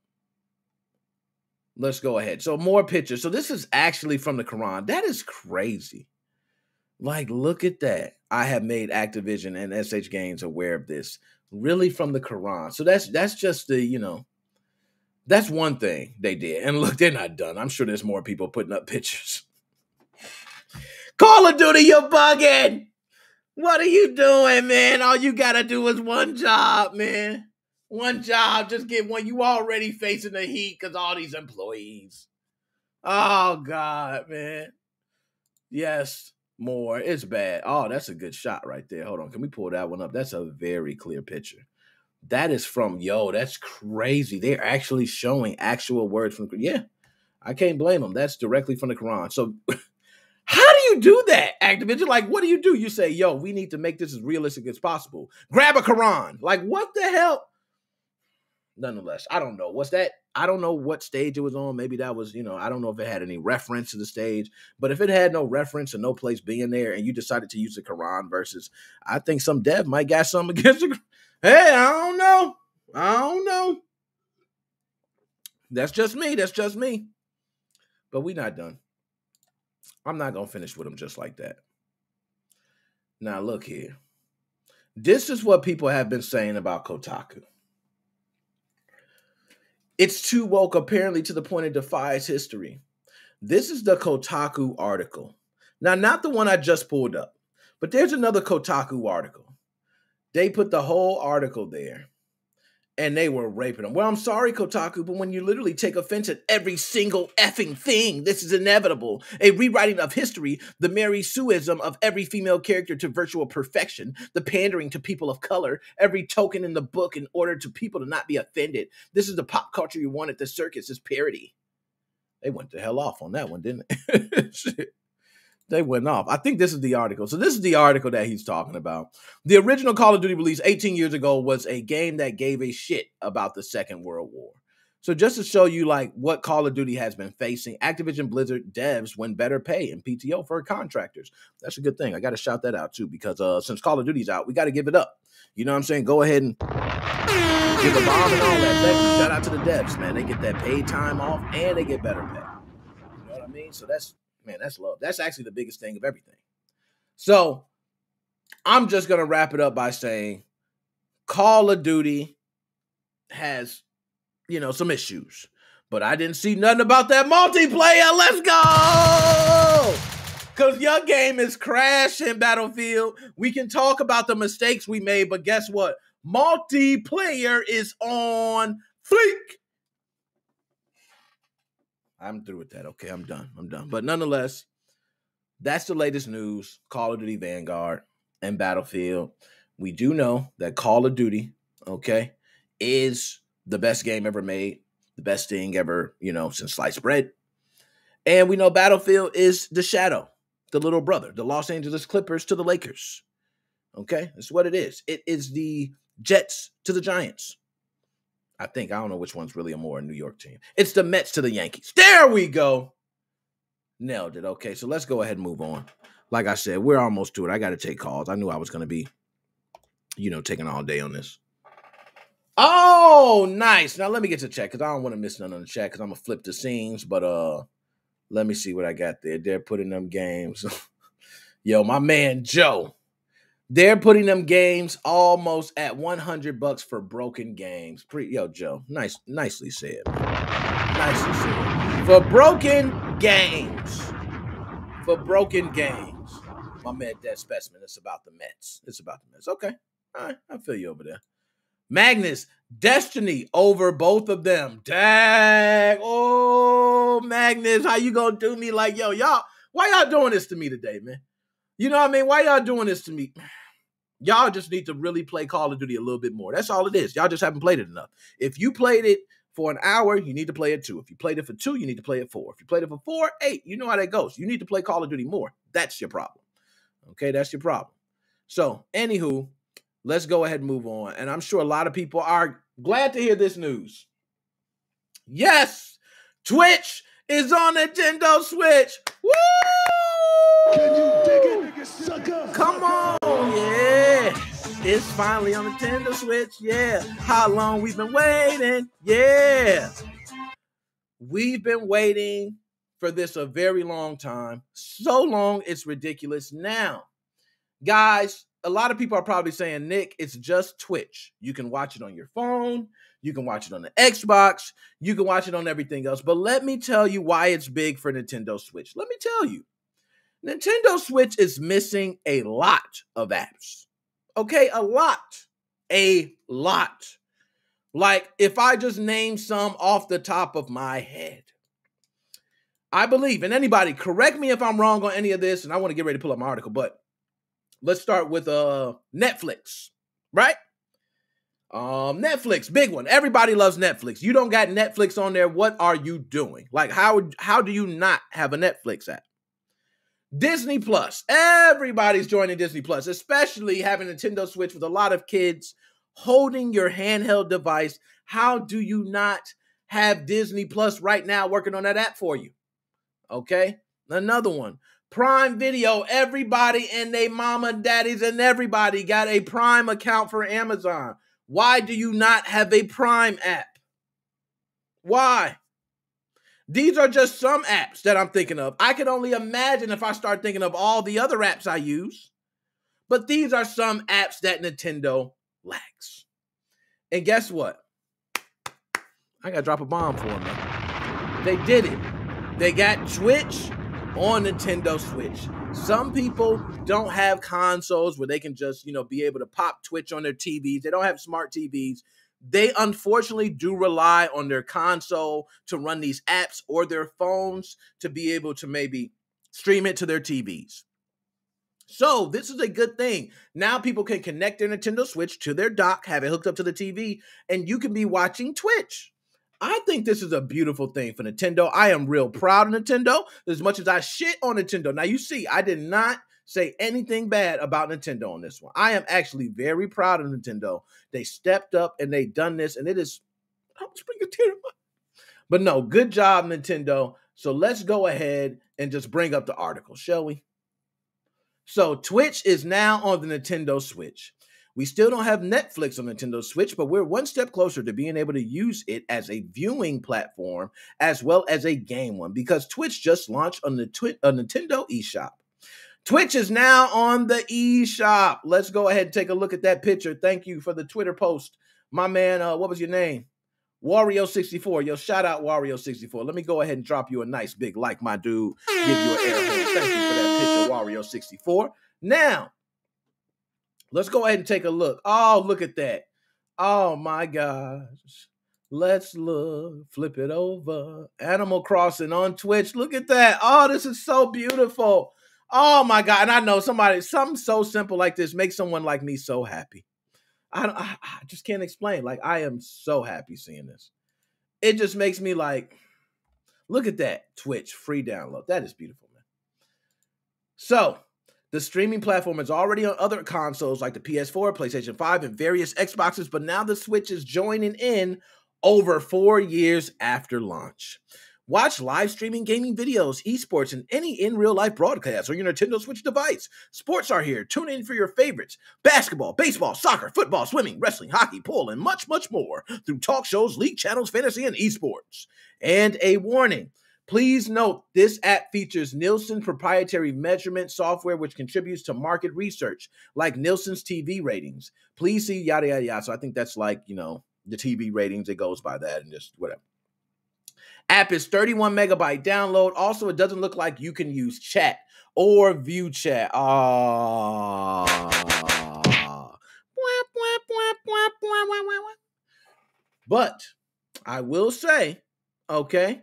let's go ahead. So more pictures. So this is actually from the Quran. That is crazy. Like, look at that. I have made Activision and SH Games aware of this. Really from the Quran. So that's just the, that's one thing they did. And look, they're not done. I'm sure there's more people putting up pictures. Call of Duty, you're bugging. What are you doing, man? All you got to do is one job, man. One job. Just get one. You already facing the heat because all these employees. Oh, God, man. Yes, more. It's bad. Oh, that's a good shot right there. Hold on. Can we pull that one up? That's a very clear picture. That is from, that's crazy. They're actually showing actual words from the Quran. Yeah, I can't blame them. That's directly from the Quran. So how do you do that, Activision? Like, what do? You say, we need to make this as realistic as possible. Grab a Quran. Like, what the hell? Nonetheless, I don't know. What's that? I don't know what stage it was on. Maybe that was, I don't know if it had any reference to the stage. But if it had no reference and no place being there and you decided to use the Quran verses, I think some dev might got something against the Quran. Hey, I don't know. That's just me. But we not done. I'm not going to finish with them just like that. Now, look here. This is what people have been saying about Kotaku. It's too woke, apparently, to the point it defies history. This is the Kotaku article. Now, not the one I just pulled up, but there's another Kotaku article. They put the whole article there, and they were raping them. Well, I'm sorry, Kotaku, but when you literally take offense at every single effing thing, this is inevitable. A rewriting of history, the Mary Sueism of every female character to virtual perfection, the pandering to people of color, every token in the book in order to people to not be offended. This is the pop culture you want at the circus, is parody. They went the hell off on that one, didn't they? Shit. They went off. I think this is the article. So this is the article that he's talking about. The original Call of Duty released 18 years ago was a game that gave a shit about the Second World War. So just to show you like what Call of Duty has been facing, Activision Blizzard devs win better pay and PTO for contractors. That's a good thing. I got to shout that out too because since Call of Duty's out, we got to give it up. You know what I'm saying? Go ahead and give a bomb and all that. Thank you. Shout out to the devs, man. They get that paid time off and they get better pay. You know what I mean? So that's love. That's actually the biggest thing of everything. So I'm just going to wrap it up by saying Call of Duty has, some issues. But I didn't see nothing about that multiplayer. Let's go! Because your game is crashing, Battlefield. We can talk about the mistakes we made, but guess what? Multiplayer is on fleek. I'm through with that. Okay, I'm done. But nonetheless, that's the latest news. Call of Duty Vanguard and Battlefield. We do know that Call of Duty, is the best game ever made, the best thing ever, since sliced bread. And we know Battlefield is the shadow, the little brother, the Los Angeles Clippers to the Lakers. Okay, that's what it is. It is the Jets to the Giants. I don't know which one's really a more New York team. It's the Mets to the Yankees. There we go. Nailed it. Okay, so let's go ahead and move on. Like I said, we're almost to it. I got to take calls. I knew I was going to be, taking all day on this. Oh, nice. Now let me get to chat because I don't want to miss none on the chat because I'm going to flip the scenes. But let me see what I got there. They're putting them games. Yo, my man Joe. They're putting them games almost at $100 for broken games. Yo, Joe, nicely said. Nicely said. For broken games. My man, Dead Specimen, it's about the Mets. Okay. All right, I feel you over there. Magnus, Destiny over both of them. Dang. Oh, Magnus, how you gonna do me like, y'all? Why y'all doing this to me today, man? You know what I mean? Why y'all doing this to me? Y'all just need to really play Call of Duty a little bit more. That's all it is. Y'all just haven't played it enough. If you played it for an hour, you need to play it 2. If you played it for 2, you need to play it 4. If you played it for 4, 8. You know how that goes. You need to play Call of Duty more. That's your problem. Okay, that's your problem. So, anywho, let's go ahead and move on. And I'm sure a lot of people are glad to hear this news. Yes, Twitch is on Nintendo Switch. Woo! Can you dig it, sucker? Come on, yeah. It's finally on Nintendo Switch, yeah. How long we've been waiting, yeah. We've been waiting for this a very long time. So long, it's ridiculous. Now, guys, a lot of people are probably saying, Nick, it's just Twitch. You can watch it on your phone. You can watch it on the Xbox. You can watch it on everything else. But let me tell you why it's big for Nintendo Switch. Let me tell you. Nintendo Switch is missing a lot of apps. Okay, a lot. A lot. Like, if I just name some off the top of my head. I believe, and anybody, correct me if I'm wrong on any of this, and I want to get ready to pull up my article, but let's start with Netflix, right? Netflix, big one. Everybody loves Netflix. You don't got Netflix on there, what are you doing? Like, how do you not have a Netflix app? Disney Plus. Everybody's joining Disney Plus, especially having a Nintendo Switch with a lot of kids holding your handheld device. How do you not have Disney Plus right now working on that app for you? Okay, another one. Prime Video. Everybody and they mama, daddies, and everybody got a Prime account for Amazon. Why do you not have a Prime app? Why? These are just some apps that I'm thinking of. I can only imagine if I start thinking of all the other apps I use. But these are some apps that Nintendo lacks. And guess what? I got to drop a bomb for them, man. They did it. They got Twitch on Nintendo Switch. Some people don't have consoles where they can just, be able to pop Twitch on their TVs. They don't have smart TVs. They unfortunately do rely on their console to run these apps or their phones to be able to maybe stream it to their TVs. So this is a good thing. Now people can connect their Nintendo Switch to their dock, have it hooked up to the TV, and you can be watching Twitch. I think this is a beautiful thing for Nintendo. I am real proud of Nintendo as much as I shit on Nintendo. Now, you see, I did not say anything bad about Nintendo on this one. I am actually very proud of Nintendo. They stepped up and they done this, and it is, but no, good job, Nintendo. So let's go ahead and just bring up the article, shall we? So Twitch is now on the Nintendo Switch. We still don't have Netflix on Nintendo Switch, but we're one step closer to being able to use it as a viewing platform as well as a game one, because Twitch just launched on the Nintendo eShop. Twitch is now on the eShop. Let's go ahead and take a look at that picture. Thank you for the Twitter post. My man, what was your name? Wario64. Yo, shout out Wario64. Let me go ahead and drop you a nice big like, my dude. Give you an air horn. Thank you for that picture, Wario64. Now, let's go ahead and take a look. Oh, look at that. Oh, my gosh. Let's look. Flip it over. Animal Crossing on Twitch. Look at that. Oh, this is so beautiful. Oh, my God. And I know something so simple like this makes someone like me so happy. I just can't explain. Like, I am so happy seeing this. It just makes me like, look at that. Twitch, free download. That is beautiful, man. So, the streaming platform is already on other consoles like the PS4, PlayStation 5, and various Xboxes, but now the Switch is joining in over 4 years after launch. Watch live streaming gaming videos, esports, and any in-real-life broadcasts on your Nintendo Switch device. Sports are here. Tune in for your favorites. Basketball, baseball, soccer, football, swimming, wrestling, hockey, pool, and much, much more through talk shows, league channels, fantasy, and esports. And a warning. Please note, this app features Nielsen proprietary measurement software which contributes to market research, like Nielsen's TV ratings. Please see yada, yada, yada. So I think that's like, the TV ratings. It goes by that and just whatever. App is 31 megabyte download. Also, it doesn't look like you can use chat or view chat. But I will say, okay,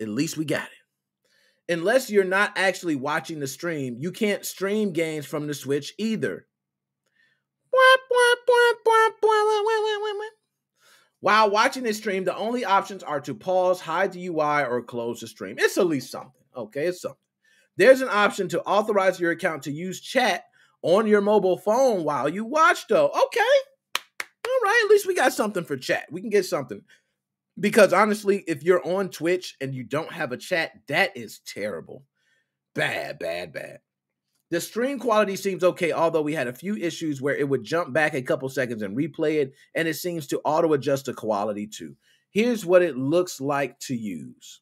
at least we got it. Unless you're not actually watching the stream, you can't stream games from the Switch either. While watching this stream, the only options are to pause, hide the UI, or close the stream. It's at least something. Okay, it's something. There's an option to authorize your account to use chat on your mobile phone while you watch, though. Okay. All right, at least we got something for chat. We can get something. Because honestly, if you're on Twitch and you don't have a chat, that is terrible. Bad, bad, bad. The stream quality seems okay, although we had a few issues where it would jump back a couple seconds and replay it, and it seems to auto-adjust the quality too. Here's what it looks like to use.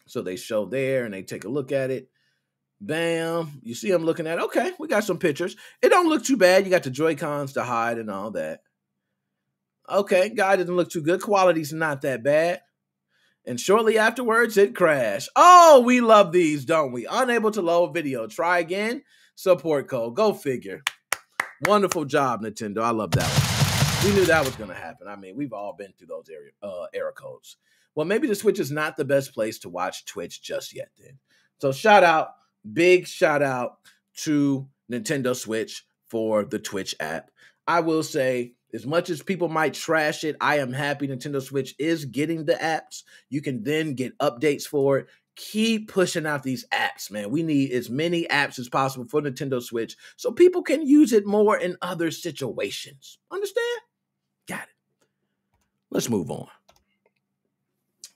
So they show there, and they take a look at it. Bam. You see I'm looking at it. Okay, we got some pictures. It don't look too bad. You got the Joy-Cons to hide and all that. Okay, guy doesn't look too good. Quality's not that bad. And shortly afterwards, it crashed. Oh, we love these, don't we? Unable to load video. Try again. Support code. Go figure. Wonderful job, Nintendo. I love that one. We knew that was going to happen. I mean, we've all been through those error codes. Well, maybe the Switch is not the best place to watch Twitch just yet then. So shout out, big shout out to Nintendo Switch for the Twitch app. I will say, as much as people might trash it, I am happy Nintendo Switch is getting the apps. You can then get updates for it. Keep pushing out these apps, man. We need as many apps as possible for Nintendo Switch so people can use it more in other situations. Understand? Got it. Let's move on.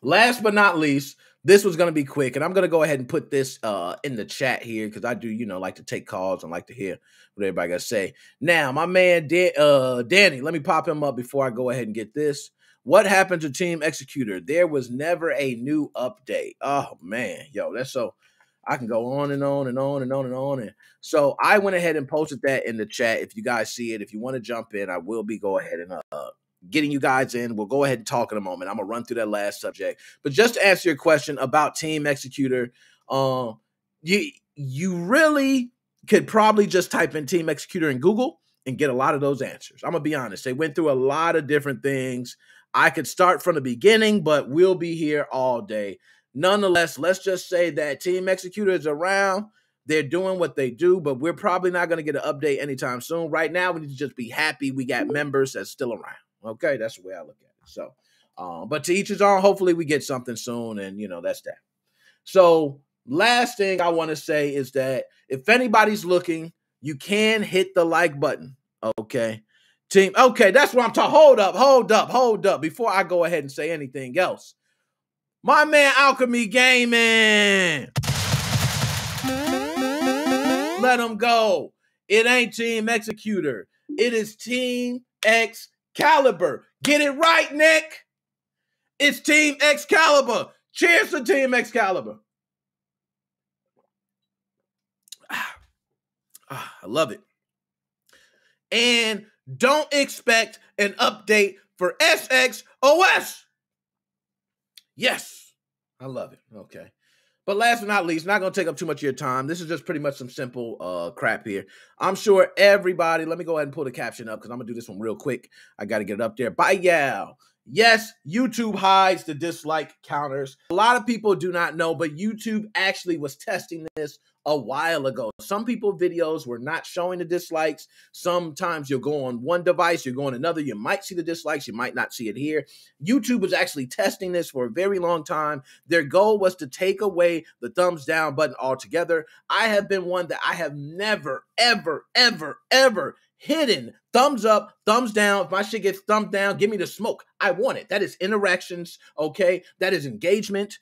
Last but not least, this was going to be quick, and I'm going to go ahead and put this in the chat here because I do, like to take calls and like to hear what everybody got to say. Now, my man Danny, let me pop him up before I go ahead and get this. What happened to Team Executor? There was never a new update. Oh, man. Yo, that's so... I can go on and on and on and on and on. And so I went ahead and posted that in the chat. If you guys see it, if you want to jump in, I will be go ahead and getting you guys in. We'll go ahead and talk in a moment. I'm going to run through that last subject. But just to answer your question about Team Executor, you really could probably just type in Team Executor in Google and get a lot of those answers. I'm going to be honest. They went through a lot of different things. I could start from the beginning, but we'll be here all day. Nonetheless, let's just say that Team Executor is around. They're doing what they do, but we're probably not going to get an update anytime soon. Right now, we need to just be happy we got members that's still around. Okay, that's the way I look at it. So, but to each his own, hopefully we get something soon, and, that's that. So, last thing I want to say is that if anybody's looking, you can hit the like button, okay? Okay, that's what I'm talking. Hold up. Before I go ahead and say anything else, my man Alchemy Gaming. Let him go. It ain't Team Executor. It is Team Excalibur. Get it right, Nick. It's Team Excalibur. Cheers to Team Excalibur. I love it. And don't expect an update for SXOS. Yes, I love it. Okay. But last but not least, not going to take up too much of your time. This is just pretty much some simple crap here. I'm sure everybody, let me go ahead and pull the caption up because I'm going to do this one real quick. I got to get it up there. Bye, y'all. Yes, YouTube hides the dislike counters. A lot of people do not know, but YouTube actually was testing this a while ago. Some people's videos were not showing the dislikes. Sometimes you'll go on one device, you'll go on another, you might see the dislikes, you might not see it here. YouTube was actually testing this for a very long time. Their goal was to take away the thumbs down button altogether. I have been one that I have never, ever, ever, ever hidden thumbs up, thumbs down. If my shit gets thumbs down, give me the smoke. I want it. That is interactions, okay? That is engagement.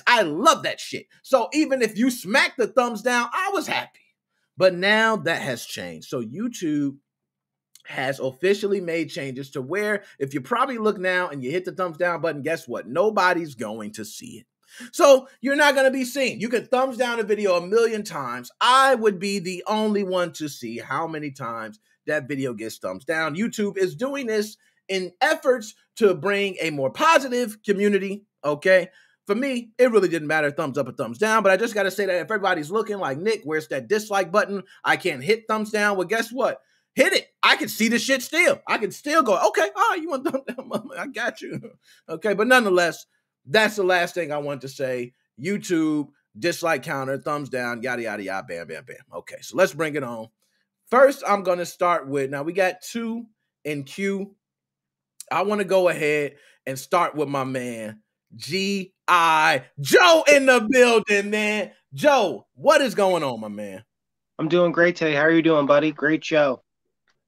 I love that shit. So even if you smack the thumbs down, I was happy. But now that has changed. So YouTube has officially made changes to where if you probably look now and you hit the thumbs down button, guess what? Nobody's going to see it. So you're not going to be seen. You can thumbs down a video 1,000,000 times. I would be the only one to see how many times that video gets thumbs down. YouTube is doing this in efforts to bring a more positive community, okay? For me, it really didn't matter thumbs up or thumbs down, but I just got to say that if everybody's looking like, Nick, where's that dislike button? I can't hit thumbs down. Well, guess what? Hit it. I can see the shit still. I can still go, okay, all right, you want thumbs down, mama? I got you. Okay, but nonetheless, that's the last thing I want to say. YouTube, dislike counter, thumbs down, yada, yada, yada, bam, bam, bam. Okay, so let's bring it on. First, I'm going to start with, now we got 2 in queue. I want to go ahead and start with my man, G.I. Joe in the building, man. Joe, what is going on, my man? I'm doing great today. How are you doing, buddy? Great show.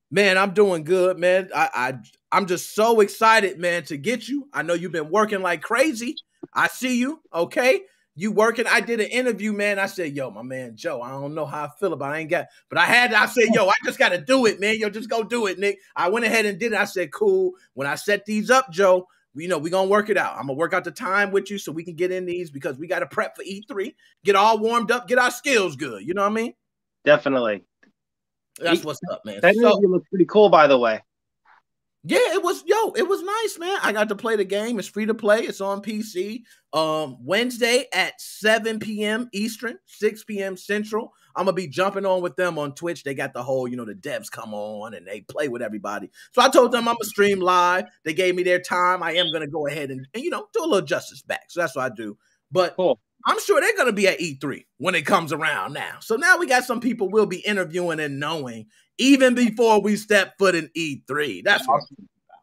Man, I'm doing good, man. I'm just so excited, man, to get you. I know you've been working like crazy. I see you, okay? You working. I did an interview, man. I said, yo, my man, Joe, I don't know how I feel about it. I ain't got, but I said, yo, I just got to do it, man. Yo, just go do it, Nick. I went ahead and did it. I said, cool. When I set these up, Joe, we're going to work it out. I'm going to work out the time with you so we can get in these because we got to prep for E3, get all warmed up, get our skills good. You know what I mean? Definitely. That's what's up, man. That interview looks pretty cool, by the way. Yeah, it was nice, man. I got to play the game. It's free to play. It's on PC. Wednesday at 7 p.m. Eastern, 6 p.m. Central. I'm going to be jumping on with them on Twitch. They got the whole, the devs come on and they play with everybody. So I told them I'm going to stream live. They gave me their time. I am going to go ahead and do a little justice back. So that's what I do. But cool. I'm sure they're going to be at E3 when it comes around now. So now we got some people we'll be interviewing and knowing even before we step foot in E3. That's what I'm talking about.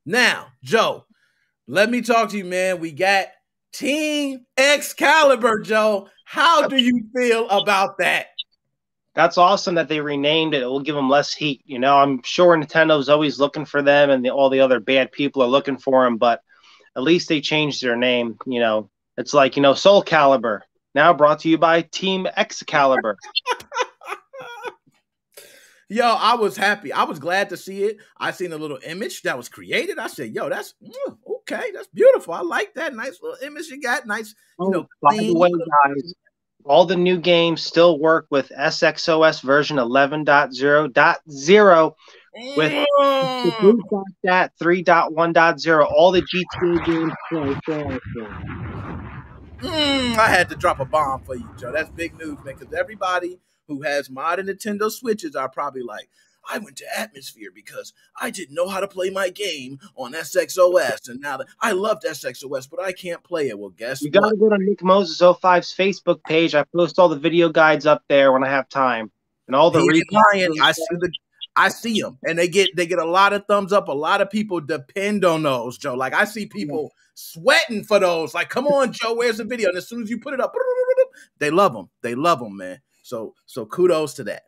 Now, Joe, let me talk to you, man. We got Team Excalibur, Joe. How do you feel about that? That's awesome that they renamed it. It will give them less heat. I'm sure Nintendo's always looking for them and all the other bad people are looking for them, but at least they changed their name. It's like, Soul Calibur, now brought to you by Team Excalibur. Yo, I was happy. I was glad to see it. I seen a little image that was created. I said, yo, that's okay. That's beautiful. I like that. Nice little image you got. Nice, By the way, guys, all the new games still work with SXOS version 11.0.0 with 3.1.0. All the GTA games play. I had to drop a bomb for you, Joe. That's big news, man, because everybody who has modern Nintendo Switches are probably like, I went to Atmosphere because I didn't know how to play my game on SXOS, and now that I loved SXOS, but I can't play it. Well, guess you gotta go to NickMoses05's Facebook page. I post all the video guides up there when I have time, and all the I see them, and they get a lot of thumbs up. A lot of people depend on those, Joe. Like I see people sweating for those. Like, come on, Joe, where's the video? And as soon as you put it up, they love them. They love them, man. So kudos to that.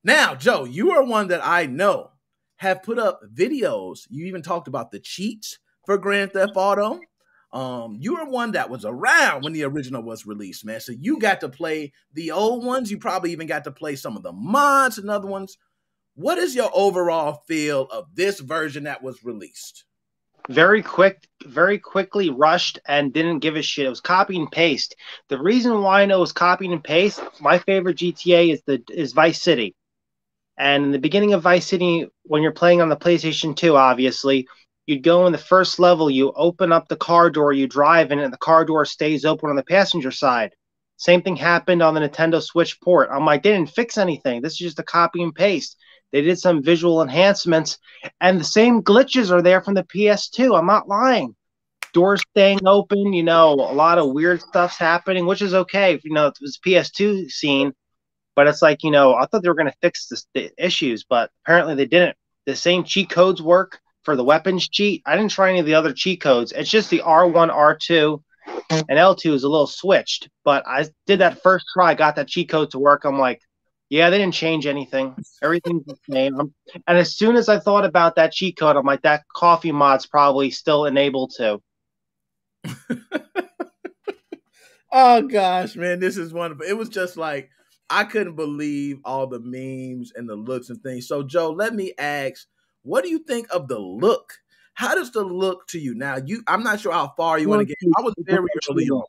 Now, Joe, you are one that I know have put up videos. You even talked about the cheats for Grand Theft Auto. You are one that was around when the original was released, man. So you got to play the old ones. You probably even got to play some of the mods and other ones. What is your overall feel of this version that was released? Very quickly rushed and didn't give a shit. It was copy and paste. The reason why I know it was copy and paste, my favorite GTA is Vice City. And in the beginning of Vice City, when you're playing on the PlayStation 2, obviously, you'd go in the first level, you open up the car door, you drive in, and the car door stays open on the passenger side. Same thing happened on the Nintendo Switch port. I'm like, they didn't fix anything. This is just a copy and paste. They did some visual enhancements, and the same glitches are there from the PS2. I'm not lying. Doors staying open, a lot of weird stuff's happening, which is okay. It was a PS2 scene, but it's like, I thought they were going to fix the issues, but apparently they didn't. The same cheat codes work for the weapons cheat. I didn't try any of the other cheat codes. It's just the R1, R2, and L2 is a little switched, but I did that first try, got that cheat code to work. I'm like, yeah, they didn't change anything. Everything's the same. And as soon as I thought about that cheat code, I'm like, that coffee mod's probably still enabled to. Oh, gosh, man, this is wonderful. It was just like, I couldn't believe all the memes and the looks and things. So, Joe, let me ask, what do you think of the look? How does the look to you? Now, I'm not sure how far you want to get. I was very early on.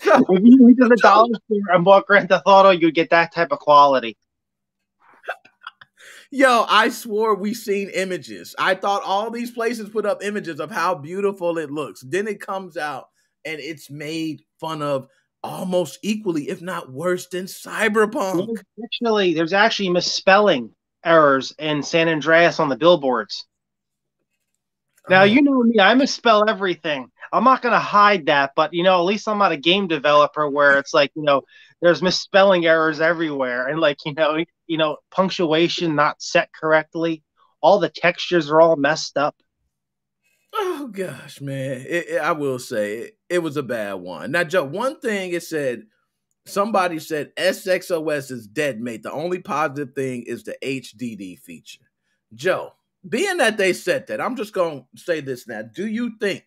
If you went to the dollar store and bought Grand Theft Auto, you'd get that type of quality. Yo, I swore we seen images. I thought all these places put up images of how beautiful it looks. Then it comes out and it's made fun of almost equally, if not worse than Cyberpunk. There's actually misspelling errors in San Andreas on the billboards. Now, you know me, I misspell everything. I'm not gonna hide that, but at least I'm not a game developer where it's like, there's misspelling errors everywhere, and like, punctuation not set correctly. All the textures are all messed up. Oh gosh, man! I will say it was a bad one. Now, Joe, one thing it said. Somebody said SXOS is dead, mate. The only positive thing is the HDD feature. Joe, being that they said that, I'm just going to say this now. Do you think,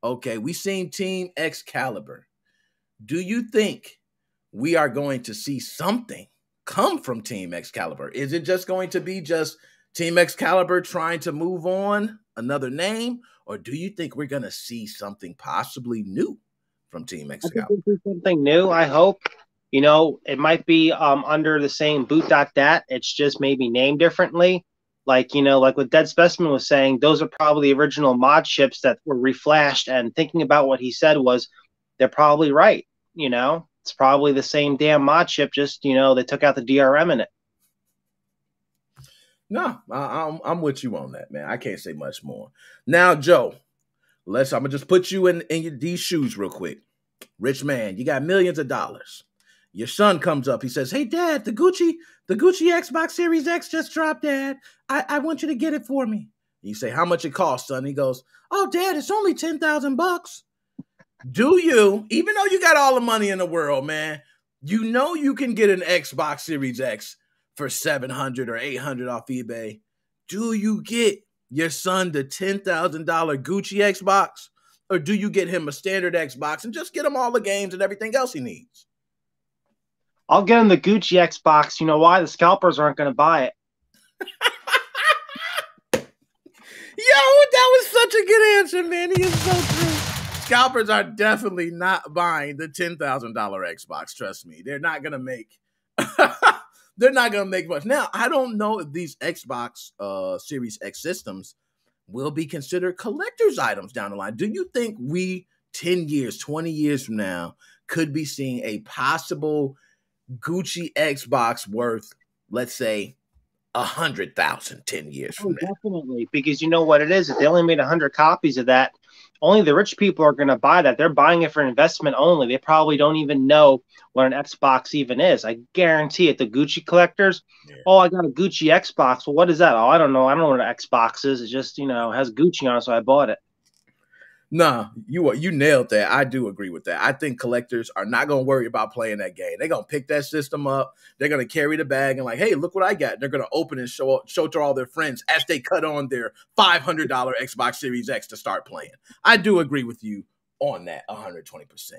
okay, we seen Team Excalibur. Do you think we are going to see something come from Team Excalibur? Is it just going to be just Team Excalibur trying to move on, another name? Or do you think we're going to see something possibly new from Team Excalibur? I think we'll see something new, I hope. It might be under the same boot.dat. It's just maybe named differently. Like what Dead Specimen was saying, those are probably the original mod chips that were reflashed. And thinking about what he said was, they're probably right. It's probably the same damn mod chip, just, they took out the DRM in it. No, I'm with you on that, man. I can't say much more. Now, Joe, I'm going to just put you in these shoes real quick. Rich man, you got millions of dollars. Your son comes up. He says, hey, Dad, the Gucci Xbox Series X just dropped, Dad. I want you to get it for me. You say, how much it costs, son? He goes, oh, Dad, it's only $10,000. Do you, even though you got all the money in the world, man, you can get an Xbox Series X for $700 or $800 off eBay. Do you get your son the $10,000 Gucci Xbox? Or do you get him a standard Xbox and just get him all the games and everything else he needs? I'll get him the Gucci Xbox. You know why? The scalpers aren't going to buy it. Yo, that was such a good answer, man. He is so true. Scalpers are definitely not buying the $10,000 Xbox. Trust me. They're not going to make they're not going to make much. Now, I don't know if these Xbox Series X systems will be considered collector's items down the line. Do you think we 10 years, 20 years from now could be seeing a possible Gucci Xbox worth, let's say, 100,000 10 years from now? Definitely, because you know what it is. If they only made 100 copies of that, only the rich people are going to buy that. They're buying it for investment only. They probably don't even know what an Xbox even is. I guarantee it. The Gucci collectors, oh, I got a Gucci Xbox. Well, what is that? Oh, I don't know. I don't know what an Xbox is. It just, has Gucci on it, so I bought it. Nah, you nailed that. I do agree with that. I think collectors are not going to worry about playing that game. They're going to pick that system up. They're going to carry the bag and like, hey, look what I got. They're going to open and show to all their friends as they cut on their $500 Xbox Series X to start playing. I do agree with you on that 120%.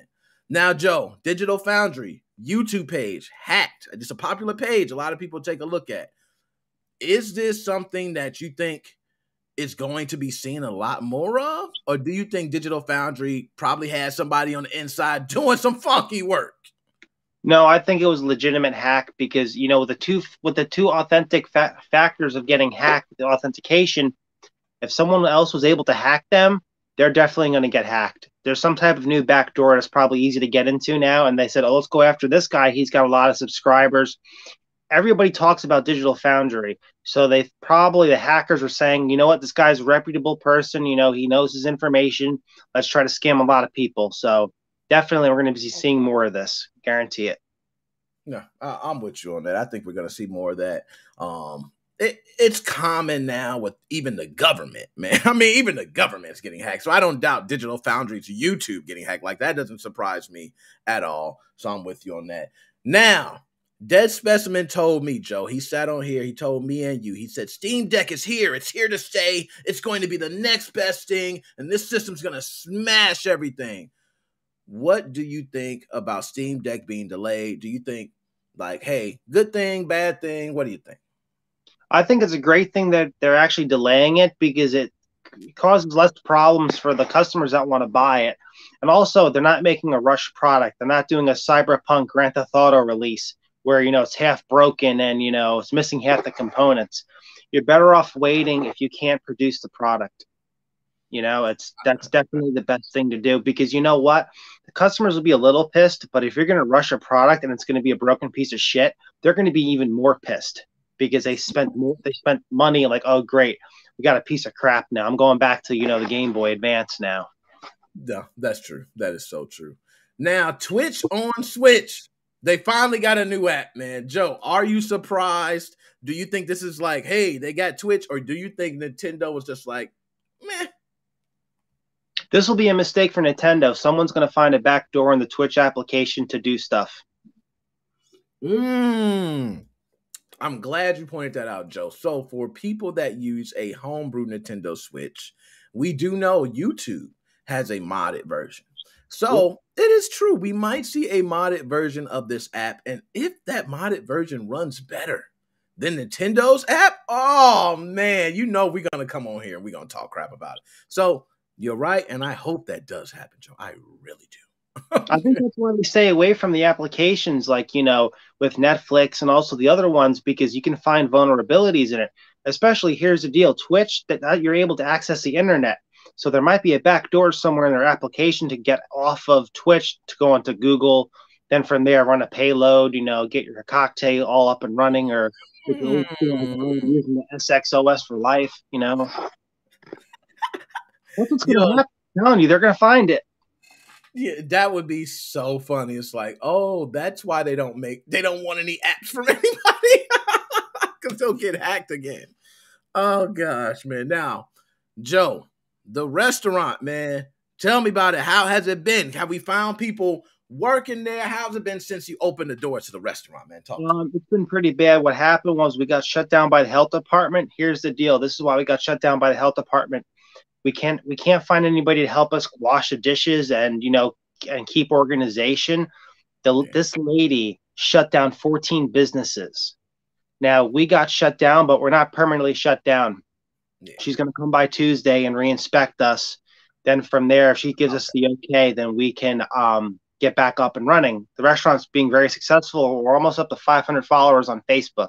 Now, Joe, Digital Foundry, YouTube page, hacked. It's a popular page. A lot of people take a look at. Is this something that you think is going to be seen a lot more of? Or do you think Digital Foundry probably has somebody on the inside doing some funky work? No, I think it was a legitimate hack because, with the two authentic factors of getting hacked, the authentication, if someone else was able to hack them, they're definitely going to get hacked. There's some type of new backdoor that's probably easy to get into now. And they said, oh, let's go after this guy. He's got a lot of subscribers. Everybody talks about Digital Foundry. So the hackers were saying, you know what, this guy's a reputable person. He knows his information. Let's try to scam a lot of people. So definitely we're going to be seeing more of this. Guarantee it. No, I'm with you on that. I think we're going to see more of that. It's common now with even the government, man. I mean, even the government's getting hacked. So I don't doubt Digital Foundry's YouTube getting hacked. Like, that doesn't surprise me at all. So I'm with you on that. Now, Dead Specimen told me, Joe, he sat on here, he told me and you, he said, Steam Deck is here. It's here to stay. It's going to be the next best thing, and this system's going to smash everything. What do you think about Steam Deck being delayed? Do you think, like, hey, good thing, bad thing? What do you think? I think it's a great thing that they're actually delaying it because it causes less problems for the customers that want to buy it. And also, they're not making a rush product. They're not doing a Cyberpunk Grand Theft Auto release where, it's half broken and, it's missing half the components. You're better off waiting if you can't produce the product. That's definitely the best thing to do because you know what? The customers will be a little pissed, but if you're going to rush a product and it's going to be a broken piece of shit, they're going to be even more pissed because they spent money like, oh, great, we got a piece of crap now. I'm going back to, the Game Boy Advance now. No, that's true. That is so true. Now, Twitch on Switch. They finally got a new app, man. Joe, are you surprised? Do you think this is like, hey, they got Twitch, or do you think Nintendo was just like, meh? This will be a mistake for Nintendo. Someone's going to find a back door in the Twitch application to do stuff. I'm glad you pointed that out, Joe. So for people that use a homebrew Nintendo Switch, we do know YouTube has a modded version. So it is true. We might see a modded version of this app. And if that modded version runs better than Nintendo's app, oh man, you know we're going to come on here and we're going to talk crap about it. So you're right. And I hope that does happen, Joe. I really do. I think that's why we stay away from the applications like, you know, with Netflix and also the other ones, because you can find vulnerabilities in it. Especially, here's the deal, Twitch, that you're able to access the internet. So there might be a back door somewhere in their application to get off of Twitch to go onto Google. Then from there, run a payload, you know, get your cocktail all up and running, or using the SXOS for life, you know. That's what's going to happen. I'm telling you, they're going to find it. Yeah, that would be so funny. It's like, oh, that's why they don't want any apps from anybody because they'll get hacked again. Oh gosh, man. Now, Joe, the restaurant, man, tell me about it. How has it been? Have we found people working there? How's it been since you opened the doors to the restaurant, man? Talk. It's been pretty bad. What happened was we got shut down by the health department. Here's the deal. This is why we got shut down by the health department. We can't find anybody to help us wash the dishes and, you know, and keep organization. This lady shut down 14 businesses. Now we got shut down, but we're not permanently shut down. Yeah. She's going to come by Tuesday and reinspect us. Then from there, if she gives us the okay, then we can get back up and running. The restaurant's being very successful. We're almost up to 500 followers on Facebook.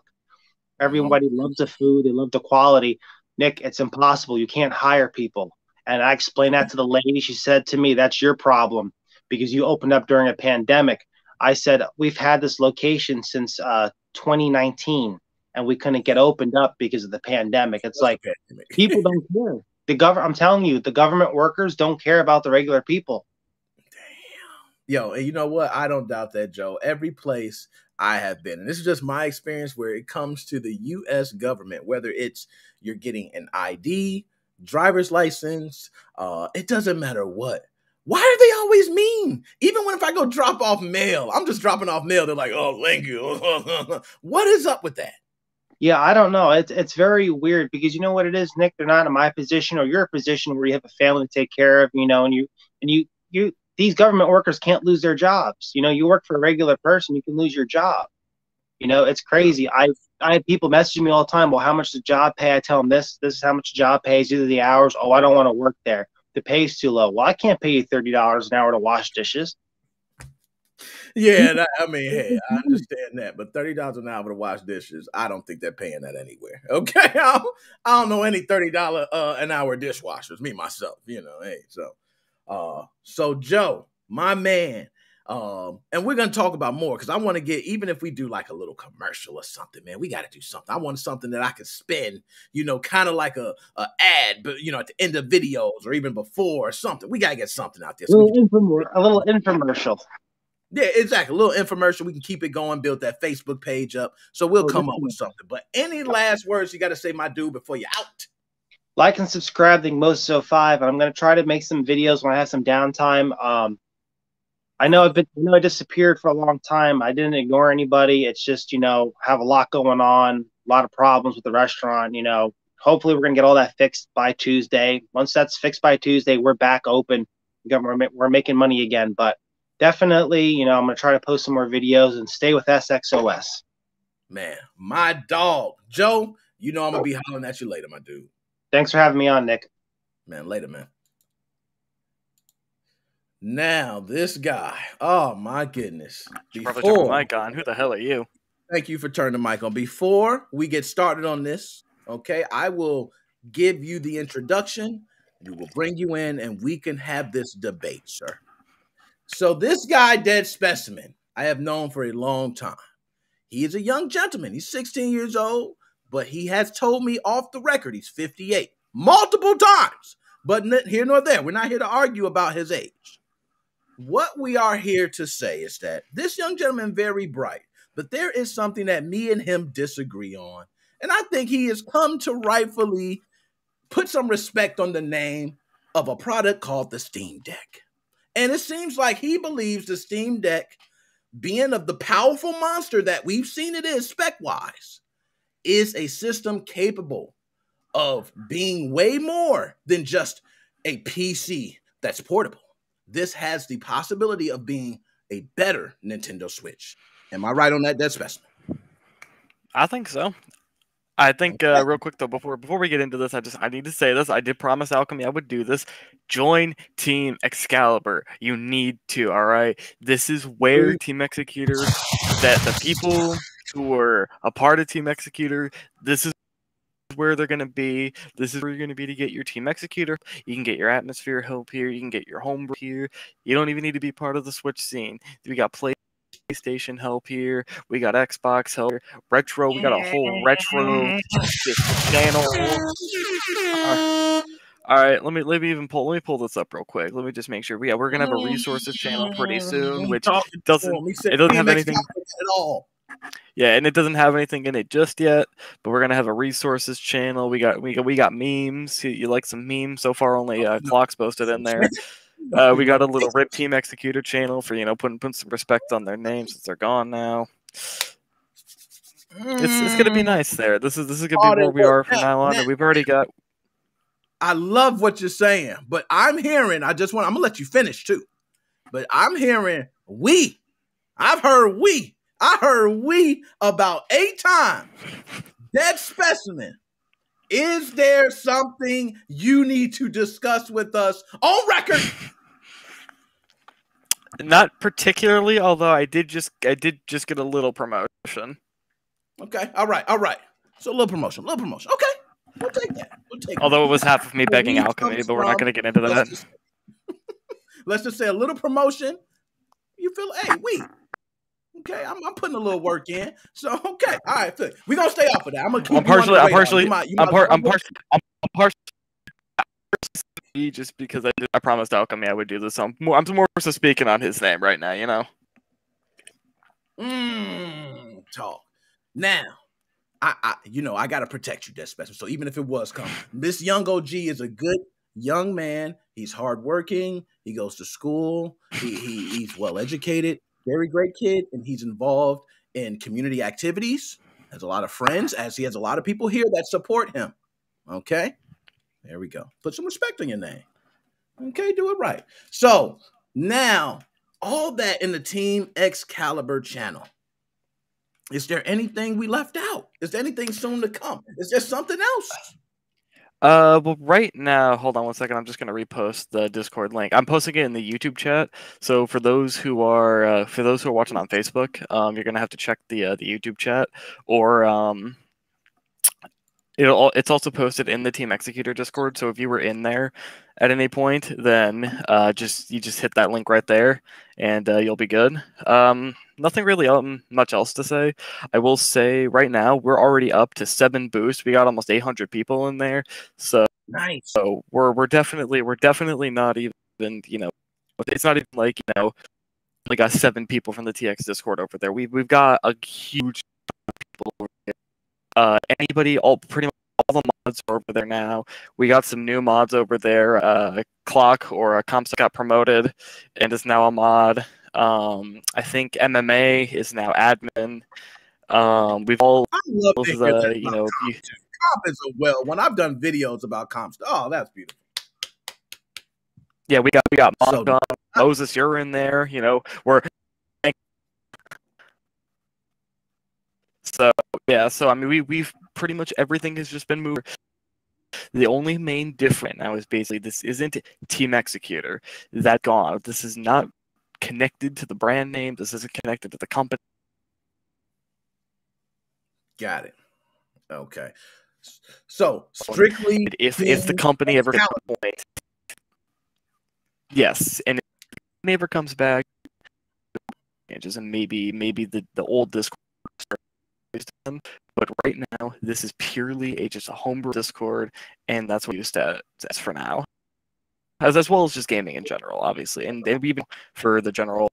Everybody loves the food. They love the quality. Nick, it's impossible. You can't hire people. And I explained that to the lady. She said to me, that's your problem because you opened up during a pandemic. I said, we've had this location since 2019 and we couldn't get opened up because of the pandemic. It's like people don't care. I'm telling you, the government workers don't care about the regular people. Yo, and you know what? I don't doubt that, Joe. Every place I have been, and this is just my experience where it comes to the U.S. government, whether it's you're getting an ID, driver's license, it doesn't matter what. Why are they always mean? Even when if I go drop off mail, I'm just dropping off mail. They're like, oh, thank you. What is up with that? Yeah, I don't know. It's very weird because you know what it is, Nick? They're not in my position or your position where you have a family to take care of, you know, and you these government workers can't lose their jobs. You know, you work for a regular person, you can lose your job. You know, it's crazy. I have people messaging me all the time. Well, how much does the job pay? I tell them this is how much the job pays. These are the hours. Oh, I don't want to work there. The pay's too low. Well, I can't pay you $30 an hour to wash dishes. Yeah, I mean, hey, I understand that, but $30 an hour to wash dishes, I don't think they're paying that anywhere. Okay, I don't know any $30 an hour dishwashers. Me myself, you know. Hey, so Joe, my man, and we're gonna talk about more because I want to get, even if we do like a little commercial or something, man, we got to do something. I want something that I could spin, you know, kind of like a ad, but you know, at the end of videos or even before or something. We gotta get something out there. So a little infomercial. Yeah, exactly. A little infomercial. We can keep it going, build that Facebook page up. So we'll come up with something. But any last words you got to say, my dude, before you're out? Like and subscribe to NickMoses05. I'm going to try to make some videos when I have some downtime. I know I disappeared for a long time. I didn't ignore anybody. It's just, you know, have a lot going on, a lot of problems with the restaurant. You know, hopefully we're going to get all that fixed by Tuesday. Once that's fixed by Tuesday, we're back open. We're making money again. But definitely, you know, I'm going to try to post some more videos and stay with SXOS. Man, my dog. Joe, you know I'm going to be hollering at you later, my dude. Thanks for having me on, Nick. Man, later, man. Now, this guy. Oh, my goodness. Probably turn the mic on. Who the hell are you? Thank you for turning the mic on. Before we get started on this, okay, I will give you the introduction. We will bring you in, and we can have this debate, sir. So this guy, Dead Specimen, I have known for a long time. He is a young gentleman. He's 16 years old, but he has told me off the record he's 58 multiple times. But here nor there. We're not here to argue about his age. What we are here to say is that this young gentleman very bright, but there is something that me and him disagree on. And I think he has come to rightfully put some respect on the name of a product called the Steam Deck. And it seems like he believes the Steam Deck, being of the powerful monster that we've seen it is spec-wise, is a system capable of being way more than just a PC that's portable. This has the possibility of being a better Nintendo Switch. Am I right on that, Dead Specimen? I think so. I think real quick though, before we get into this, I need to say this. I did promise Alchemy I would do this. Join Team Excalibur. You need to. All right. This is where Team Executor, that the people who are a part of Team Executor, this is where they're going to be. This is where you're going to be to get your Team Executor. You can get your Atmosphere help here. You can get your homebrew here. You don't even need to be part of the Switch scene. We got PlayStation help here. We got Xbox help here. Retro. We got a whole retro channel. All right, let me pull this up real quick. Let me just make sure. We're gonna have a resources channel pretty soon, which doesn't have anything at all. Yeah, and it doesn't have anything in it just yet, but we're gonna have a resources channel. We got memes. You like some memes? So far, only Clock's posted in there. We got a little RIP Team Executor channel for putting some respect on their names since they're gone now. It's gonna be nice there. This is gonna be where we are from now on, and we've already got. I love what you're saying, but I'm hearing. I'm gonna let you finish too, but I'm hearing we. I heard we about 8 times. Dead Specimen. Is there something you need to discuss with us on record? Not particularly, although I did just get a little promotion. Okay, all right. So a little promotion. Okay, we'll take that. Although it was half of me begging Alchemy, but we're not going to get into that. Let's just say a little promotion. You feel, hey, okay, I'm putting a little work in. So okay, all right, we're gonna stay off of that. I'm gonna keep. I'm partially just because I promised Alchemy I would do this. I'm more so speaking on his name right now. Talk now. I gotta protect you, Death Specimen. So even if it was coming, this young OG is a good young man. He's hardworking. He goes to school. He's well educated. Very great kid, and he's involved in community activities. Has a lot of friends, as he has a lot of people here that support him. Okay, there we go. Put some respect on your name. Okay, do it right. So now, all that in the Team Excalibur channel. Is there anything we left out? Is there anything soon to come? Is there something else? Well, right now, hold on one second. I'm just gonna repost the Discord link. I'm posting it in the YouTube chat. So for those who are watching on Facebook, you're gonna have to check the YouTube chat, or it's also posted in the Team Executor Discord. So if you were in there at any point, then you just hit that link right there, and you'll be good. Nothing really much else to say. I will say right now we're already up to 7 boosts. We got almost 800 people in there. So nice. So we're definitely not even it's not even like we got 7 people from the TX Discord over there. We've got a huge people over there. Pretty much all the mods are over there now. We got some new mods over there. Clock or Comstock got promoted and is now a mod. I think MMA is now admin. We've all I love to hear that about Comp is a well one. I've done videos about Comp. Oh, that's beautiful. Yeah, we got Mod Moses, you're in there. So I mean we've pretty much everything has just been moved. The only main difference now is basically this isn't Team Executor. That's gone. This is not connected to the brand name. This isn't connected to the company. Got it. Okay. So strictly, if the company ever gets to the point, yes, and if it ever comes back, and maybe the old Discord. But right now, this is purely just a homebrew Discord, and that's what we use as for now. as well as just gaming in general, obviously, and even for the general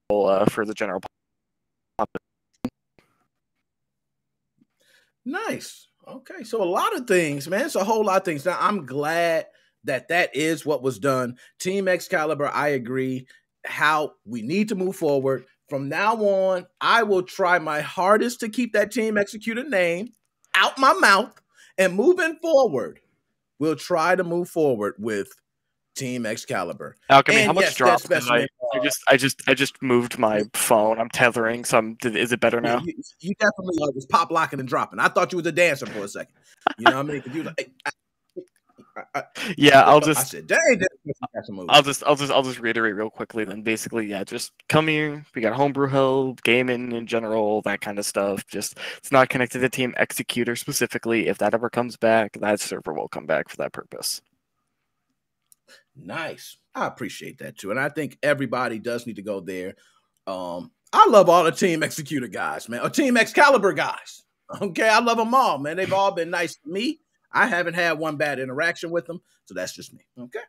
Nice. Okay, so a lot of things, man. It's a whole lot of things. Now, I'm glad that that is what was done. Team Excalibur, I agree. How we need to move forward. From now on, I will try my hardest to keep that Team Executor name out my mouth. And moving forward, we'll try to move forward with Team Excalibur. Alchemy, And how much yes, dropped? that specimen, I just moved my phone. I'm tethering, so is it better now? you definitely was pop locking and dropping. I thought you was a dancer for a second. You know what I mean? Because you was like, yeah, I said, dang, I'll just reiterate real quickly then. Basically, yeah, just come here. We got homebrew help, gaming in general, that kind of stuff. Just it's not connected to Team Executor specifically. If that ever comes back, that server will come back for that purpose. Nice. I appreciate that too. And I think everybody does need to go there. I love all the Team Executor guys, man. Or Team Excalibur guys. Okay, I love them all, man. They've all been nice to me. I haven't had one bad interaction with them, so that's just me. Okay.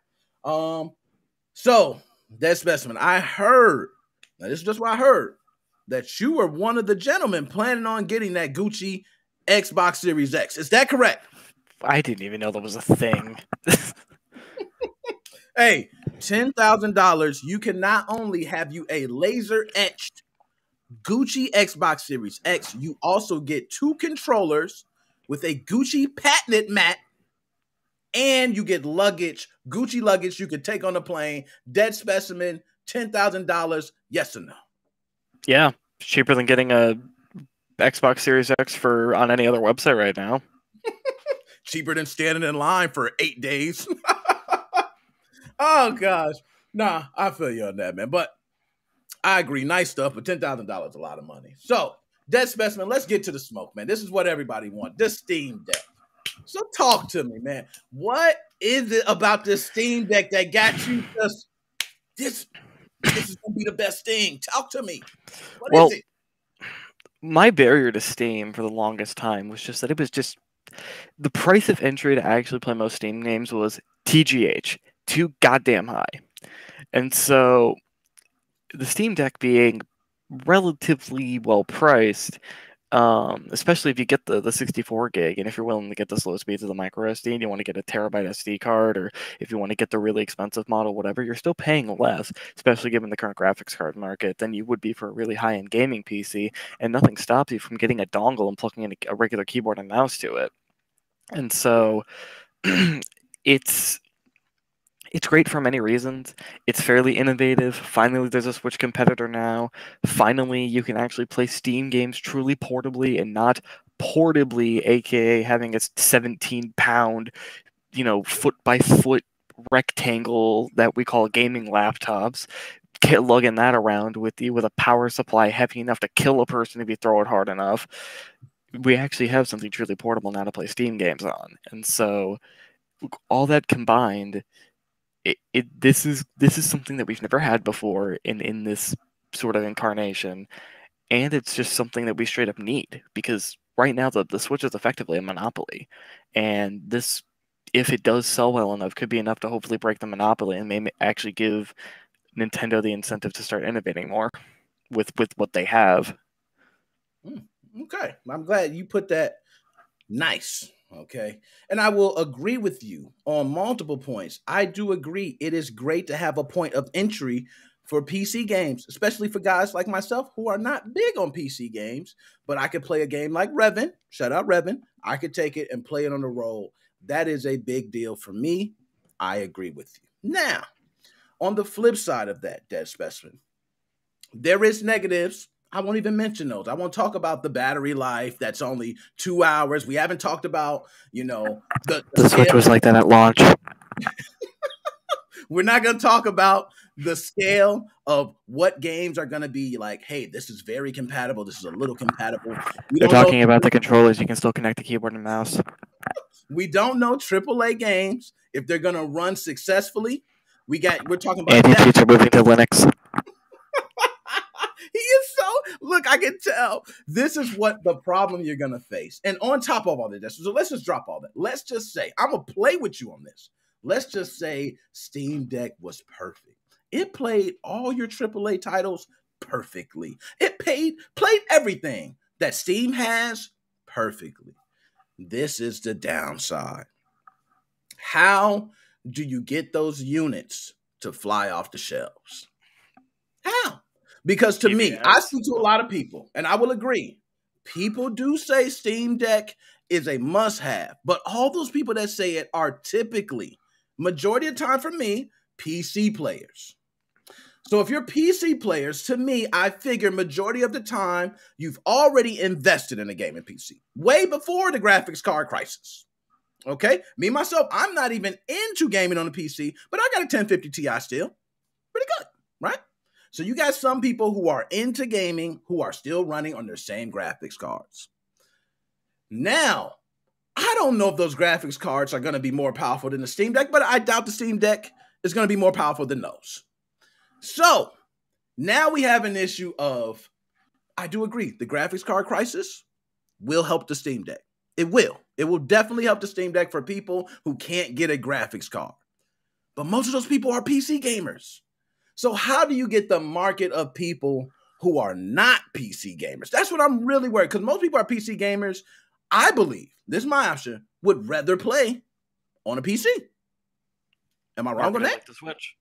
So that specimen, I heard. Now this is just what I heard, that you were one of the gentlemen planning on getting that Gucci Xbox Series X. Is that correct? I didn't even know that was a thing. Hey, $10,000. You can not only have you a laser etched Gucci Xbox Series X, you also get 2 controllers with a Gucci patented mat, and you get luggage, Gucci luggage you could take on the plane. Dead specimen, $10,000. Yes or no? Yeah, cheaper than getting a Xbox Series X on any other website right now. Cheaper than standing in line for 8 days. Oh gosh, nah, I feel you on that, man. But I agree, nice stuff, but $10,000 is a lot of money. So, Dead Specimen, let's get to the smoke, man. This is what everybody wants, this Steam Deck. So talk to me, man. What is it about this Steam Deck that got you just, this is going to be the best thing? Talk to me. What is it? My barrier to Steam for the longest time was just that it was just, the price of entry to actually play most Steam games was TGH, too goddamn high. And so the Steam Deck being relatively well priced, especially if you get the 64 gig, and if you're willing to get the slow speeds of the micro SD and you want to get a terabyte SD card, or if you want to get the really expensive model, whatever, you're still paying less, especially given the current graphics card market, than you would be for a really high-end gaming PC, and nothing stops you from getting a dongle and plugging in a regular keyboard and mouse to it. And so it's great for many reasons. It's fairly innovative. Finally, there's a Switch competitor now. Finally, you can actually play Steam games truly portably and not portably, aka having a 17-pound, foot-by-foot rectangle that we call gaming laptops, lugging that around with you with a power supply heavy enough to kill a person if you throw it hard enough. We actually have something truly portable now to play Steam games on. And so all that combined, this is something that we've never had before in this sort of incarnation, and it's just something that we straight up need, because right now the Switch is effectively a monopoly, and this, if it does sell well enough, could be enough to hopefully break the monopoly and may actually give Nintendo the incentive to start innovating more with what they have. Okay, I'm glad you put that nice. Okay. And I will agree with you on multiple points. I do agree. It is great to have a point of entry for PC games, especially for guys like myself who are not big on PC games, but I could play a game like Revan. Shout out Revan. I could take it and play it on the roll. That is a big deal for me. I agree with you. Now, on the flip side of that, Dead Specimen, there is negatives. I won't even mention those. I won't talk about the battery life. That's only 2 hours. We haven't talked about, the Switch was like that at launch. We're not going to talk about the scale of what games are going to be like, hey, this is very compatible. This is a little compatible. They're talking about the controllers. You can still connect the keyboard and mouse. We don't know AAA games, if they're going to run successfully. We're talking about Anti-cheats are moving to Linux. He is look, I can tell this is what the problem you're going to face. And on top of all this, so let's just drop all that. Let's just say, I'm going to play with you on this. let's just say Steam Deck was perfect. It played all your AAA titles perfectly. It played everything that Steam has perfectly. This is the downside. How do you get those units to fly off the shelves? How? Because to me, I speak to a lot of people, and I will agree. People do say Steam Deck is a must-have, but all those people that say it are typically, majority of the time for me, PC players. So if you're PC players, to me, I figure majority of the time, you've already invested in a gaming PC, way before the graphics card crisis. Okay? Me, myself, I'm not even into gaming on a PC, but I got a 1050 Ti still. Pretty good, right? So you got some people who are into gaming who are still running on their same graphics cards. Now, I don't know if those graphics cards are going to be more powerful than the Steam Deck, but I doubt the Steam Deck is going to be more powerful than those. So now we have an issue of, I do agree, the graphics card crisis will help the Steam Deck. It will. It will definitely help the Steam Deck for people who can't get a graphics card. But most of those people are PC gamers. So how do you get the market of people who are not PC gamers? That's what I'm really worried, because most people are PC gamers. I believe, this is my option, would rather play on a PC. Am I wrong on that? Like the Switch.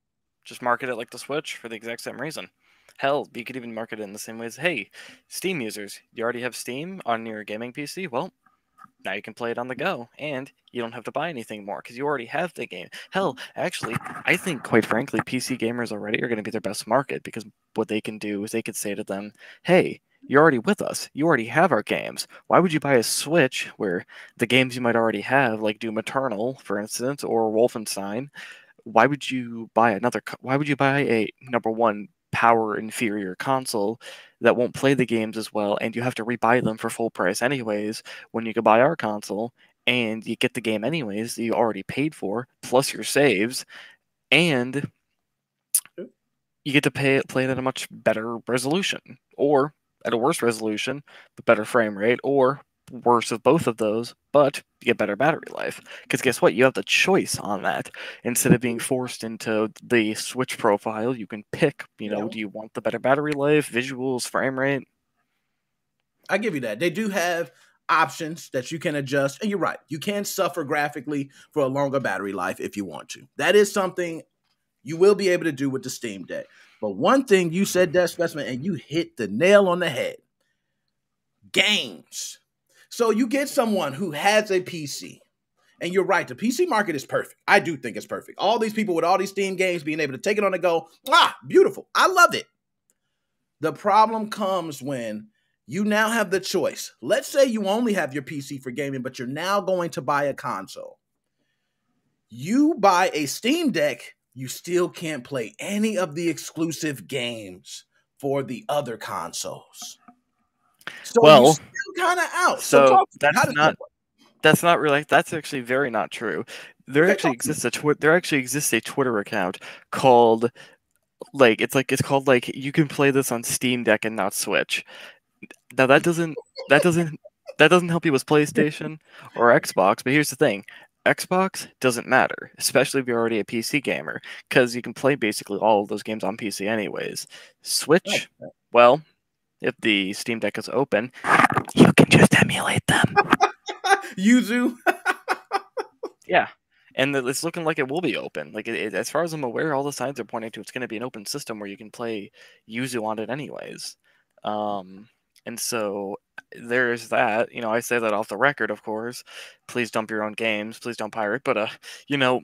Just market it like the Switch for the exact same reason. Hell, you could even market it in the same way as, hey, Steam users, you already have Steam on your gaming PC? Well, now you can play it on the go, and you don't have to buy anything more because you already have the game. Hell, actually, I think, quite frankly, PC gamers already are going to be their best market, because what they can do is they could say to them, hey, you're already with us. You already have our games. Why would you buy a Switch where the games you might already have, like Doom Eternal, for instance, or Wolfenstein, why would you buy a, number one, power inferior console that won't play the games as well, and you have to rebuy them for full price anyways, when you could buy our console and you get the game anyways that you already paid for, plus your saves, and you get to play it at a much better resolution, or at a worse resolution but better frame rate, or worse of both of those, but you get better battery life. Because guess what? You have the choice on that. Instead of being forced into the Switch profile, you can pick, do you want the better battery life, visuals, frame rate? I give you that. They do have options that you can adjust. And you're right. You can suffer graphically for a longer battery life if you want to. That is something you will be able to do with the Steam Deck. But one thing you said, Death Specimen, and you hit the nail on the head. Games. So you get someone who has a PC, and you're right, the PC market is perfect. I do think it's perfect. All these people with all these Steam games being able to take it on the go, beautiful. I love it. The problem comes when you now have the choice. Let's say you only have your PC for gaming, but you're now going to buy a console. You buy a Steam Deck, you still can't play any of the exclusive games for the other consoles. So you're still kind of out. So that's not really. That's actually very not true. There actually exists a Twitter account called it's called you can play this on Steam Deck and not Switch. Now that doesn't help you with PlayStation or Xbox. But here's the thing. Xbox doesn't matter, especially if you're already a PC gamer, because you can play basically all of those games on PC anyways. Switch, well, if the Steam Deck is open, you can just emulate them. Yuzu. Yeah. And it's looking like it will be open. As far as I'm aware, all the signs are pointing to it's going to be an open system where you can play Yuzu on it anyways. And so there's that. I say that off the record, of course. Please dump your own games. Please don't pirate. But, you got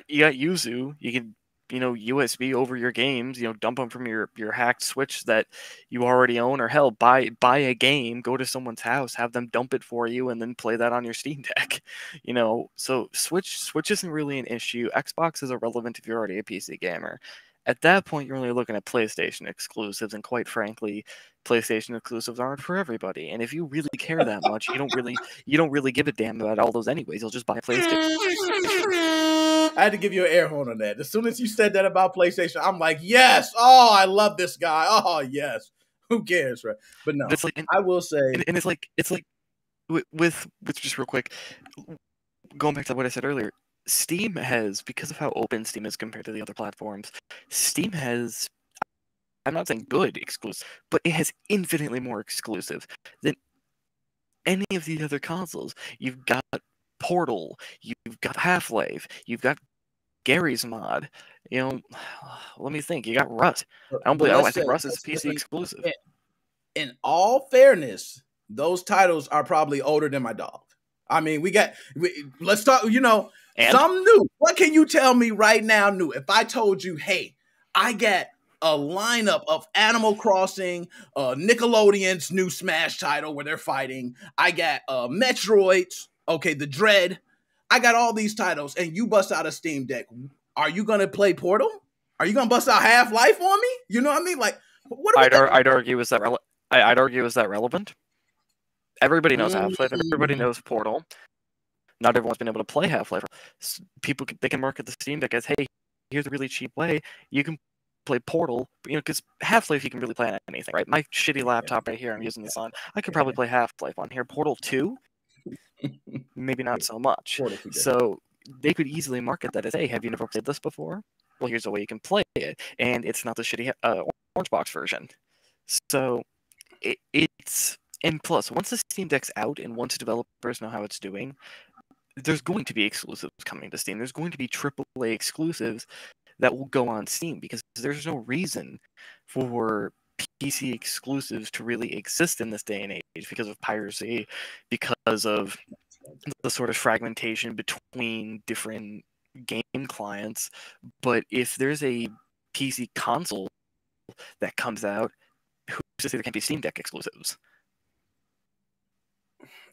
Yuzu. You can USB over your games, dump them from your hacked Switch that you already own, or hell, buy a game, go to someone's house, have them dump it for you, and then play that on your Steam Deck. So Switch isn't really an issue. Xbox is irrelevant if you're already a PC gamer. At that point, you're only looking at PlayStation exclusives, and quite frankly, PlayStation exclusives aren't for everybody. And if you really care that much, you don't really give a damn about all those anyways. You'll just buy a PlayStation. I had to give you an air horn on that. As soon as you said that about PlayStation, I'm like, yes. Oh, I love this guy. Oh, yes. Who cares, right? But no, I will say, and it's like with just real quick, going back to what I said earlier. Steam has, because of how open Steam is compared to the other platforms, Steam has, I'm not saying good exclusive, but it has infinitely more exclusive than any of the other consoles. You've got Portal, you've got Half-Life, you've got Gary's mod. You know, let me think. You got Rust. I think Rust is PC exclusive. In all fairness, those titles are probably older than my dog. I mean, let's talk, some new. What can you tell me right now new? If I told you, hey, I got a lineup of Animal Crossing, Nickelodeon's new Smash title where they're fighting. I got Metroid, okay, the Dread. I got all these titles, and you bust out a Steam Deck. Are you gonna play Portal? Are you gonna bust out Half-Life on me? You know what I mean? Like, what? I'd argue is that I'd argue is that relevant? Everybody knows Half-Life. Everybody knows Portal. Not everyone's been able to play Half-Life. People, they can market the Steam Deck as, hey, here's a really cheap way you can play Portal. Because Half-Life you can really play on anything, right? My shitty laptop right here I'm using this on, I could probably play Half-Life on here. Portal 2, maybe not so much. So they could easily market that as, hey, have you never played this before? Well, here's a way you can play it, and it's not the shitty orange box version. So it's, and plus, once the Steam Deck's out and once developers know how it's doing, there's going to be exclusives coming to Steam. There's going to be AAA exclusives that will go on Steam because there's no reason for PC exclusives to really exist in this day and age because of piracy, because of the sort of fragmentation between different game clients. But if there's a PC console that comes out, who's to say there can't be Steam Deck exclusives?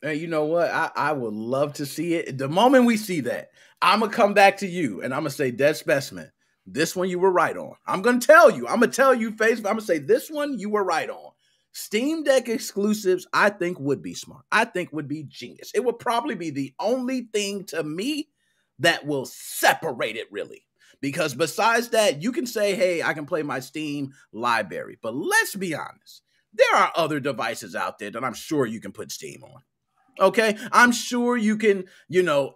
Hey, you know what? I would love to see it. The moment we see that, I'm going to come back to you and I'm going to say, Dead Specimen, this one you were right on. I'm going to tell you, Facebook, I'm going to say this one you were right on. Steam Deck exclusives, I think would be smart. I think would be genius. It would probably be the only thing to me that will separate it really. Because besides that, you can say, hey, I can play my Steam library. But let's be honest. There are other devices out there that I'm sure you can put Steam on. Okay, I'm sure you can,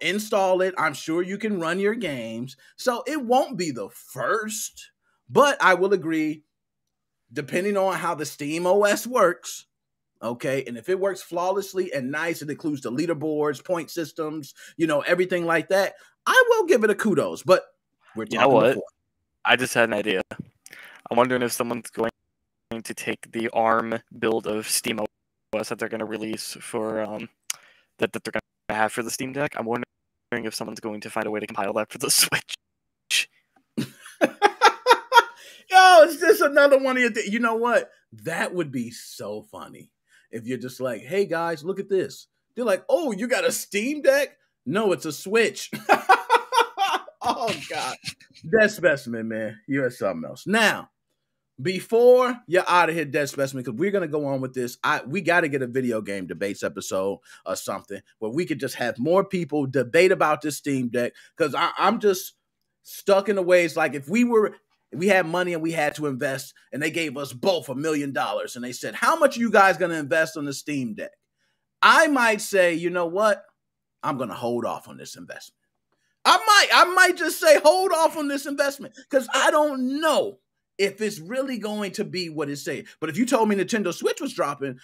install it. I'm sure you can run your games. So it won't be the first, but I will agree, depending on how the Steam OS works, okay, and if it works flawlessly and nice, it includes the leaderboards, point systems, everything like that, I will give it a kudos. But we're talking before. I just had an idea. I'm wondering if someone's going to take the ARM build of Steam OS that they're going to release for that they're going to have for the Steam Deck. I'm wondering if someone's going to find a way to compile that for the Switch. Yo, it's just another one of your you know what? That would be so funny if you're just like, hey guys, look at this. They're like, oh, you got a Steam Deck? No, it's a Switch. Oh God, Dead Specimen, man, you're something else. Now, before you're out of here, Dead Specimen, because we're gonna go on with this. We got to get a video game debates episode or something where we could just have more people debate about this Steam Deck. Because I'm just stuck in the ways like if we had money and we had to invest, and they gave us both $1 million, and they said, "How much are you guys gonna invest on the Steam Deck?" I might say, you know what? I'm gonna hold off on this investment. I might just say hold off on this investment because I don't know if it's really going to be what it say. But if you told me Nintendo Switch was dropping,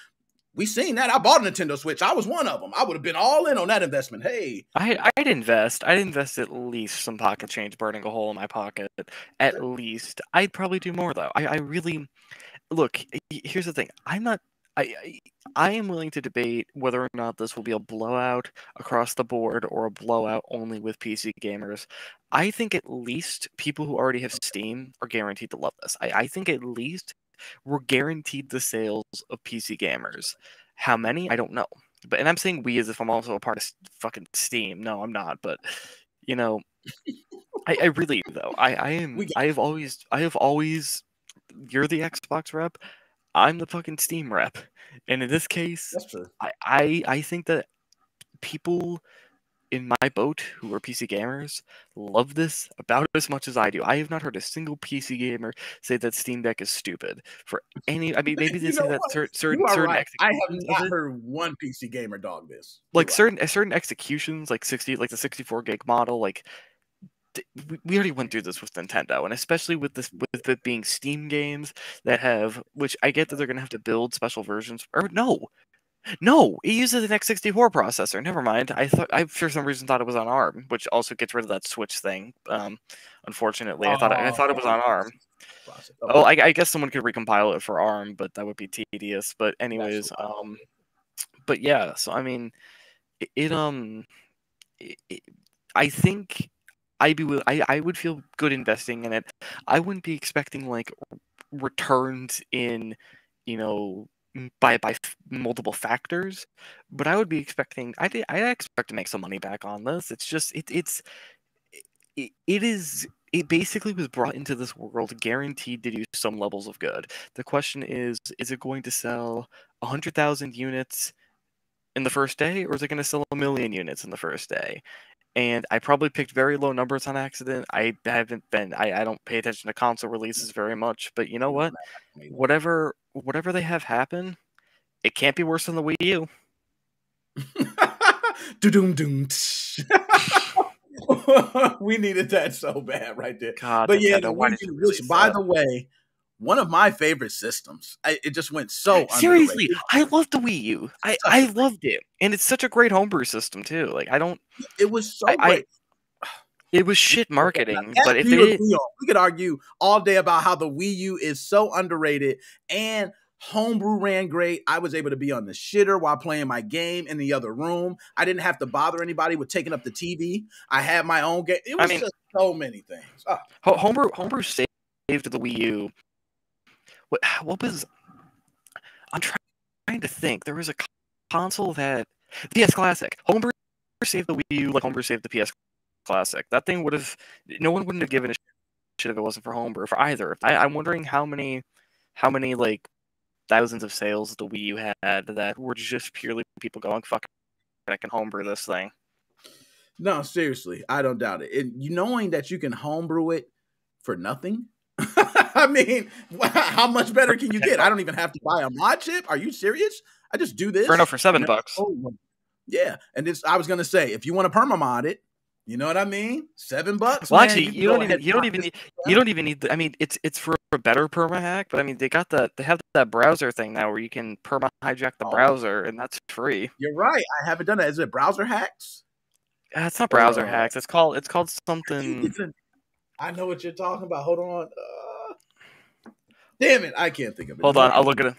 we seen that. I bought a Nintendo Switch. I was one of them. I would have been all in on that investment. Hey. I'd invest at least some pocket change burning a hole in my pocket. At least. I'd probably do more, though. I really... Look, here's the thing. I am willing to debate whether or not this will be a blowout across the board or a blowout only with PC gamers. I think at least people who already have Steam are guaranteed to love this. I think at least we're guaranteed the sales of PC gamers. How many? I don't know. And I'm saying we as if I'm also a part of fucking Steam. No, I'm not. But I really though. I have always. You're the Xbox rep. I'm the fucking Steam rep. And in this case, that's true. I think that people in my boat who are PC gamers love this about as much as I do. I have not heard a single PC gamer say that Steam Deck is stupid for any. I mean, maybe they You know say that what? certain You are certain right. I have executions of not it, heard one PC gamer dog this. like certain executions, like the 64 gig model, like we already went through this with Nintendo, and especially with it being Steam games that have, which I get that they're gonna have to build special versions. Or no, it uses an x64 processor. Never mind. I for some reason thought it was on ARM, which also gets rid of that switch thing. Unfortunately, I thought it was on ARM. Oh, I guess someone could recompile it for ARM, but that would be tedious. But anyways, but yeah. So I mean, I think I would feel good investing in it. I wouldn't be expecting like returns in, by multiple factors, but I would be expecting. I expect to make some money back on this. It's just it basically was brought into this world guaranteed to do some levels of good. The question is it going to sell 100,000 units in the first day, or is it going to sell 1 million units in the first day? And I probably picked very low numbers on accident. I don't pay attention to console releases very much, but you know what? Whatever they have happen, it can't be worse than the Wii U. Doom. We needed that so bad right there. God, but yeah, Nintendo, the why Wii did you U, release which, by that? the way, one of my favorite systems. It just went so Seriously, underrated. I love the Wii U. I loved it, and it's such a great homebrew system too. Like I don't. It was so great. It was shit marketing, but if we they could argue all day about how the Wii U is so underrated and homebrew ran great. I was able to be on the shitter while playing my game in the other room. I didn't have to bother anybody with taking up the TV. I had my own game. It was just so many things. Homebrew saved the Wii U. What was? I'm trying to think. There was a console that PS Classic. Homebrew saved the Wii U like Homebrew saved the PS Classic. That thing would have. No one wouldn't have given a shit if it wasn't for Homebrew for either. I'm wondering how many like thousands of sales the Wii U had that were just purely people going, "Fuck, I can homebrew this thing." No, seriously, I don't doubt it. And knowing that you can homebrew it for nothing. I mean, how much better can you get? I don't even have to buy a mod chip. Are you serious? I just do this for $7. Yeah, and I was gonna say, if you want to perma-mod it, you know what I mean? $7. Well, man, actually, you don't even need. I mean, it's for a better perma hack, but I mean, they have that browser thing now where you can perma hijack the browser, and that's free. You're right. I haven't done that. Is it browser hacks? It's not browser hacks. It's called something. I know what you're talking about. Hold on. Damn it, I can't think of it. Hold on, I'll look at it.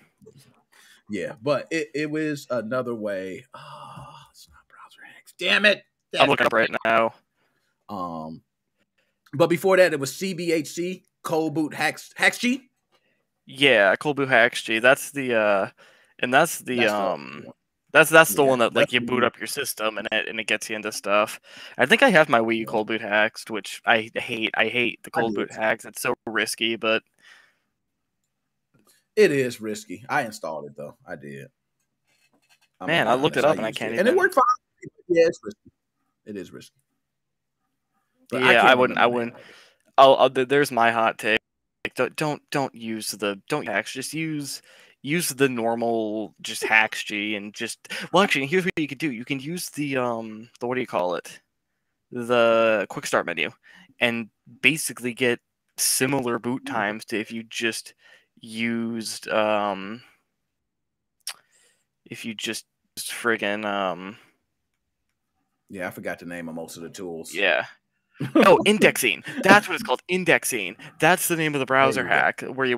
Yeah, but it was another way. Oh, it's not browser hacks. Damn it. I'm looking up right now. But before that, it was CBHC, Cold Boot Hacks G. Yeah, Cold Boot Hacks G. That's the that's the one that like you boot up your system and it gets you into stuff. I think I have my Wii U Cold Boot Hacks, which I hate. I hate the Cold Boot Hacks. It's so risky, but it is risky. I installed it though. I did. Man, I looked it up and I can't. And it worked fine. Yeah, it's risky. It is risky. But yeah, I wouldn't. There's my hot take. Don't use the hacks. Just use the normal hacks G and actually here's what you could do. You can use the what do you call it? The quick start menu and basically get similar boot times to if you just used friggin' yeah, I forgot the name of most of the tools. Yeah. Oh, indexing. That's what it's called. Indexing. That's the name of the browser hack where you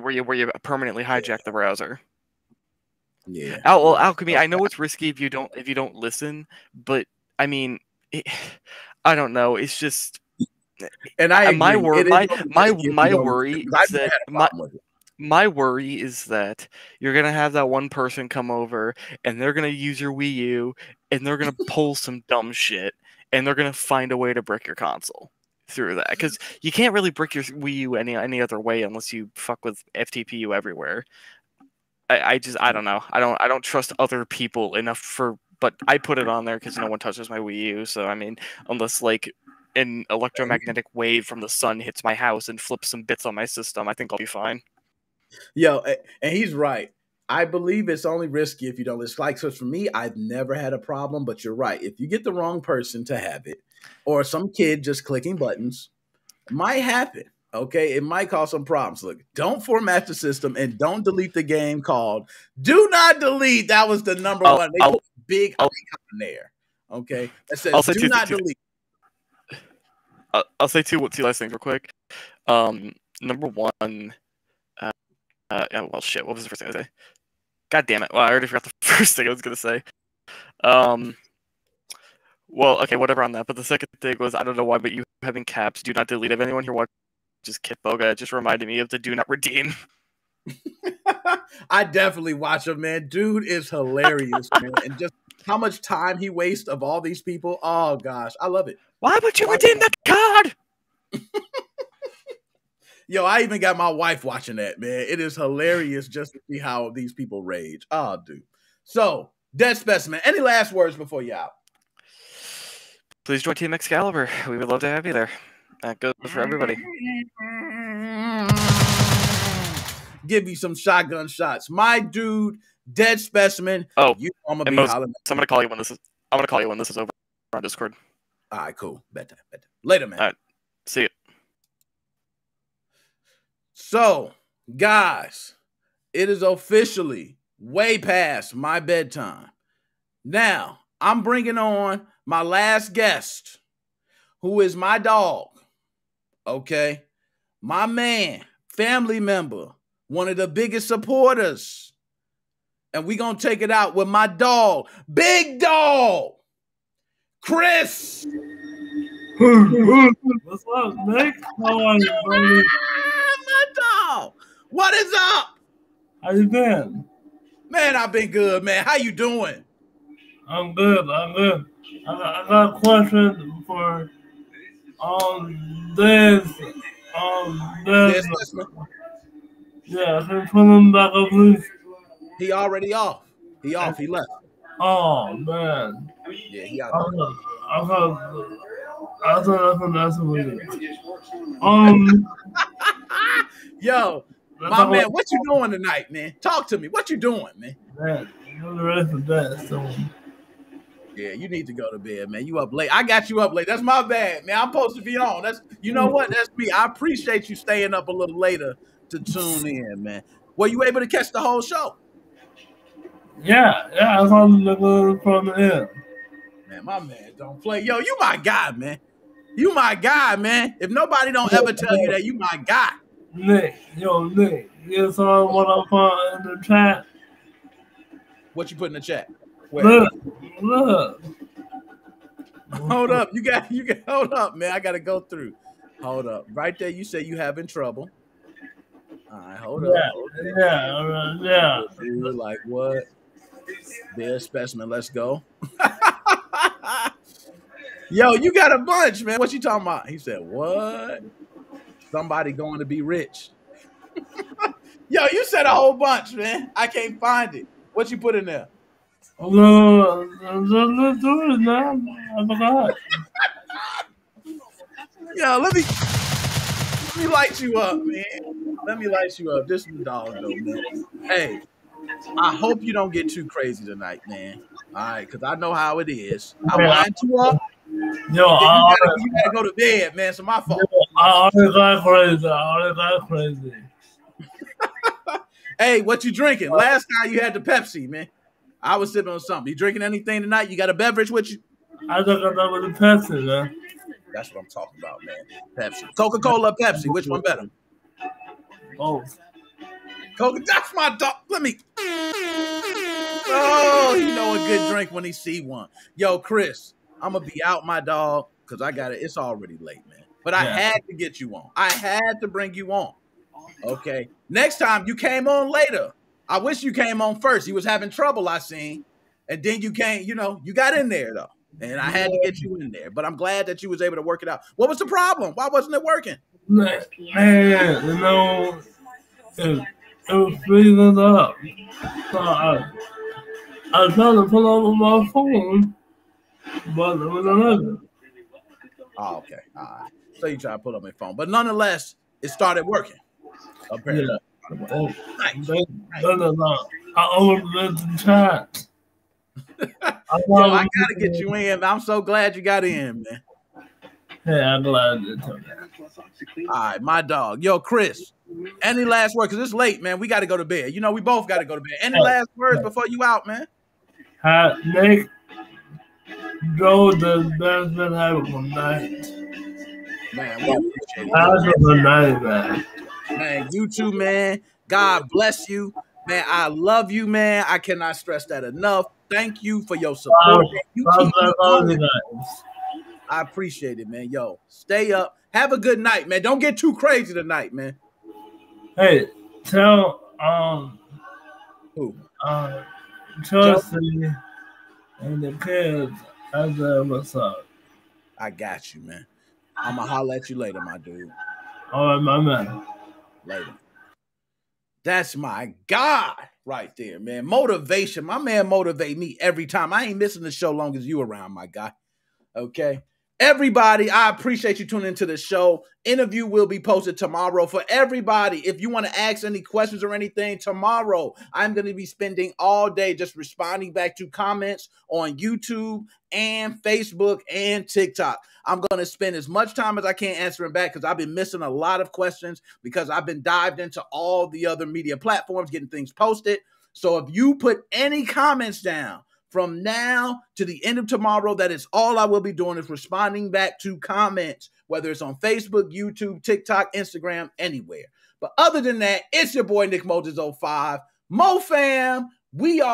permanently hijack the browser. Yeah. Alchemy. I know it's risky if you don't listen, but I mean, I don't know. It's just, and my worry is that you're gonna have that one person come over and they're gonna use your Wii U and they're gonna pull some dumb shit and they're gonna find a way to brick your console through that because you can't really brick your Wii U any other way unless you fuck with FTPU everywhere. I don't know. I don't trust other people enough for but I put it on there because no one touches my Wii U. So I mean, unless like an electromagnetic wave from the sun hits my house and flips some bits on my system, I think I'll be fine. Yo, and he's right. I believe it's only risky if you don't. It's like, so for me, I've never had a problem, but you're right. If you get the wrong person to have it, or some kid just clicking buttons, it might happen. Okay, it might cause some problems. Look, don't format the system and don't delete the game called Do Not Delete. That was the number one. They put big icon there. Okay, that says Do Not Delete. I'll say two last things real quick. Number one, well, shit. What was the first thing I say? God damn it! Well, I already forgot the first thing I was gonna say. Well, okay, whatever on that. But the second thing was, I don't know why, but you having caps, do not delete. If anyone here watches Kit Boga, it just reminded me of the do not redeem. I definitely watch him, man. Dude is hilarious, man. And just how much time he wastes of all these people. Oh, gosh. I love it. Why would you redeem the card? Yo, I even got my wife watching that, man. It is hilarious just to see how these people rage. Oh, dude. So, Dead Specimen, any last words before you out? Please join Team Excalibur. We would love to have you there. That goes for everybody. Give you some shotgun shots. My dude, Dead Specimen. Oh, I'm gonna be hollering. I'm gonna call you when this is. I'm gonna call you when this is over on Discord. All right, cool. Better. Later, man. All right, see you. So, guys, it is officially way past my bedtime. Now, I'm bringing on my last guest, who is my dog. Okay, my man, family member, one of the biggest supporters. And we're going to take it out with my dog, Big Dog, Chris. What's up, Nick? How are you, buddy? My dog. What is up? How you been? Man, I've been good, man. How you doing? I'm good. I got a question for Dez. Yeah, can you put him back up, please? He already off. He left. Oh, man. Yeah, he out. I thought that's what it is. Yo, my man, what you doing tonight, man? Talk to me. What you doing, man? Man, I'm ready for that, so. Yeah, you need to go to bed, man. You up late. I got you up late. That's my bad, man. I'm supposed to be on. You know what? That's me. I appreciate you staying up a little later to tune in, man. Were you able to catch the whole show? Yeah, I saw the from the end. Man, my man don't play. Yo, you my guy, man. You my guy, man. If nobody don't ever tell you that, you my guy. Nick, you saw what I put in the chat? What you put in the chat? Where? Look. Hold up. You got hold up, man. I gotta go through. Hold up. Right there, you say you having trouble. All right, hold up. Yeah. You're like, what? Dead Specimen, let's go. Yo, you got a bunch, man. What you talking about? He said, what? Somebody going to be rich. Yo, you said a whole bunch, man. I can't find it. What you put in there? No, let's do it now. I forgot. Yo, let me light you up, man. Let me light you up. This is the dog, though, man. Hey, I hope you don't get too crazy tonight, man. All right, because I know how it is. I wind you up. Yo, you gotta go to bed, man. It's my fault. I already got crazy. Hey, what you drinking? Last time you had the Pepsi, man. I was sipping on something. You drinking anything tonight? You got a beverage with you? I just got that with the Pepsi, man. That's what I'm talking about, man. Pepsi. Coca-Cola, Pepsi. Which one better? Both. Coca. That's my dog. Let me. Oh, he know a good drink when he see one. Yo, Chris, I'm gonna be out, my dog, because I got it. It's already late, man. But I had to get you on. I had to bring you on. Okay. Next time you came on later. I wish you came on first. He was having trouble, I seen. And then you came, you got in there, though. And I had to get you in there. But I'm glad that you was able to work it out. What was the problem? Why wasn't it working? Man, it was freezing up. So I tried to pull over my phone, but there was another. Oh, okay. All right. So you try to pull up my phone. But nonetheless, it started working. Apparently. Yeah. Nice. I overlooked the chat. Yo, I gotta get you in. I'm so glad you got in, man. Yeah, I'm glad you told me. All right, my dog. Yo, Chris, any last words? Because it's late, man. We got to go to bed. You know, we both got to go to bed. Any last words before you out, man? Nick, Joe, the best man, have a good night. Man, we appreciate it. Have a good night, man. Man, you too, man. God bless you. Man, I love you, man. I cannot stress that enough. Thank you for your support. You keep me going. I appreciate it, man. Yo, stay up. Have a good night, man. Don't get too crazy tonight, man. Hey, tell who? Chelsea and the kids I said what's up. I got you, man. I'm gonna holler at you later, my dude. All right, my man. Later. That's my guy right there, man. Motivation. My man motivate me every time. I ain't missing the show long as you around, my guy. Okay. Everybody, I appreciate you tuning into the show. Interview will be posted tomorrow. For everybody, if you want to ask any questions or anything, tomorrow I'm going to be spending all day just responding back to comments on YouTube and Facebook and TikTok. I'm going to spend as much time as I can answering back because I've been missing a lot of questions because I've been dived into all the other media platforms getting things posted. So if you put any comments down, from now to the end of tomorrow, that is all I will be doing is responding back to comments, whether it's on Facebook, YouTube, TikTok, Instagram, anywhere. But other than that, it's your boy NickMoses05. MoFam, we are